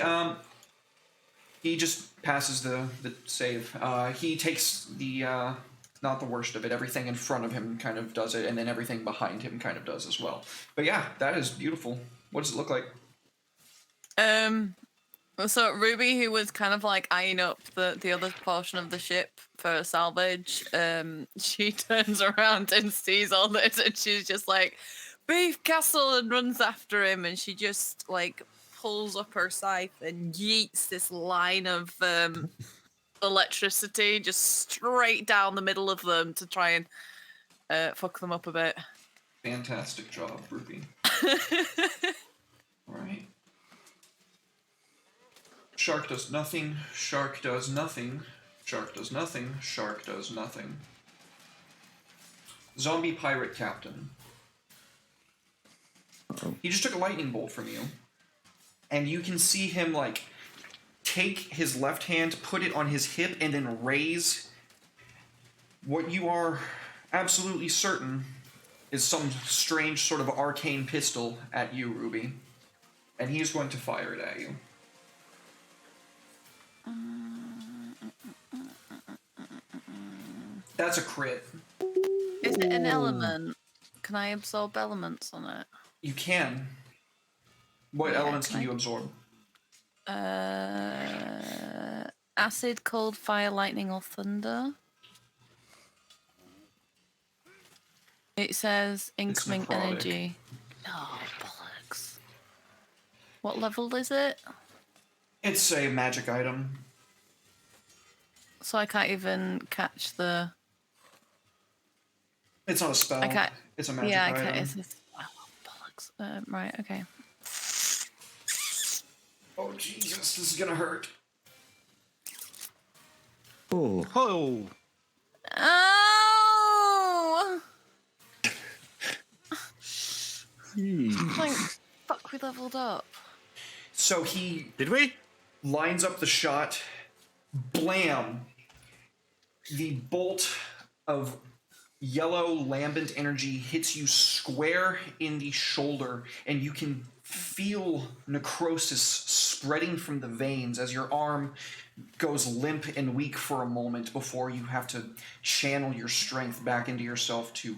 just passes the save. He takes the not the worst of it. Everything in front of him kind of does it, and then everything behind him kind of does as well. But yeah, that is beautiful. What does it look like? So Ruby, who was kind of like eyeing up the other portion of the ship for salvage, she turns around and sees all this, and she's just like, "Beef Castle!" and runs after him, and she just like pulls up her scythe and yeets this line of electricity just straight down the middle of them to try and fuck them up a bit. Fantastic job, Ruby. All right. Shark does nothing. Shark does nothing. Shark does nothing. Shark does nothing. Zombie pirate captain. He just took a lightning bolt from you, and you can see him like take his left hand, put it on his hip, and then raise what you are absolutely certain is some strange sort of arcane pistol at you, Ruby, and he is going to fire it at you. That's a crit. Is it an element? Can I absorb elements on it? You can. What elements can I- you absorb? Acid, cold, fire, lightning, or thunder. It says incoming necrotic. energy. Oh, bollocks. What level is it? It's a magic item. So I can't even catch the... It's not a spell. I can't... It's a magic yeah, I item. can't... It's oh, bollocks. Right, okay. Oh, Jesus, this is gonna hurt. Oh, Oh, Oh! gee. Thank fuck we leveled up. So he did we? lines up the shot. Blam! The bolt of yellow lambent energy hits you square in the shoulder, and you can feel necrosis spreading from the veins as your arm goes limp and weak for a moment before you have to channel your strength back into yourself to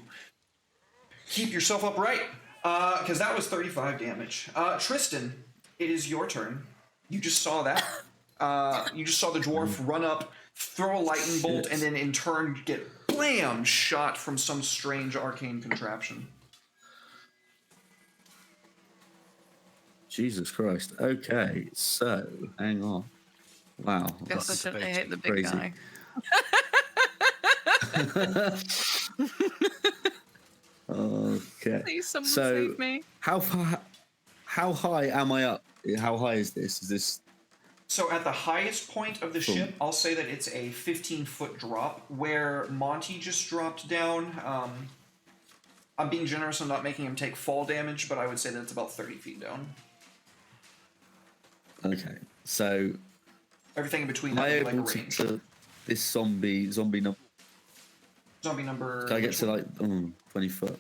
keep yourself upright. Because that was 35 damage. Tristan, it is your turn. You just saw that. You just saw the dwarf run up, throw a lightning bolt, and then in turn get blam shot from some strange arcane contraption. Jesus Christ. Okay, so hang on. Wow. Guess I that's shouldn't hate the big crazy. guy. Okay. Please, someone So save me. how high am I up? How high is this? Is this So at the highest point of the Cool. ship, I'll say that it's a 15-foot drop. Where Monty just dropped down, I'm being generous. I'm not making him take fall damage, but I would say that it's about 30 feet down. okay? So Everything in between am that I would be able like a range. to this zombie number? Zombie number. Can I get which to one? like 20 foot?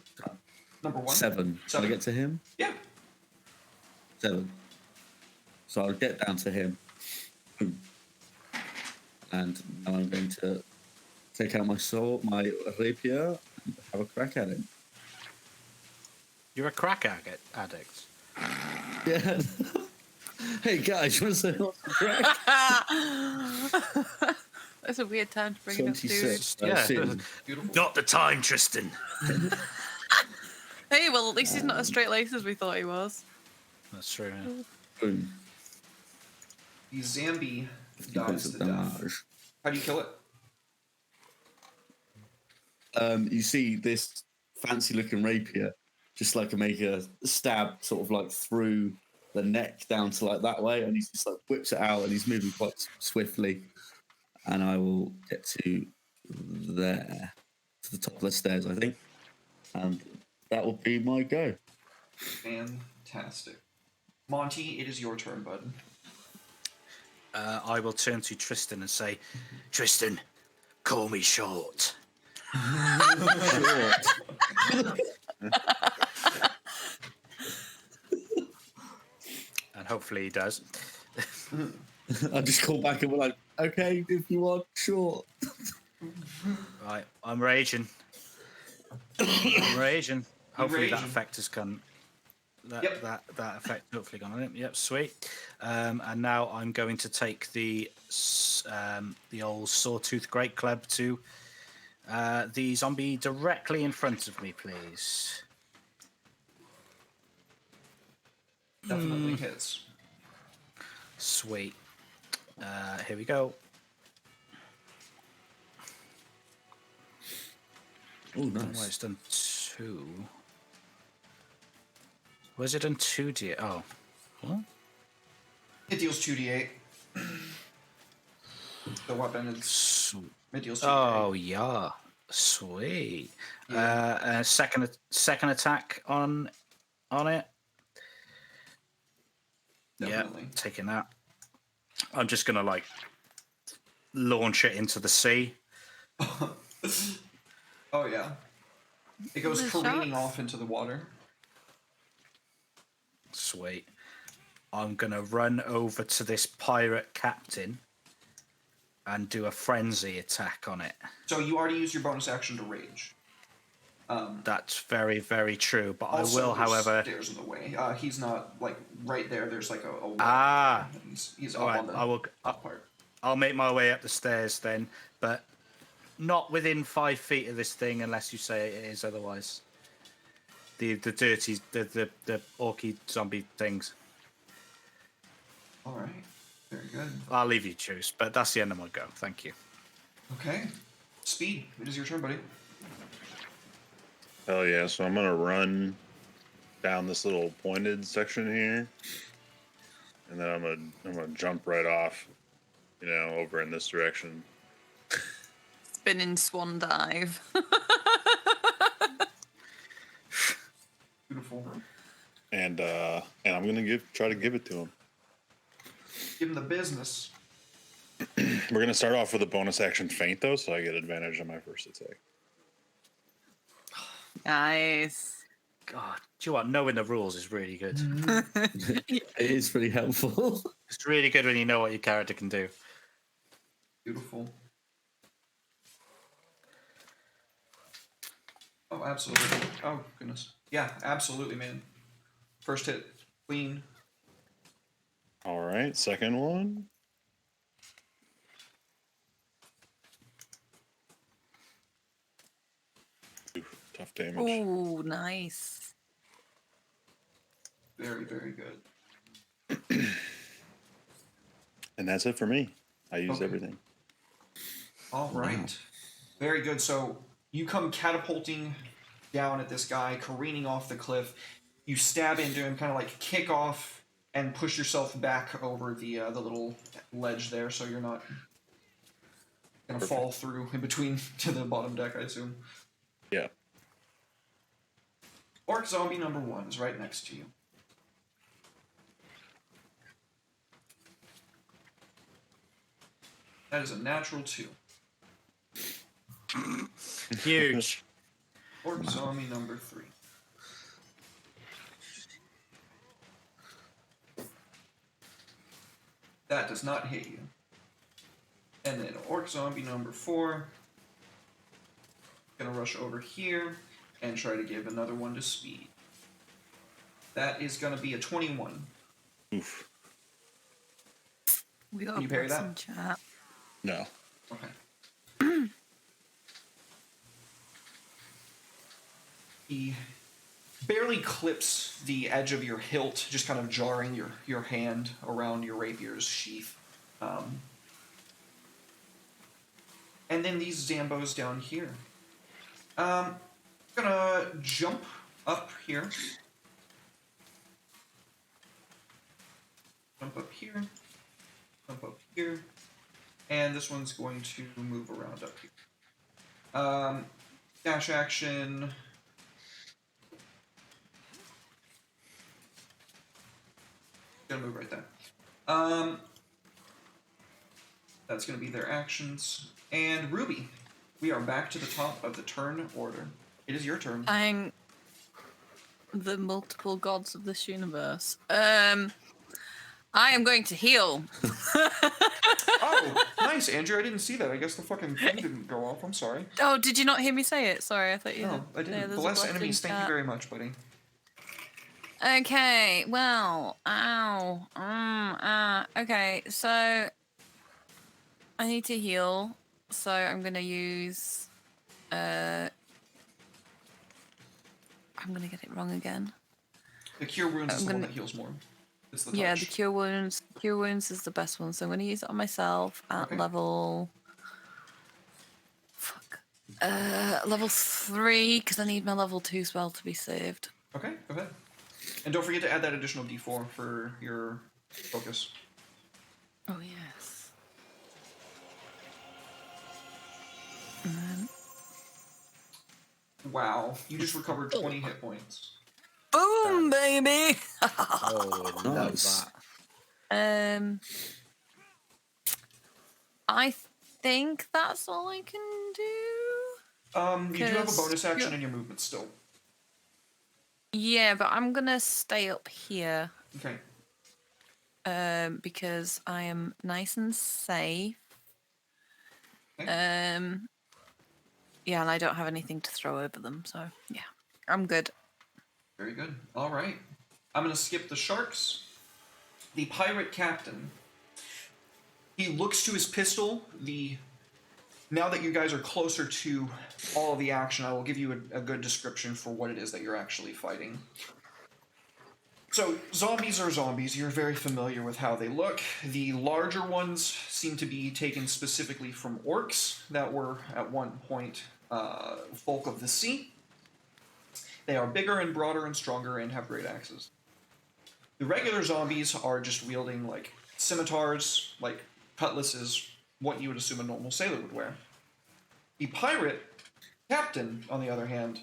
number 1? 7. Can I Seven. get to him? Yeah. 7. So I'll get down to him. Boom. And now I'm going to take out my sword, my rapier, and have a crack at him. You're a crack addict. Yeah. Hey guys, you want to say what's a crack? That's a weird time to bring it up, dude. 26. Yeah. Sin. Beautiful. Not the time, Tristan. Hey, well, at least he's not as straight laced as we thought he was. That's true. Yeah. Boom. The Zambi 50 dies points to of death. damage. How do you kill it? You see this fancy looking rapier just like make a stab sort of like through the neck down to like that way, and he's just like whips it out and he's moving quite swiftly. And I will get to there, to the top of the stairs, I think. And that will be my go. Fantastic. Monty, it is your turn, bud. I will turn to Tristan and say, Tristan, call me short. and hopefully he does. I just call back and we're like, okay, if you want, sure. Right, I'm raging. I'm raging. Hopefully that raging. effect has gone. That, Yep. that effect hopefully gone on it. Yep, sweet. And now I'm going to take the old Sawtooth Great Club to the zombie directly in front of me, please. Definitely hits. Sweet. Here we go. Oh, Oh, nice. it's done 2. Was it done 2D? Oh, what? It deals 2d8. The weapon is. Sweet. It deals 2d8. Oh yeah, sweet. Second attack on it. Definitely. Yeah, taking that. I'm just gonna like launch it into the sea. Oh, yeah. It goes The careening shots? off into the water. Sweet. I'm gonna run over to this pirate captain and do a frenzy attack on it. So you already used your bonus action to rage. That's very, very true. But Also, I will, there's however. stairs in the way. He's not like right there. There's like a wall. Ah. He's All up right, on the I will. top part. I'll make my way up the stairs then, but not within 5 feet of this thing unless you say it is otherwise. The dirty, the orky zombie things. All right. Very good. I'll leave you choose, but that's the end of my go. Thank you. Okay. Speed. It is your turn, buddy. Hell yeah! So I'm gonna run down this little pointed section here, and then I'm gonna jump right off, over in this direction. Spinning swan dive. Beautiful. And I'm gonna try to give it to him. Give him the business. We're gonna start off with a bonus action feint though, so I get advantage on my first attack. Nice. God, do you know what? Knowing the rules is really good. It is pretty helpful. It's really good when you know what your character can do. Beautiful. Oh, absolutely. Oh, goodness. Yeah, absolutely, man. First hit. Clean. All right, second one. Oof, tough damage. Ooh, nice. Very, very good. And that's it for me. I used Okay. everything. All right. Very good. So you come catapulting down at this guy, careening off the cliff. You stab into him, kind of like kick off, and push yourself back over the little ledge there, so you're not gonna Perfect. fall through in between to the bottom deck, I assume. Yeah. Orc zombie number 1 is right next to you. That is a natural 2. Huge. Orc zombie number 3. That does not hit you. And then orc zombie number 4. Gonna rush over here and try to give another one to speed. That is gonna be a 21. Oof. We got Can you to parry put that? some chat. No. Okay. He barely clips the edge of your hilt, just kind of jarring your hand around your rapier's sheath. And then these Zambos down here. Gonna jump up here. Jump up here. Jump up here. And this one's going to move around up here. Dash action. Gonna move right there. That's gonna be their actions. And Ruby, we are back to the top of the turn order. It is your turn. Thank the multiple gods of this universe. I am going to heal. Oh, nice, Andrew. I didn't see that. I guess the fucking thing didn't go off. I'm sorry. Oh, did you not hear me say it? Sorry, I thought you. No, I Yeah, didn't. there's a Bless blessing enemies. Thank you chat. very much, buddy. Okay, well, ow. Okay, so I need to heal. So I'm gonna use. I'm gonna get it wrong again. The cure wounds is I'm the one gonna- that heals more. It's the touch. Yeah, the cure wounds. Cure wounds is the best one. So I'm gonna use it on myself at Okay. level. Fuck. Level 3 because I need my level 2 spell to be saved. Okay, go ahead. And don't forget to add that additional D4 for your focus. Oh yes. And then, Wow, you just recovered 20 hit points. boom, baby. Oh, I love Nice. that. I think that's all I can do. You do have a 'Cause bonus action you're- in your movement still. Yeah, but I'm gonna stay up here. Okay. Because I am nice and safe. Okay. Yeah, and I don't have anything to throw over them, so yeah, I'm good. Very good. All right. I'm going to skip the sharks. The pirate captain. He looks to his pistol. Now that you guys are closer to all of the action, I will give you a good description for what it is that you're actually fighting. So, zombies are zombies. You're very familiar with how they look. The larger ones seem to be taken specifically from orcs that were at one point folk of the sea. They are bigger and broader and stronger and have great axes. The regular zombies are just wielding like scimitars, like cutlasses, what you would assume a normal sailor would wear. The pirate captain, on the other hand,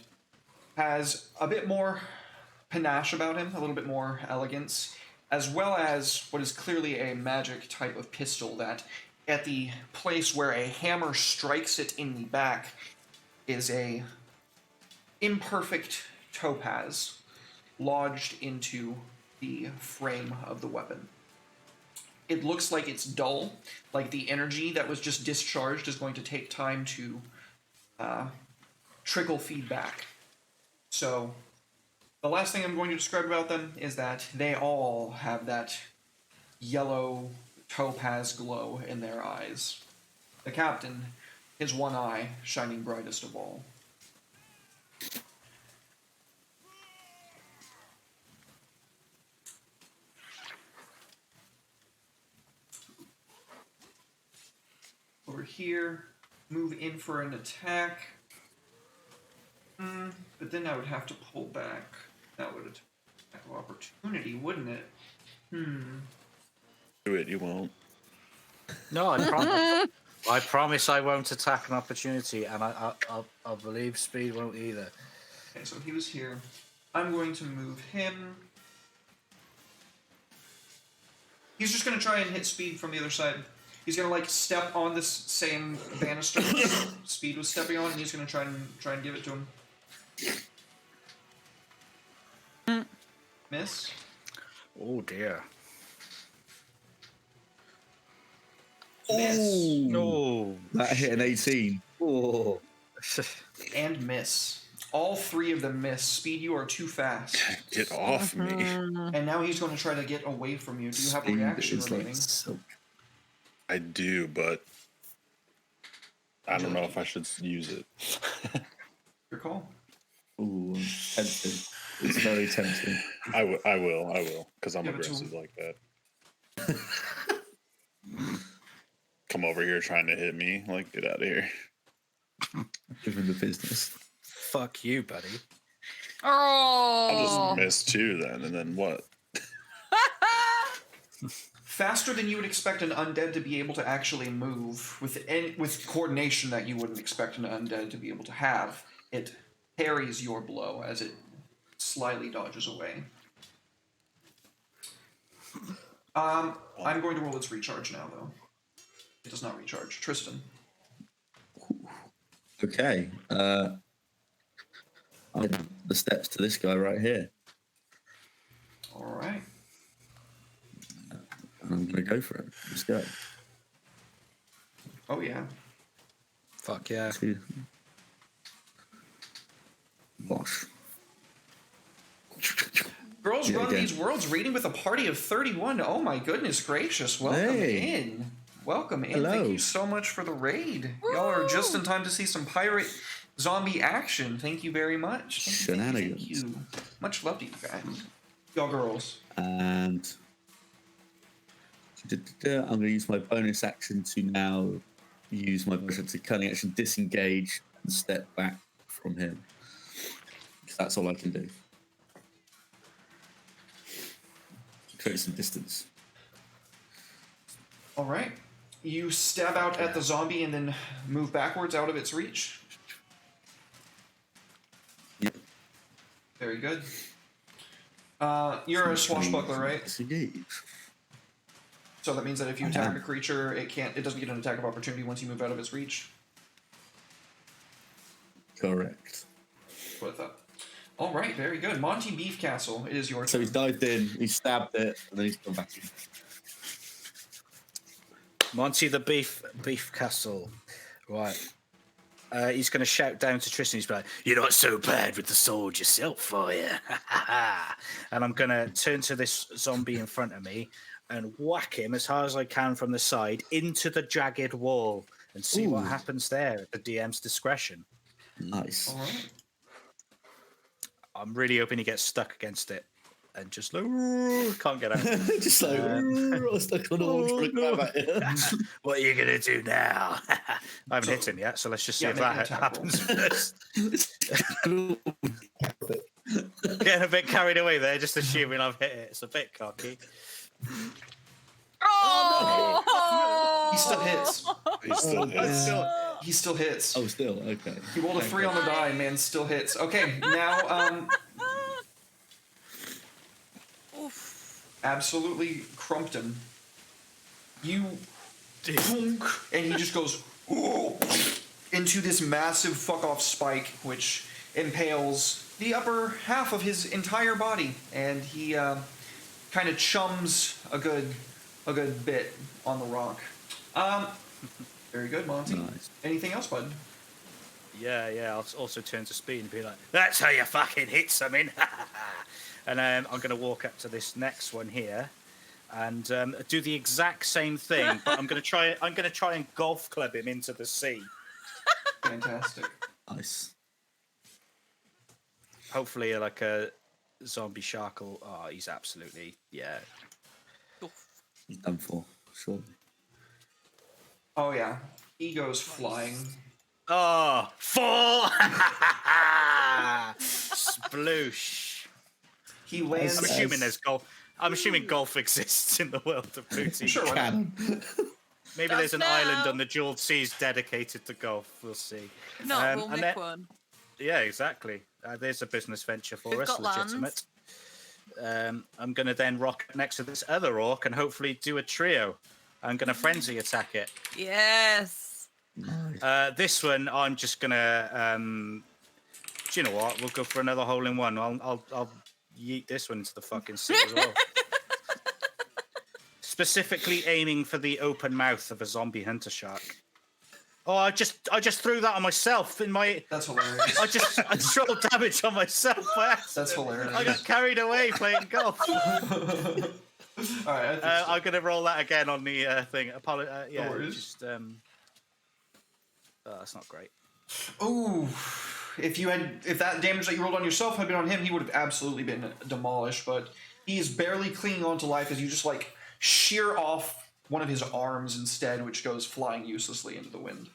has a bit more panache about him, a little bit more elegance, as well as what is clearly a magic type of pistol that, at the place where a hammer strikes it in the back, is a imperfect topaz lodged into the frame of the weapon. It looks like it's dull, like the energy that was just discharged is going to take time to trickle feedback. So, the last thing I'm going to describe about them is that they all have that yellow topaz glow in their eyes. The captain, his one eye shining brightest of all. Over here, move in for an attack. But then I would have to pull back. That would attack of opportunity, wouldn't it? Do it, you won't. No, I promise. I promise I won't attack an opportunity, and I believe Speed won't either. Okay, so he was here. I'm going to move him. He's just going to try and hit Speed from the other side. He's going to like step on this same banister Speed was stepping on, and he's going to try and give it to him. Miss. Oh dear. Miss. No. That hit an 18. Oh. And miss. All three of them miss. Speed, you are too fast. Get off me. And now he's going to try to get away from you. Do you have a reaction Is remaining? like silk. I do, but I don't know if I should use it. Your call. Ooh, tempting. It's very tempting. I will, because I'm Give it to aggressive him. like that. Come over here trying to hit me. Like, get out of here. Give him the business. Fuck you, buddy. I'll Oh. just miss too then, and then what? Faster than you would expect an undead to be able to actually move, with coordination that you wouldn't expect an undead to be able to have. It parries your blow as it slightly dodges away. I'm going to roll its recharge now, though. It does not recharge. Tristan. Okay. I the steps to this guy right here. All right. And I'm going to go for it. Let's go. Oh, yeah. Fuck yeah. Two. Bosh. Girls Yeah, run again. these worlds reading with a party of 31. Oh, my goodness gracious. Welcome Hey. in. Welcome in. Hello. Thank you so much for the raid. Y'all are just in time to see some pirate zombie action. Thank you very much. Shenanigans. Thank you. Much love to you guys. Y'all girls. And I'm going to use my bonus action to now use my bonus to cunning action, disengage, and step back from him. 'Cause that's all I can do. Create some distance. All right. You stab out at the zombie and then move backwards out of its reach. Yep. Very good. You're a swashbuckler, right? Disengage. So that means that if you I attack am. a creature, it doesn't get an attack of opportunity once you move out of its reach. Correct. With that. All right, very good. Monty Beefcastle, it is your So turn. he's dived in, he stabbed it, and then he's gone back in. Monty the beef castle. Right. He's going to shout down to Tristan. He's like, You're not so bad with the sword yourself, are you? and I'm going to turn to this zombie in front of me and whack him as hard as I can from the side into the jagged wall and see what Ooh. happens there at the DM's discretion. Nice. All right. I'm really hoping he gets stuck against it and just like, can't get out. Just like, I was stuck on all trying to grab at it. What are you going to do now? I haven't hit him yet, so let's just see Yeah, if make an that attack happens first. Getting a bit carried away there, just assuming I've hit it. It's a bit cocky. Oh! He still hits. He still hits. He still hits. Oh, still? Okay. He rolled a 3 on the die, man. Still hits. Okay, now, absolutely Crumpton. You thunk, and he just goes into this massive fuck off spike, which impales the upper half of his entire body, and he kind of chums a good bit on the rock. Very good, Monty. Nice. Anything else, bud? Yeah. I'll also turn to Speed and be like, That's how you fucking hit something. and I'm going to walk up to this next one here, and do the exact same thing. But I'm gonna try and golf club him into the sea. Fantastic. Nice. Hopefully, like a zombie shark will. Oh, he's absolutely He's done for, surely. Oh yeah, he goes flying. Oh, fall! Sploosh. He lands. I'm assuming there's golf. I'm assuming golf exists in the world of Booty. Sure, why not? Cannon. Maybe Does there's an now. island on the Jeweled Seas dedicated to golf. We'll see. No, we'll and make then- one. Yeah, exactly. There's a business venture for We've us, got lands. legitimate. I'm going to then rock next to this other orc and hopefully do a trio. I'm going to frenzy attack it. Yes. Nice. This one, I'm just going to. Do you know what? We'll go for another hole in one. I'll yeet this one into the fucking sea as well. Specifically aiming for the open mouth of a zombie hunter shark. Oh, I just threw that on myself in my. That's hilarious. I rolled damage on myself by accident. That's hilarious. I got carried away playing golf. All right. I'm gonna roll that again on the thing. Yeah, worries. just oh, that's not great. Ooh, if that damage that you rolled on yourself had been on him, he would have absolutely been demolished. But he is barely clinging on to life as you just like shear off one of his arms instead, which goes flying uselessly into the wind.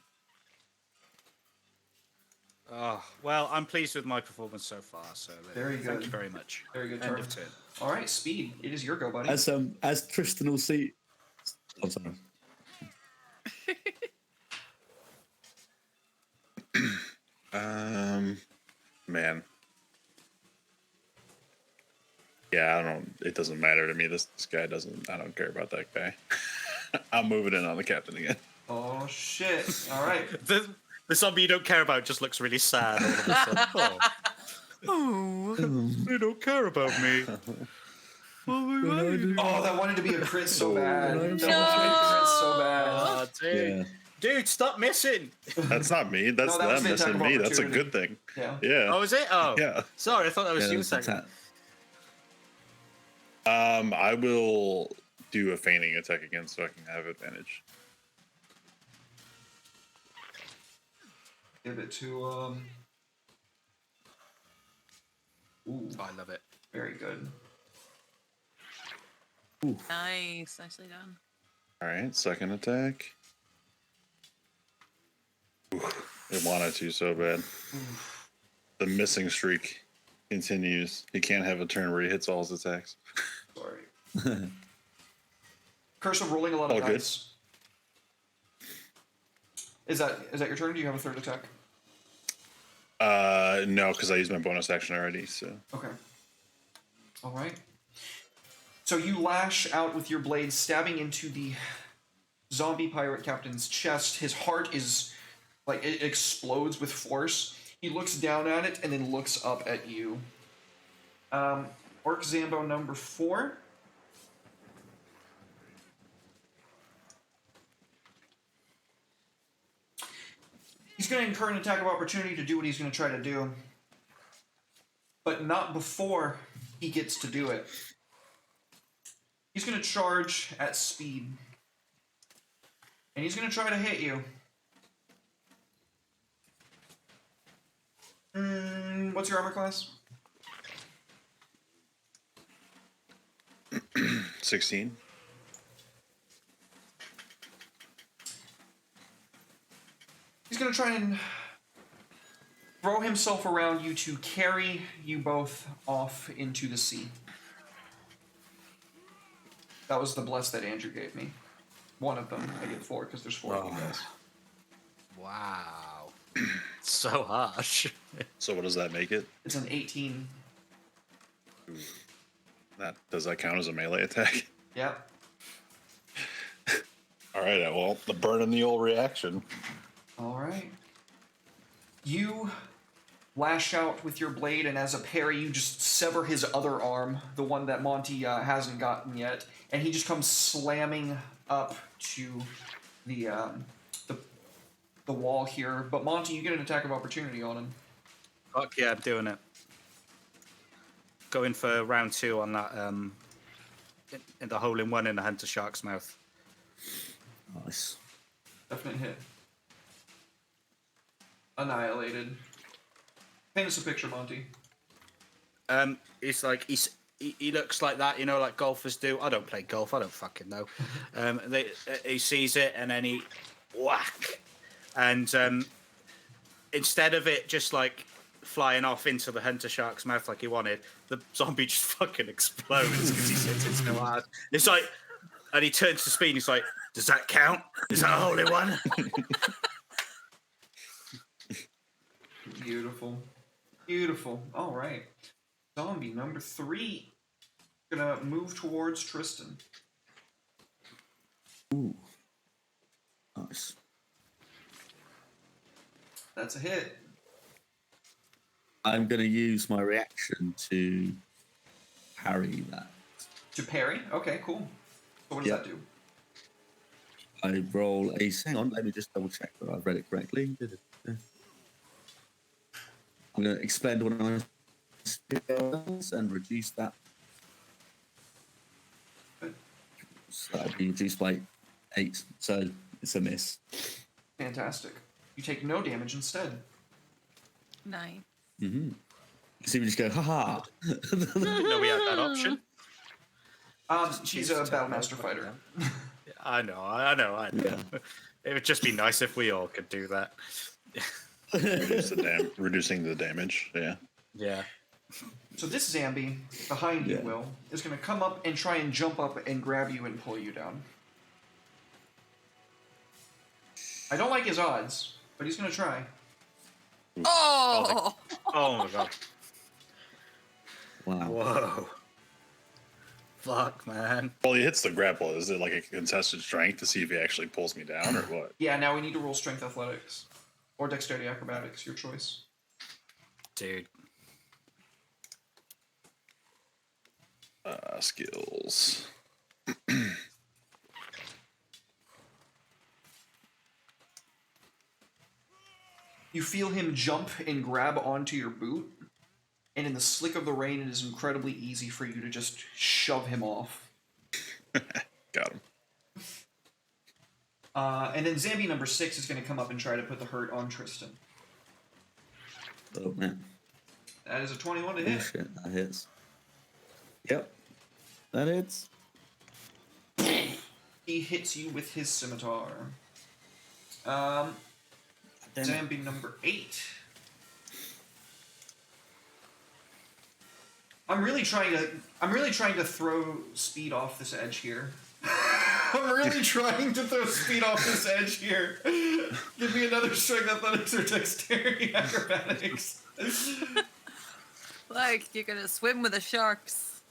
Oh well, I'm pleased with my performance so far. So Very Thank good. you very much. Very good End turn. of turn. All right, Speed. It is your go, buddy. As Tristan will see. Oh, sorry. Man. Yeah, I don't. It doesn't matter to me. This guy doesn't. I don't care about that guy. I'm moving in on the captain again. Oh shit! All right. The zombie you don't care about just looks really sad. All of a sudden. Oh, they don't care about me. Oh, that wanted to be a crit so bad. That wanted to be a No. crit so bad. Oh, dude. Yeah. Dude, stop missing. That's not me. That's No, that was them the attack missing of me. That's a opportunity. good thing. Yeah. Yeah. Oh, is it? Oh, Yeah. Sorry, I thought that was Yeah, you that's a second. tap. I will do a feigning attack again so I can have advantage. Give it to Ooh, Oh, I love it. very good. Nice. Nicely done. All right, second attack. Ooh, it wanted to so bad. The missing streak continues. He can't have a turn where he hits all his attacks. Sorry. Curse of rolling a lot of All good. dice. Is that your turn? Do you have a third attack? No, because I used my bonus action already. So Okay. All right. So you lash out with your blade, stabbing into the zombie pirate captain's chest. His heart is like it explodes with force. He looks down at it and then looks up at you. Orc Zambo number 4. He's going to incur an attack of opportunity to do what he's going to try to do. But not before he gets to do it. He's going to charge at speed. And he's going to try to hit you. What's your armor class? 16. He's going to try and throw himself around you to carry you both off into the sea. That was the bless that Andrew gave me. One of them. I get 4 because there's 4 of you guys. Wow. So harsh. So what does that make it? It's an 18. Does that count as a melee attack? Yep. All right. Well, the burn in the old reaction. All right. You lash out with your blade, and as a parry, you just sever his other arm, the one that Monty hasn't gotten yet, and he just comes slamming up to the wall here. But Monty, you get an attack of opportunity on him. Fuck yeah, I'm doing it. Going for round 2 on that in the hole in one in the hunter shark's mouth. Nice. Definite hit. Annihilated. Paint us a picture, Monty. It's like he looks like that, you know, like golfers do. I don't play golf. I don't fucking know. He sees it and then he whack, and instead of it just like flying off into the hunter shark's mouth like he wanted, the zombie just fucking explodes because he hits it so hard. It's like, and he turns to Speed. And he's like, "Does that count? Is that a hole in one?" Beautiful. Beautiful. All right. Zombie number 3. Gonna move towards Tristan. Ooh. Nice. That's a hit. I'm going to use my reaction to parry that. To parry? Okay, cool. So what does Yep. that do? I roll a. Hang on, let me just double check that I've read it correctly. I'm going to expend one of my skills and reduce that. So that'll be reduced by 8. So it's a miss. Fantastic. You take no damage instead. Nice. Mm-hmm. So we just go, haha. No, we had that option. She's a Battlemaster fighter. I know. Yeah. It would just be nice if we all could do that. Reducing the damage. Yeah. Yeah. So this Zambi, behind you, Yeah. Will, is going to come up and try and jump up and grab you and pull you down. I don't like his odds, but he's going to try. Oh! Oh my god. Wow. Whoa. Fuck, man. Well, he hits the grapple. Is it like a contested strength to see if he actually pulls me down or what? Yeah, now we need to roll strength athletics. Or dexterity acrobatics, your choice. Dude. Skills. You feel him jump and grab onto your boot, and in the slick of the rain, it is incredibly easy for you to just shove him off. Got him. And then Zambi number 6 is going to come up and try to put the hurt on Tristan. Oh, man. That is a 21 to Oh, hit. shit. That hits. Yep. That hits. He hits you with his scimitar. Damn it. Zambi number 8. I'm really trying to throw Speed off this edge here. I'm really trying to throw Speed off this edge here. Give me another strength athletics or dexterity acrobatics. Like, you're gonna swim with the sharks.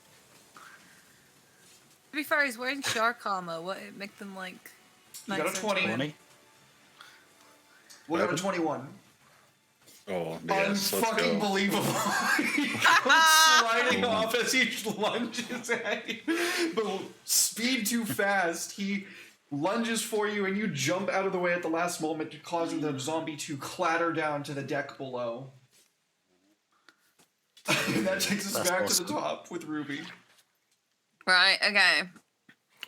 To be fair, he's wearing shark armor. What it make them like? You got a nicer to 20. win? 20? What got a 21? Oh, yes. Let's Unfucking go. believable. He comes sliding off as he lunges at you. But Speed too fast. He lunges for you and you jump out of the way at the last moment, causing the zombie to clatter down to the deck below. And that takes us That's back awesome. to the top with Ruby. Right. Okay.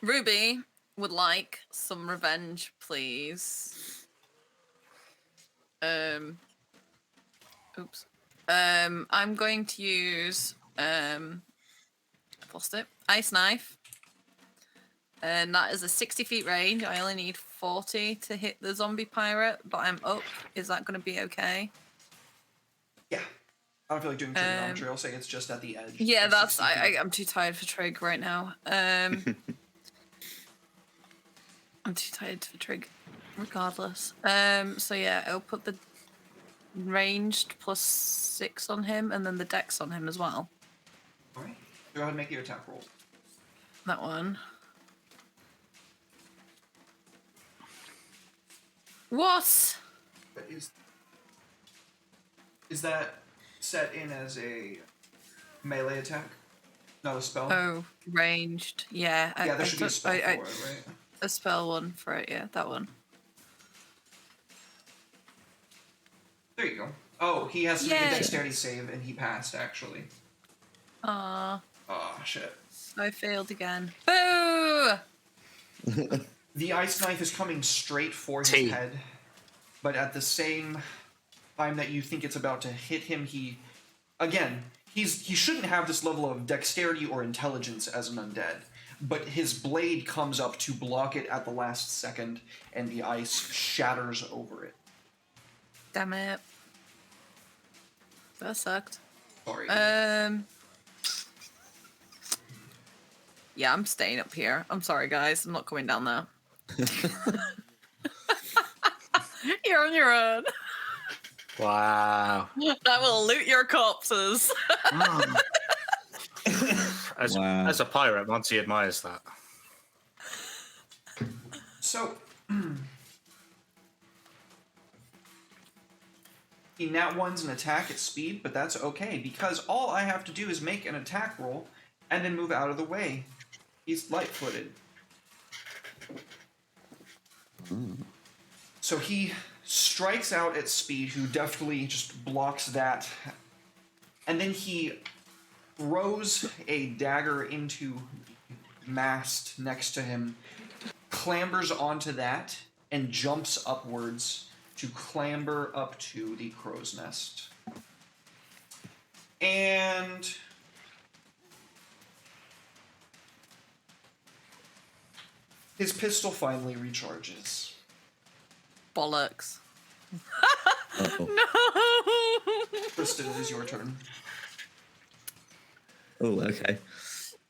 Ruby would like some revenge, please. Oops. I'm going to use I've lost it. Ice knife. And that is a 60 feet range. I only need 40 to hit the zombie pirate, but I'm up. Is that going to be okay? Yeah. I don't feel like doing trigonometry. I'll say it's just at the edge. Yeah, of that's 60 feet. I'm too tired for trig right now. I'm too tired for trig, regardless. So yeah, I'll put the ranged +6 on him, and then the dex on him as well. Alright. Go ahead and make your attack roll. That one. What? But is that set in as a melee attack? Not a spell? Oh, ranged. Yeah. yeah, there should be a took- spell for I- it, right? a spell one for it. Yeah, that one. There you go. Oh, he has to make a Yay. dexterity save, and he passed, actually. Ah. Oh, shit. I failed again. Boo! The ice knife is coming straight for his T. head, but at the same time that you think it's about to hit him, he shouldn't have this level of dexterity or intelligence as an undead, but his blade comes up to block it at the last second, and the ice shatters over it. Damn it. That sucked. Sorry. Yeah, I'm staying up here. I'm sorry, guys. I'm not coming down there. You're on your own. Wow. I will loot your corpses. Wow. As a pirate, Monty admires that. So, he nat one's an attack at speed, but that's okay because all I have to do is make an attack roll and then move out of the way. He's light-footed. So he strikes out at speed, who deftly just blocks that, and then he throws a dagger into the mast next to him, clambers onto that, and jumps upwards to clamber up to the crow's nest. And his pistol finally recharges. Bollocks. Uh-oh. No! Kristen, it is your turn. Oh, okay.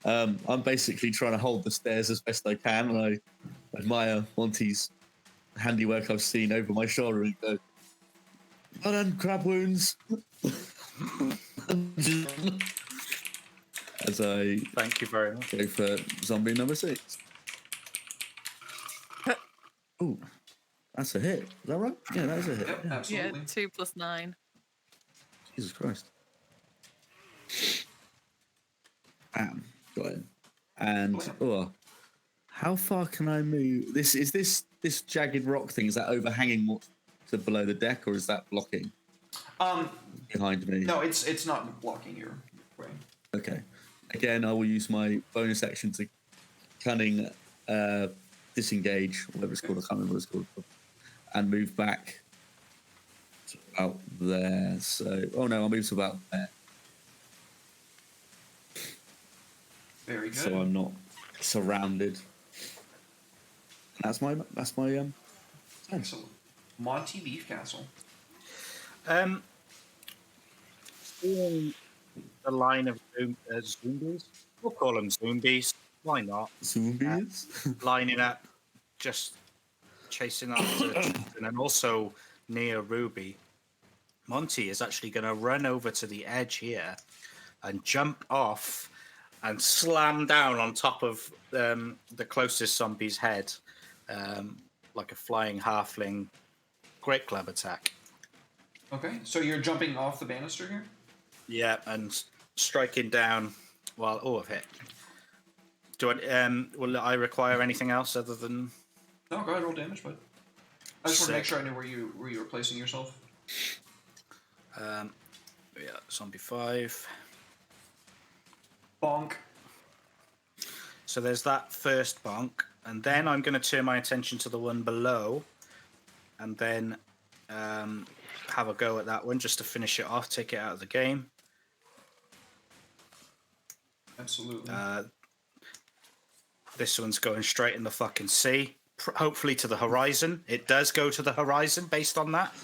I'm basically trying to hold the stairs as best I can, and I admire Monty's handiwork I've seen over my shoulder and go, well done, crab wounds. As I Thank you very much. go for zombie number 6. Oh, that's a hit. Is that right? Yeah, that is a hit. Yep, Yeah. Yeah, absolutely. 2 + 9. Jesus Christ. Bam. Got it. And how far can I move? This jagged rock thing, is that overhanging what to below the deck, or is that blocking behind me? No, it's not blocking your way. Okay. Again, I will use my bonus action to cunning disengage, whatever it's called. I can't remember what it's called. And move back to about there. So, oh no, I'll move to about there. Very good. So I'm not surrounded. That's my turn. Excellent. Monty Beefcastle. Seeing the line of zombies, we'll call them zombies. Why not? Zombies. Lining up, just chasing after Tristan, and also near Ruby. Monty is actually going to run over to the edge here and jump off and slam down on top of the closest zombie's head, like a flying halfling great club attack. Okay, so you're jumping off the banister here? Yeah, and striking down while I've hit. Do I will I require anything else other than No, go ahead, roll damage, bud. I just want to make Sick. sure I knew where you were placing yourself. zombie 5? Bonk. So there's that first bonk, and then I'm going to turn my attention to the one below, and then have a go at that one just to finish it off, take it out of the game. Absolutely. This one's going straight in the fucking sea, hopefully to the horizon. It does go to the horizon based on that.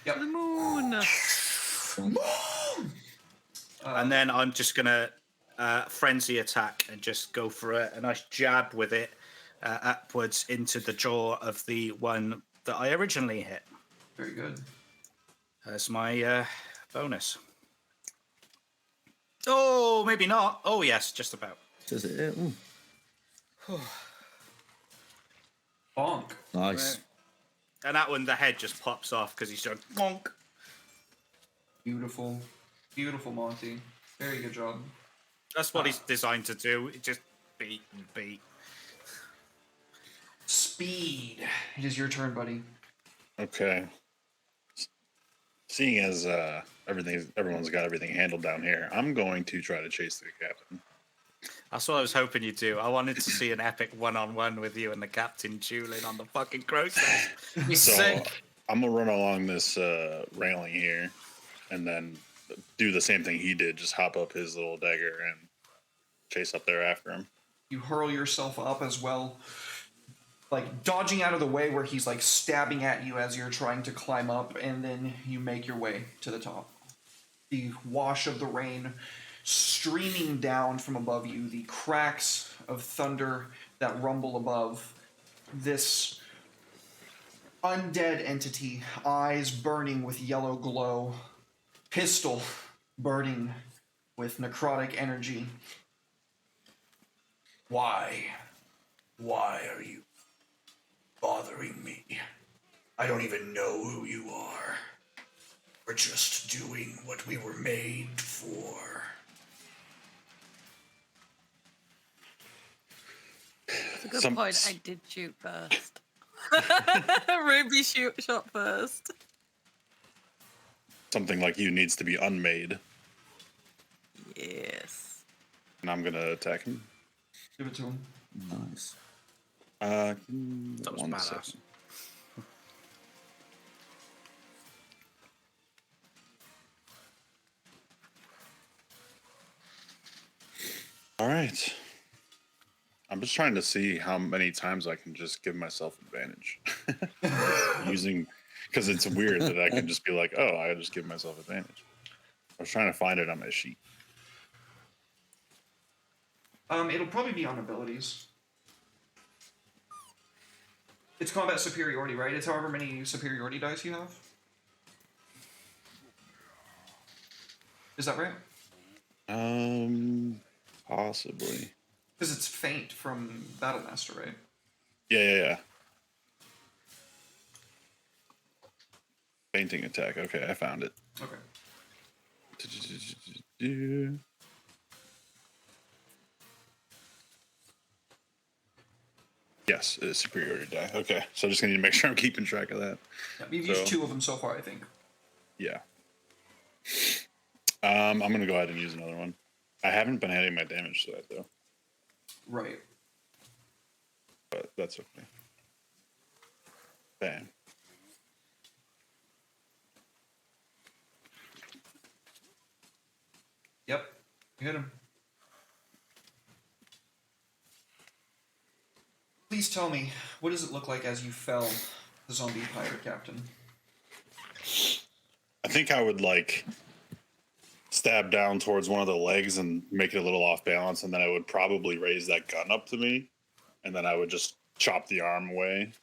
Yep. The moon. And then I'm just going to frenzy attack and just go for a nice jab with it upwards into the jaw of the one that I originally hit. Very good. As my bonus. Oh, maybe not. Oh, yes, just about. Does it? Yeah. Ooh. Bonk. Nice. And that one, the head just pops off because he's going bonk. Beautiful. Beautiful, Monty. Very good job. That's what he's designed to do. It just beat and beat. Speed. It is your turn, buddy. Okay. Seeing as everyone's got everything handled down here, I'm going to try to chase the captain. That's what I was hoping you'd do. I wanted to see an epic one-on-one with you and the captain dueling on the fucking Crowstairs. Be So sick. I'm gonna run along this railing here, and then do the same thing he did. Just hop up his little dagger and chase up there after him. You hurl yourself up as well, like dodging out of the way where he's like stabbing at you as you're trying to climb up, and then you make your way to the top. The wash of the rain streaming down from above you, the cracks of thunder that rumble above, this undead entity, eyes burning with yellow glow, pistol burning with necrotic energy. Why? Why are you bothering me? I don't even know who you are. We're just doing what we were made for. That's a good Some- point. I did shoot first. Ruby shot first. Something like you needs to be unmade, Yes. and I'm gonna attack him. Give it to him. Nice. That was One badass. second. All right. I'm just trying to see how many times I can just give myself advantage. Using, because it's weird that I can just be like, oh, I just give myself advantage. I was trying to find it on my sheet. It'll probably be on abilities. It's combat superiority, right? It's however many superiority dice you have. Is that right? Possibly. Because it's faint from Battlemaster, right? Yeah. Fainting attack. Okay, I found it. Okay. Yes, it is superiority die. Okay, so I just need to make sure I'm keeping track of that. Yeah, you've So- used 2 of them so far, I think. Yeah. I'm gonna go ahead and use another one. I haven't been adding my damage to that though, Right. but that's okay. Bam. Yep. You hit him. Please tell me, what does it look like as you fell the zombie pirate captain? I think I would like stab down towards one of the legs and make it a little off balance, and then I would probably raise that gun up to me, and then I would just chop the arm away,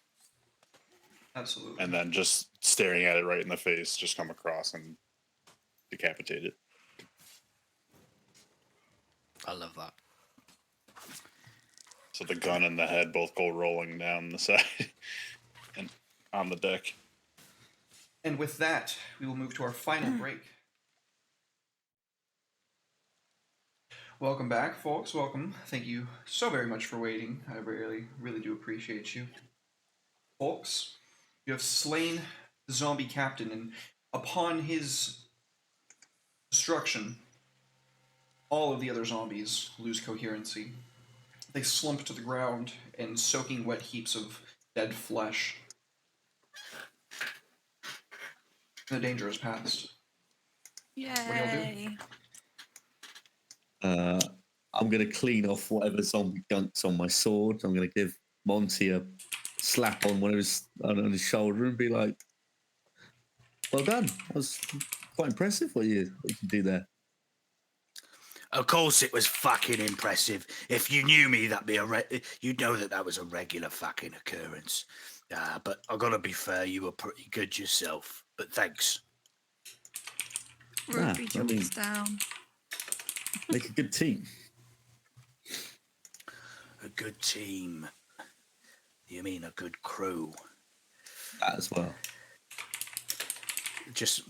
Absolutely. and then just staring at it right in the face, just come across and decapitate it. I love that. So the gun and the head both go rolling down the side and on the deck. And with that, we will move to our final break. Welcome back, folks. Welcome. Thank you so very much for waiting. I really, really do appreciate you. Folks, you have slain the zombie captain, and upon his destruction, all of the other zombies lose coherency. They slump to the ground in soaking wet heaps of dead flesh. The danger has passed. Yay. I'm going to clean off whatever zombie gunk's on my sword. I'm going to give Monty a slap on on his shoulder and be like, "Well done. That was quite impressive what you can do there." Of course, it was fucking impressive. If you knew me, you'd know that was a regular fucking occurrence. But I gotta be fair, you were pretty good yourself. But thanks. Ruby I jumps mean- down. Make a good team. A good team. You mean a good crew? That as well. Just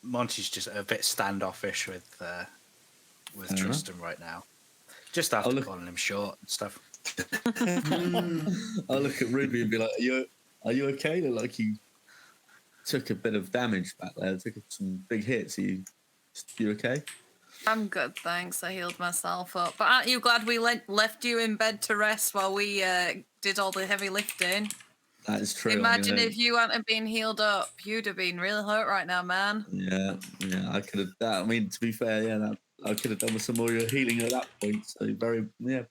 Monty's just a bit standoffish with Uh-huh. Tristan right now. Just after look- calling him short and stuff. I'll look at Ruby and be like, "Are you okay? Look like you took a bit of damage back there. Took some big hits. You okay?" I'm good, thanks. I healed myself up. But aren't you glad we left you in bed to rest while we did all the heavy lifting? That is true. I'm Imagine gonna- if you hadn't been healed up. You'd have been real hurt right now, man. Yeah, I could have. I mean, to be fair, I could have done with some more healing at that point. So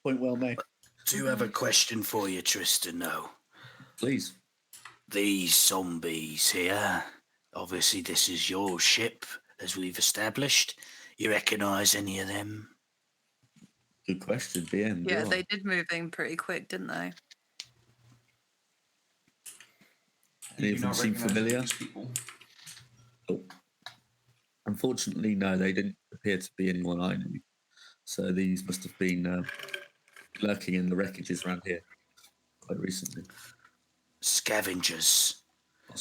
point well made. Do have a question for you, Tristan, though. Please. These zombies here, obviously this is your ship, as we've established. You recognise any of them? Good question, BN. Yeah, go on. they did move in pretty quick, didn't they? Any You of them not seem recognize familiar? these people. Oh. Unfortunately, no, they didn't appear to be anyone I knew. So these must have been lurking in the wreckages around here quite recently. Scavengers.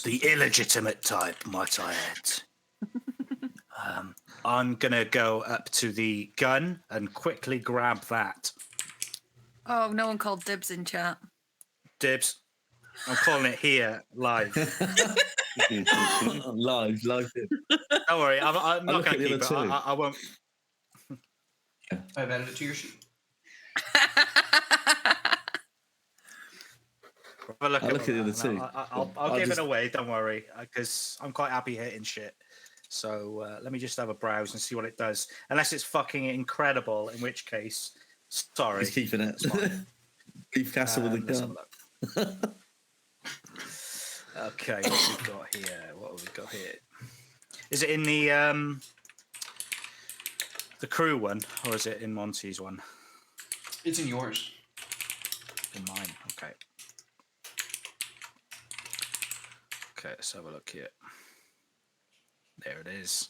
The illegitimate type, might I add. I'm going to go up to the gun and quickly grab that. Oh, no one called dibs in chat. Dibs. I'm calling it here, live. live. Don't worry, I'm not look going at to the keep it. other two. I won't. I've added it to your sheet. Have a look I'll at look at the other that. two. No, I'll I'll give just- it away, don't worry, because I'm quite happy hitting shit. So let me just have a browse and see what it does. Unless it's fucking incredible, in which case, sorry. He's keeping it. It's fine. Beef castle with a Let's have gun. a look. Okay, what have we got here? What have we got here? Is it in the crew one, or is it in Monty's one? It's in yours. In mine, okay. Okay, let's have a look here. There it is.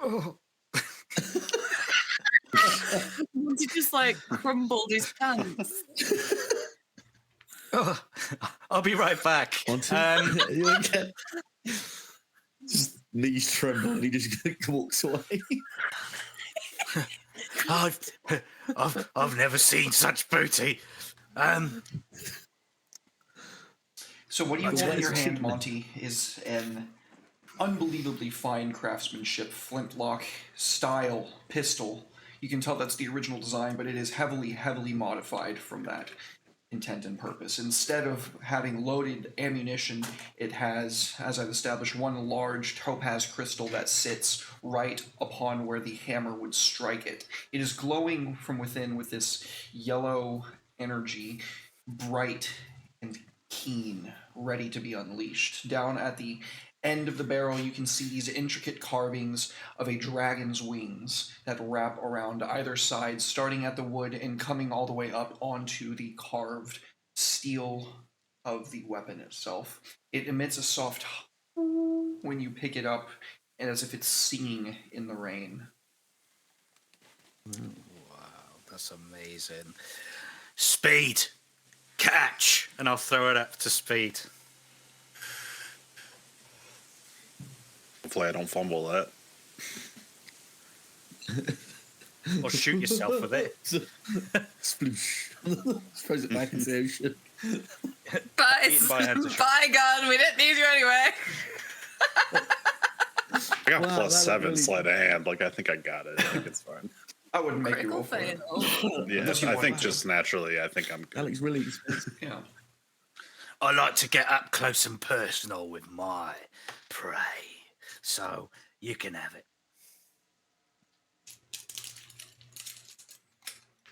Oh, He just like crumbled his pants. oh, I'll be right back. Want to? You okay? Just knees tremble and he just walks away. I've never seen such booty. So what you That's hold in what your it's hand, keeping. Monty, is an unbelievably fine craftsmanship flintlock style pistol. You can tell that's the original design, but it is heavily, heavily modified from that intent and purpose. Instead of having loaded ammunition, it has, as I've established, one large topaz crystal that sits right upon where the hammer would strike it. It is glowing from within with this yellow energy, bright and keen, ready to be unleashed. Down at the end of the barrel, you can see these intricate carvings of a dragon's wings that wrap around either side, starting at the wood and coming all the way up onto the carved steel of the weapon itself. It emits a soft when you pick it up, and as if it's singing in the rain. Wow, that's amazing. Speed, catch, and I'll throw it up to speed. Hopefully, I don't fumble that. Or shoot yourself with it. Sploosh. Throws it back into the ocean. Eaten by a headshot. Bygone, we didn't need you anyway. I got Wow, plus that 7 really- sleight of hand. Like, I think I got it. I think it's fine. I wouldn't make you Critical roll for it. fail. Yeah, Unless you I want think to. just naturally, I think I'm That good. looks really expensive. Yeah. I like to get up close and personal with my prey. So you can have it.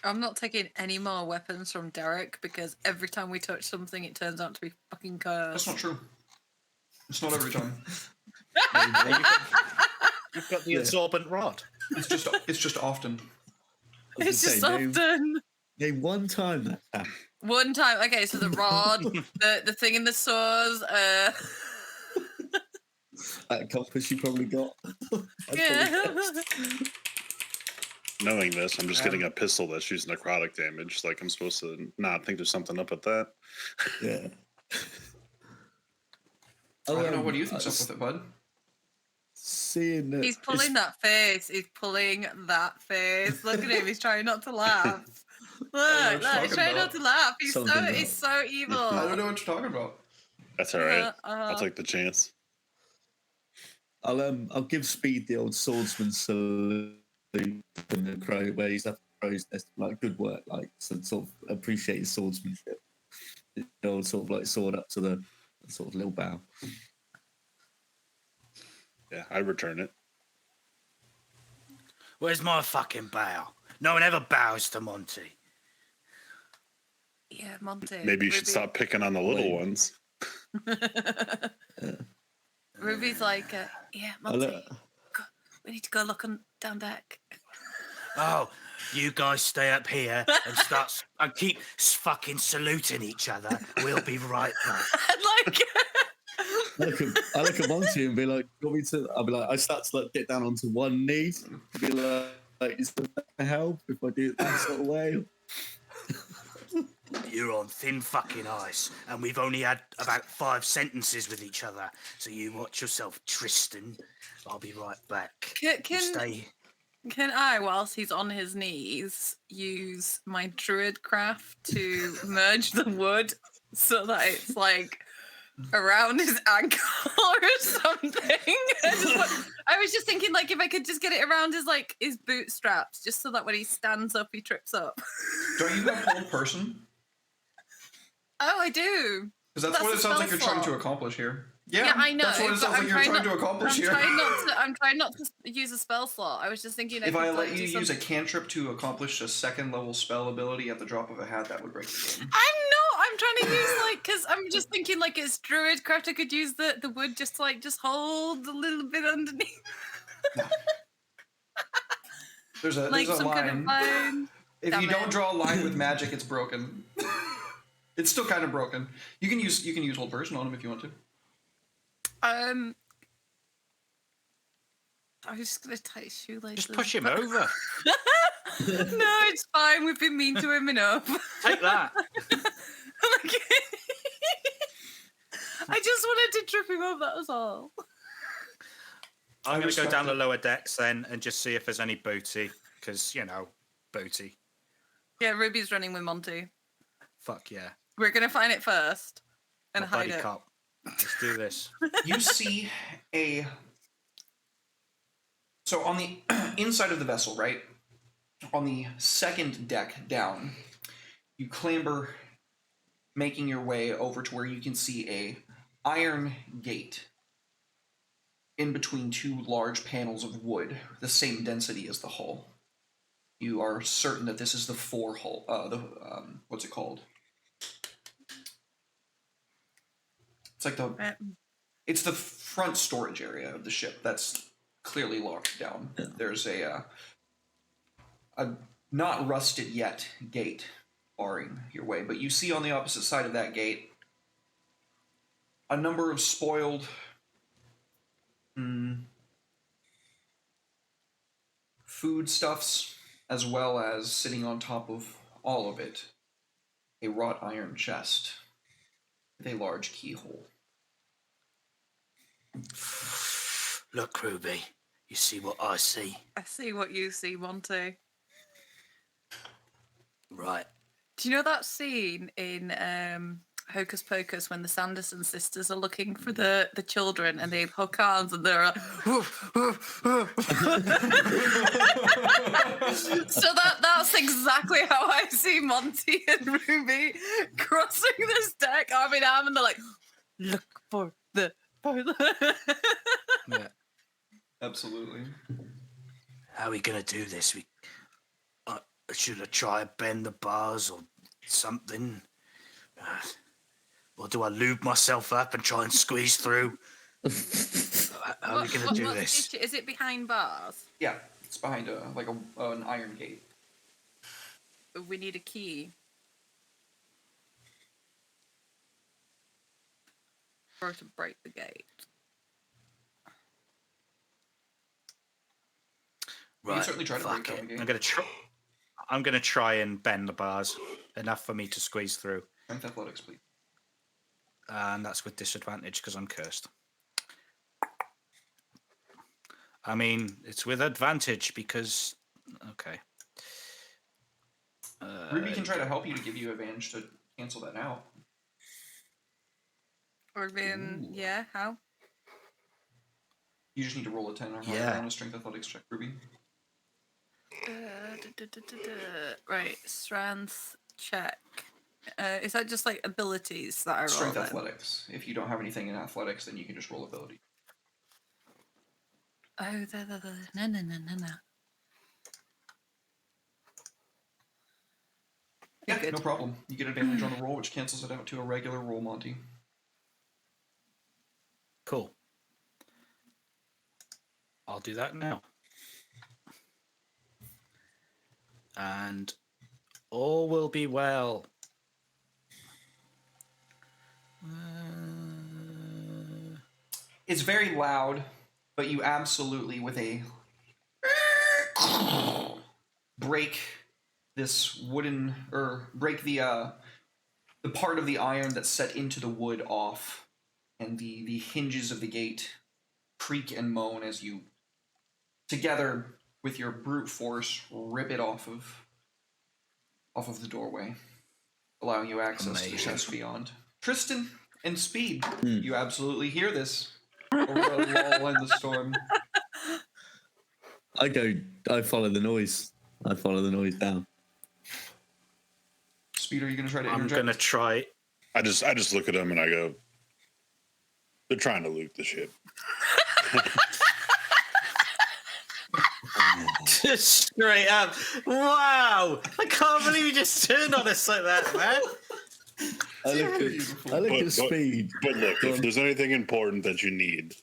I'm not taking any more weapons from Derek because every time we touch something, it turns out to be fucking That's cursed. not true. It's not every time. You've got the absorbent rod. It's just often. I was It's just gonna say, often. name one time that happened. One time, okay, so the rod, the thing in the saws, That compass you probably got. yeah. Knowing this, I'm just getting a pistol that shoots necrotic damage. Like, I'm supposed to not think there's something up with that. Yeah. I don't know. What do you think's up s- with it, bud? Seeing that He's pulling that face. He's pulling that face. Look at him. He's trying not to laugh. Look, what look, you're he's talking trying about. not to laugh. He's Something he's so evil. I don't know what you're talking about. That's all right. Uh-huh. I'll take the chance. I'll give Speed the old swordsman salute in the crow where he's up the crow's nest. Like, good work, like, so sort of appreciate his swordsmanship. The old sort of like sword up to the sort of little bow. Yeah, I return it. Where's my fucking bow? No one ever bows to Monty. Yeah, Monty. Maybe you should Ruby- stop picking on the little Wait. ones. Ruby's like, yeah, I Monty. look- We need to go look on down deck. Oh, you guys stay up here and keep fucking saluting each other. We'll be right back. like, I look at Monty and be like, "You want me to?" I'll be like, I start to like get down onto one knee, and be like, "Is that gonna help if I do it that sort of way?" You're on thin fucking ice, and we've only had about 5 sentences with each other. So you watch yourself, Tristan. I'll be right back. You stay. Can I, whilst he's on his knees, use my druid craft to merge the wood so that it's like around his ankle or something? I was just thinking, like, if I could just get it around his bootstraps, just so that when he stands up, he trips up. Don't you have hold person? Oh, I do. Because that's That's what a it sounds like spell you're trying to slot. accomplish here. Yeah, I know. That's what it but sounds like I'm you're trying not- to accomplish I'm here. trying not to use a spell slot. I was just thinking If I let could, you do use a something- cantrip to accomplish a second level spell ability at the drop of a hat, that would break the game. I'm trying to use because I'm just thinking like it's druid craft. I could use the wood just to just hold a little bit underneath, There's a like there's a some line. kind of line. If Damn you don't it. draw a line with magic, it's broken. It's still kind of broken. You can use hold person on him if you want to. I was just gonna tie his shoelaces. Just push him but- over. No, it's fine. We've been mean to him enough. Take that. I just wanted to trip him up. That was all. I'm going to go respect down it. the lower decks then and just see if there's any booty. Because, booty. Yeah, Ruby's running with Monty. Fuck yeah. We're gonna find it first and My hide buddy it. cop. Let's do this. You see so on the inside of the vessel, right? On the second deck down, you clamber, making your way over to where you can see a iron gate in between 2 large panels of wood, the same density as the hull. You are certain that this is the forehull. What's it called? It's like it's the front storage area of the ship that's clearly locked down. There's a not rusted yet gate barring your way, but you see on the opposite side of that gate a number of spoiled foodstuffs, as well as sitting on top of all of it, a wrought iron chest with a large keyhole. Look, Ruby, you see what I see? I see what you see, Monty. Right. Do you know that scene in Hocus Pocus when the Sanderson sisters are looking for the children and they hook arms and they're so that's exactly how I see Monty and Ruby crossing this deck arm in arm and they're like, look for the Yeah. Absolutely. How are we going to do this? Should I try and bend the bars or something? Or do I lube myself up and try and squeeze through? How are we going to do what's the this? issue? Is it behind bars? Yeah, it's behind an iron gate. We need a key. Or to break the gate. You can Right, certainly try to break fuck down it. the gate. I'm gonna try and bend the bars enough for me to squeeze through, Strength athletics, please. and that's with disadvantage because I'm cursed. I mean, it's with advantage because okay. Ruby can try to help you to give you advantage to cancel that out. Or then, yeah, how? You just need to roll a 10 or higher Yeah. on a strength athletics check, Ruby. Right, strength check. Is that just like abilities that I roll? Strength then? athletics. If you don't have anything in athletics, then you can just roll ability. Oh, no. Yeah, Good. no problem. You get advantage on the roll, which cancels it out to a regular roll, Monty. Cool. I'll do that now. And all will be well. It's very loud, but you absolutely, with a break this wooden, or break the part of the iron that's set into the wood off, and the hinges of the gate creak and moan as you, together with your brute force, rip it off of the doorway, allowing you access to the Amazing. chest beyond. Tristan and Speed, you absolutely hear this over the lull in the storm. I follow the noise. I follow the noise down. Speed, are you going to try to I'm interject? gonna try. I just look at them and I go, they're trying to loot the ship. Just straight up. Wow! I can't believe you just turned on us like that, man. I look But- at Speed. But look, Go if on. there's anything important that you need,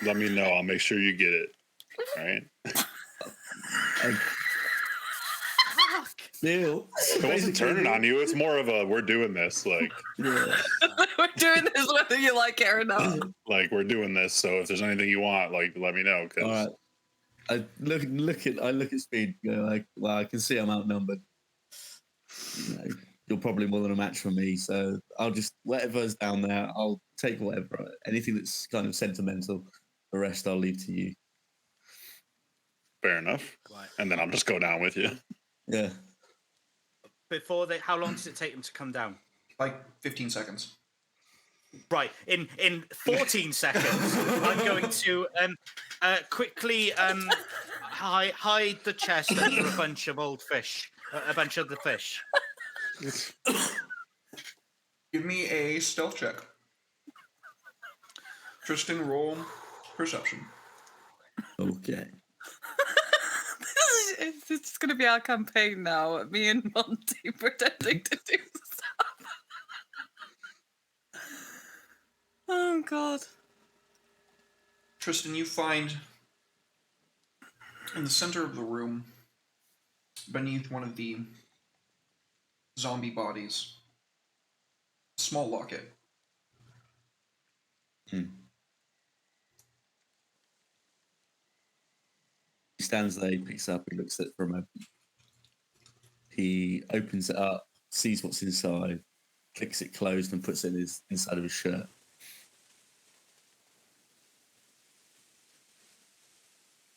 let me know. I'll make sure you get it. All right? Neil. It wasn't turning on you. It's more of a we're doing this. Like Yeah. We're doing this whether you like it or not. we're doing this. So if there's anything you want, like let me know. Cause All right. I look at Speed. Go like, well, I can see I'm outnumbered. You know, you're probably more than a match for me. So I'll just whatever's down there. I'll take whatever. Anything that's kind of sentimental. The rest I'll leave to you. fair enough. Right. And then I'll just go down with you. Yeah. Before they, how long does it take them to come down? Like 15 seconds. Right, in 14 seconds, I'm going to quickly hide the chest under a bunch of old fish, a bunch of the fish. Give me a stealth check. Tristan, roll perception. Okay. It's going to be our campaign now. Me and Monty pretending to do stuff. Oh, God. Tristan, you find in the center of the room, beneath one of the zombie bodies, a small locket. He stands there, he picks it up, he looks at it for a moment. He opens it up, sees what's inside, clicks it closed, and puts it inside of his shirt.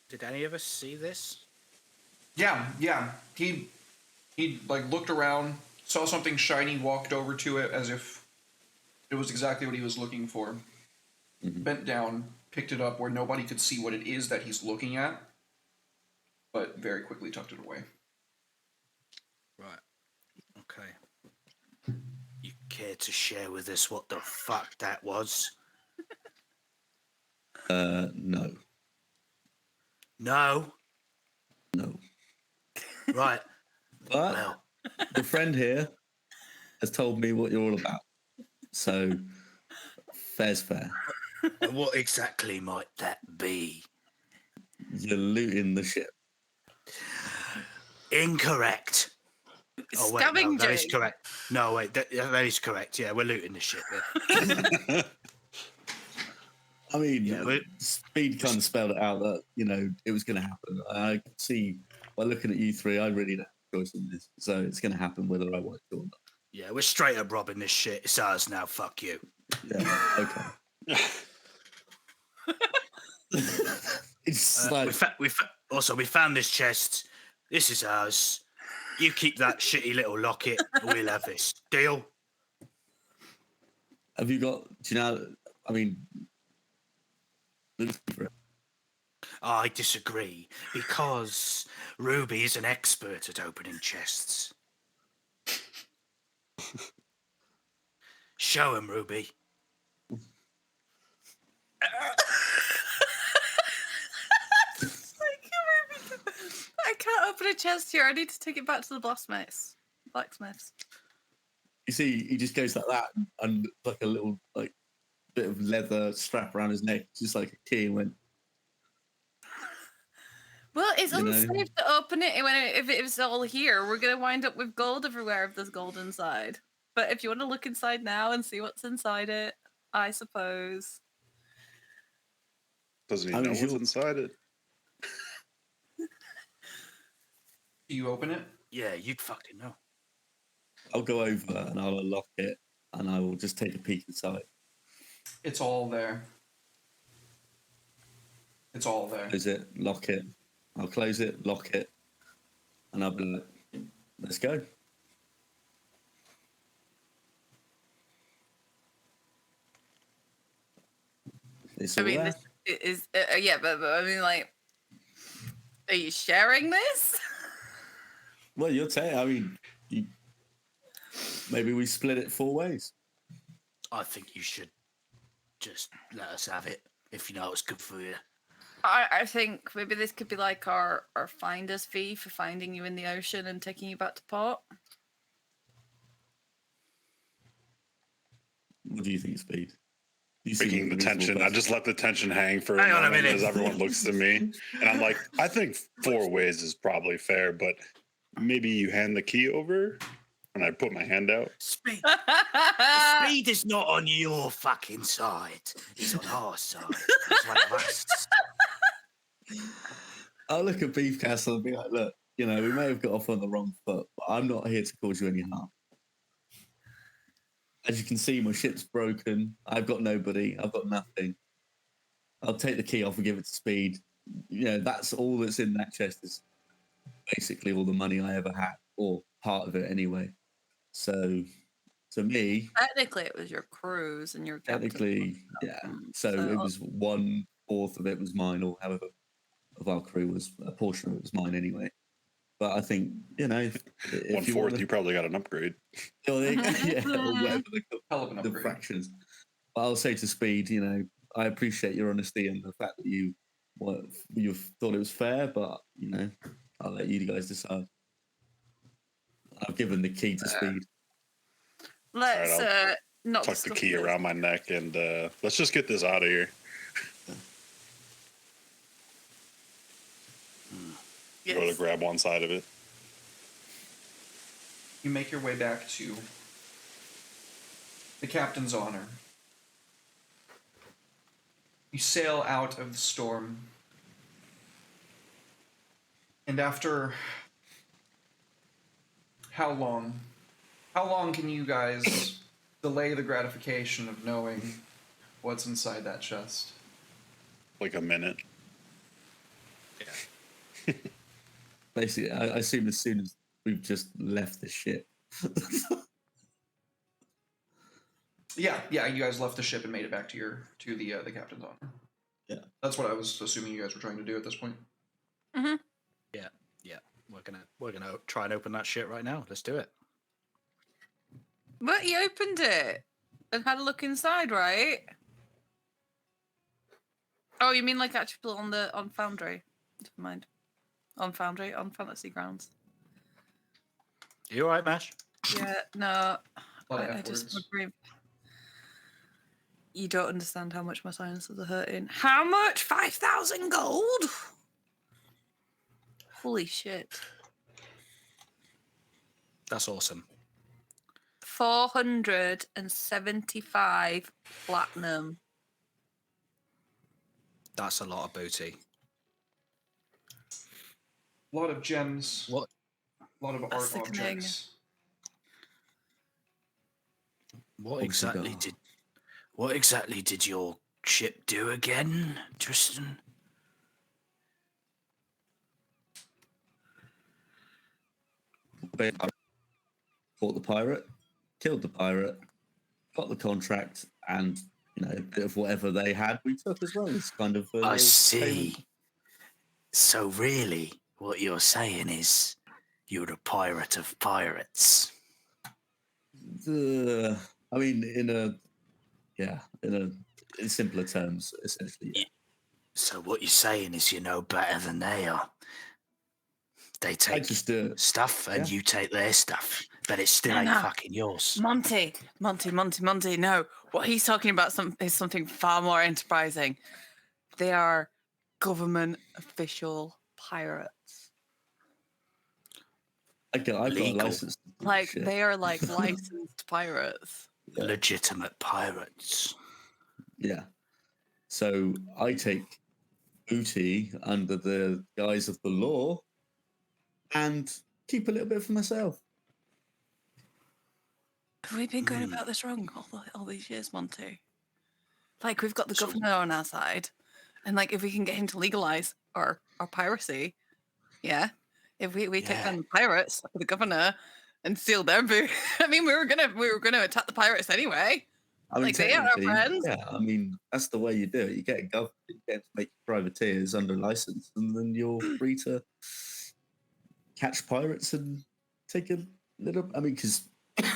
Did any of us see this? Yeah. He like looked around, saw something shiny, walked over to it as if it was exactly what he was looking for. Bent down, picked it up where nobody could see what it is that he's looking at, but very quickly tucked it away. Right. Okay. You care to share with us what the fuck that was? No. No? No. Right. But Well, the friend here has told me what you're all about. So, fair's fair. what exactly might that be? You're looting the ship. Incorrect. Oh, wait, no, Scabbing that is Jake. correct. No, wait, that is correct. Yeah, we're looting the ship. Yeah. I mean, Yeah, but- Speed kind of spelled it out that, it was going to happen. I can see by looking at you three, I really don't have a choice in this. So it's going to happen whether I want to or not. Yeah, we're straight up robbing this shit. It's ours now. Fuck you. Yeah, okay. It's like, We found this chest. This is ours. You keep that shitty little locket. We'll have this. Deal? have you got, do you know, I mean, looking for it. I disagree, because Ruby is an expert at opening chests. Show him, Ruby. I can't open a chest here. I need to take it back to the blacksmiths. You see, he just goes like that, and like a little like bit of leather strap around his neck, just like a key, and went. Well, it's You know? unsafe to open it if it was all here. We're gonna wind up with gold everywhere if there's gold inside. But if you want to look inside now and see what's inside it, I suppose. Doesn't I even mean, know what's you'll- inside it. Do you open it? Yeah, you'd fucking know. I'll go over and I'll unlock it, and I will just take a peek inside. It's all there. It's all there. Close it, lock it. I'll close it, lock it, and I'll be like, let's go. It's I all mean, there. this is yeah, but I mean, like, are you sharing this? Well, you'll tell. I mean, maybe we split it 4 ways. I think you should just let us have it if you know it's good for you. I think maybe this could be like our finder's fee for finding you in the ocean and taking you back to port. What do you think, Speed? You Breaking the tension. I just let the tension hang for a Hang on a moment minute. as everyone looks to me. And I'm like, I think 4 ways is probably fair, but maybe you hand the key over and I put my hand out. Speed is not on your fucking side. He's on our side. He's one of us. I'll look at Beef Castle and be like, look, we may have got off on the wrong foot, but I'm not here to cause you any harm. As you can see, my ship's broken. I've got nobody. I've got nothing. I'll take the key off and give it to Speed. That's all that's in that chest is basically all the money I ever had, or part of it anyway. So, to me, Technically, it was your cruise and your captain. technically, yeah. So it was 1/4 of it was mine, or however of our crew was a portion of it was mine anyway. But I think if 1/4, you probably got an upgrade. or whatever Hell of an the upgrade. fractions. But I'll say to Speed, I appreciate your honesty and the fact that you thought it was fair, but I'll let you guys decide. I've given the key to Speed. Let's Alright, not Tuck the discuss key this. around my neck and let's just get this out of here. Go to Yes. grab one side of it. You make your way back to the captain's honor. You sail out of the storm. And after how long? How long can you guys delay the gratification of knowing what's inside that chest? Like a minute. Basically, I assume as soon as we've just left the ship. Yeah, you guys left the ship and made it back to the captain's honor. Yeah. That's what I was assuming you guys were trying to do at this point. We're gonna try and open that shit right now. Let's do it. But you opened it and had a look inside, right? Oh, you mean like actually on Foundry? Never mind. On Foundry, on Fantasy Grounds. You all right, Mash? Yeah, no. A lot of I F just words. agree. You don't understand how much my sinuses are hurting. How much? 5,000 gold? Holy shit. That's awesome. 475 platinum. That's a lot of booty. A lot of gems. What? A lot of That's art sickening. objects. What Exactly what exactly did your ship do again, Tristan? Caught the pirate, killed the pirate, got the contract, and a bit of whatever they had we took as well. It's kind of I see. So really, what you're saying is you're a pirate of pirates. I mean, in simpler terms, essentially. Yeah. So what you're saying is you know better than they are. They take just stuff and yeah. you take their stuff, but it still No, ain't no. fucking yours. Monty. No, what he's talking about is something far more enterprising. They are government official pirates. I've got a Legal. license. to do Like shit. they are like licensed pirates. Yeah. Legitimate pirates. Yeah. So I take booty under the guise of the law and keep a little bit for myself. Have we been going about this wrong all these years, Monty? Like we've got the governor on our side, and like if we can get him to legalize our piracy, yeah. If we take Yeah. down the pirates for the governor and steal their boot, I mean we were gonna attack the pirates anyway. I mean, Like, they are our technically, friends. yeah. I mean, that's the way you do it. You get a government, you get to make privateers under license, and then you're free to catch pirates and take a little. I mean, because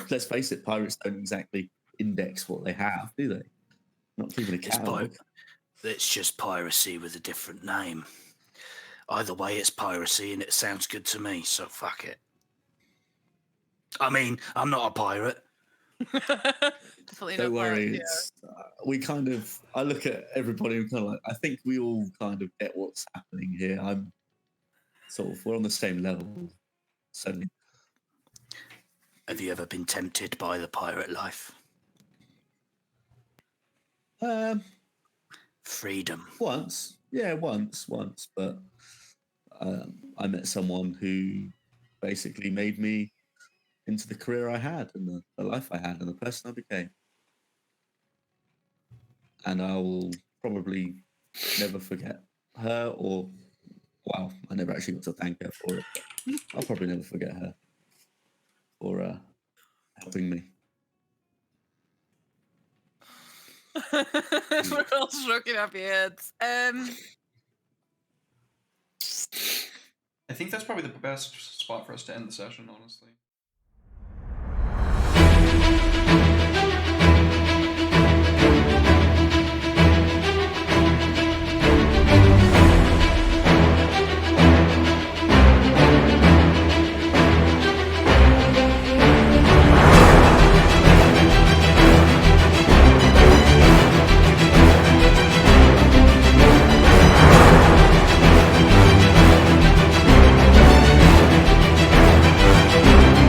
let's face it, pirates don't exactly index what they have, do they? Not keeping a It's, catalog. it's just piracy with a different name. Either way, it's piracy and it sounds good to me, so fuck it. I mean, I'm not a pirate. Definitely Don't not worry. pirate, yeah. It's we kind of. I look at everybody and kind of like. I think we all kind of get what's happening here. I'm sort of. We're on the same level. Certainly. Have you ever been tempted by the pirate life? Freedom. Once, yeah, once, but I met someone who basically made me into the career I had and the life I had and the person I became. And I will probably never forget her or, wow, I never actually got to thank her for it. I'll probably never forget her for helping me. We're all stroking our beards. I think that's probably the best spot for us to end the session, honestly.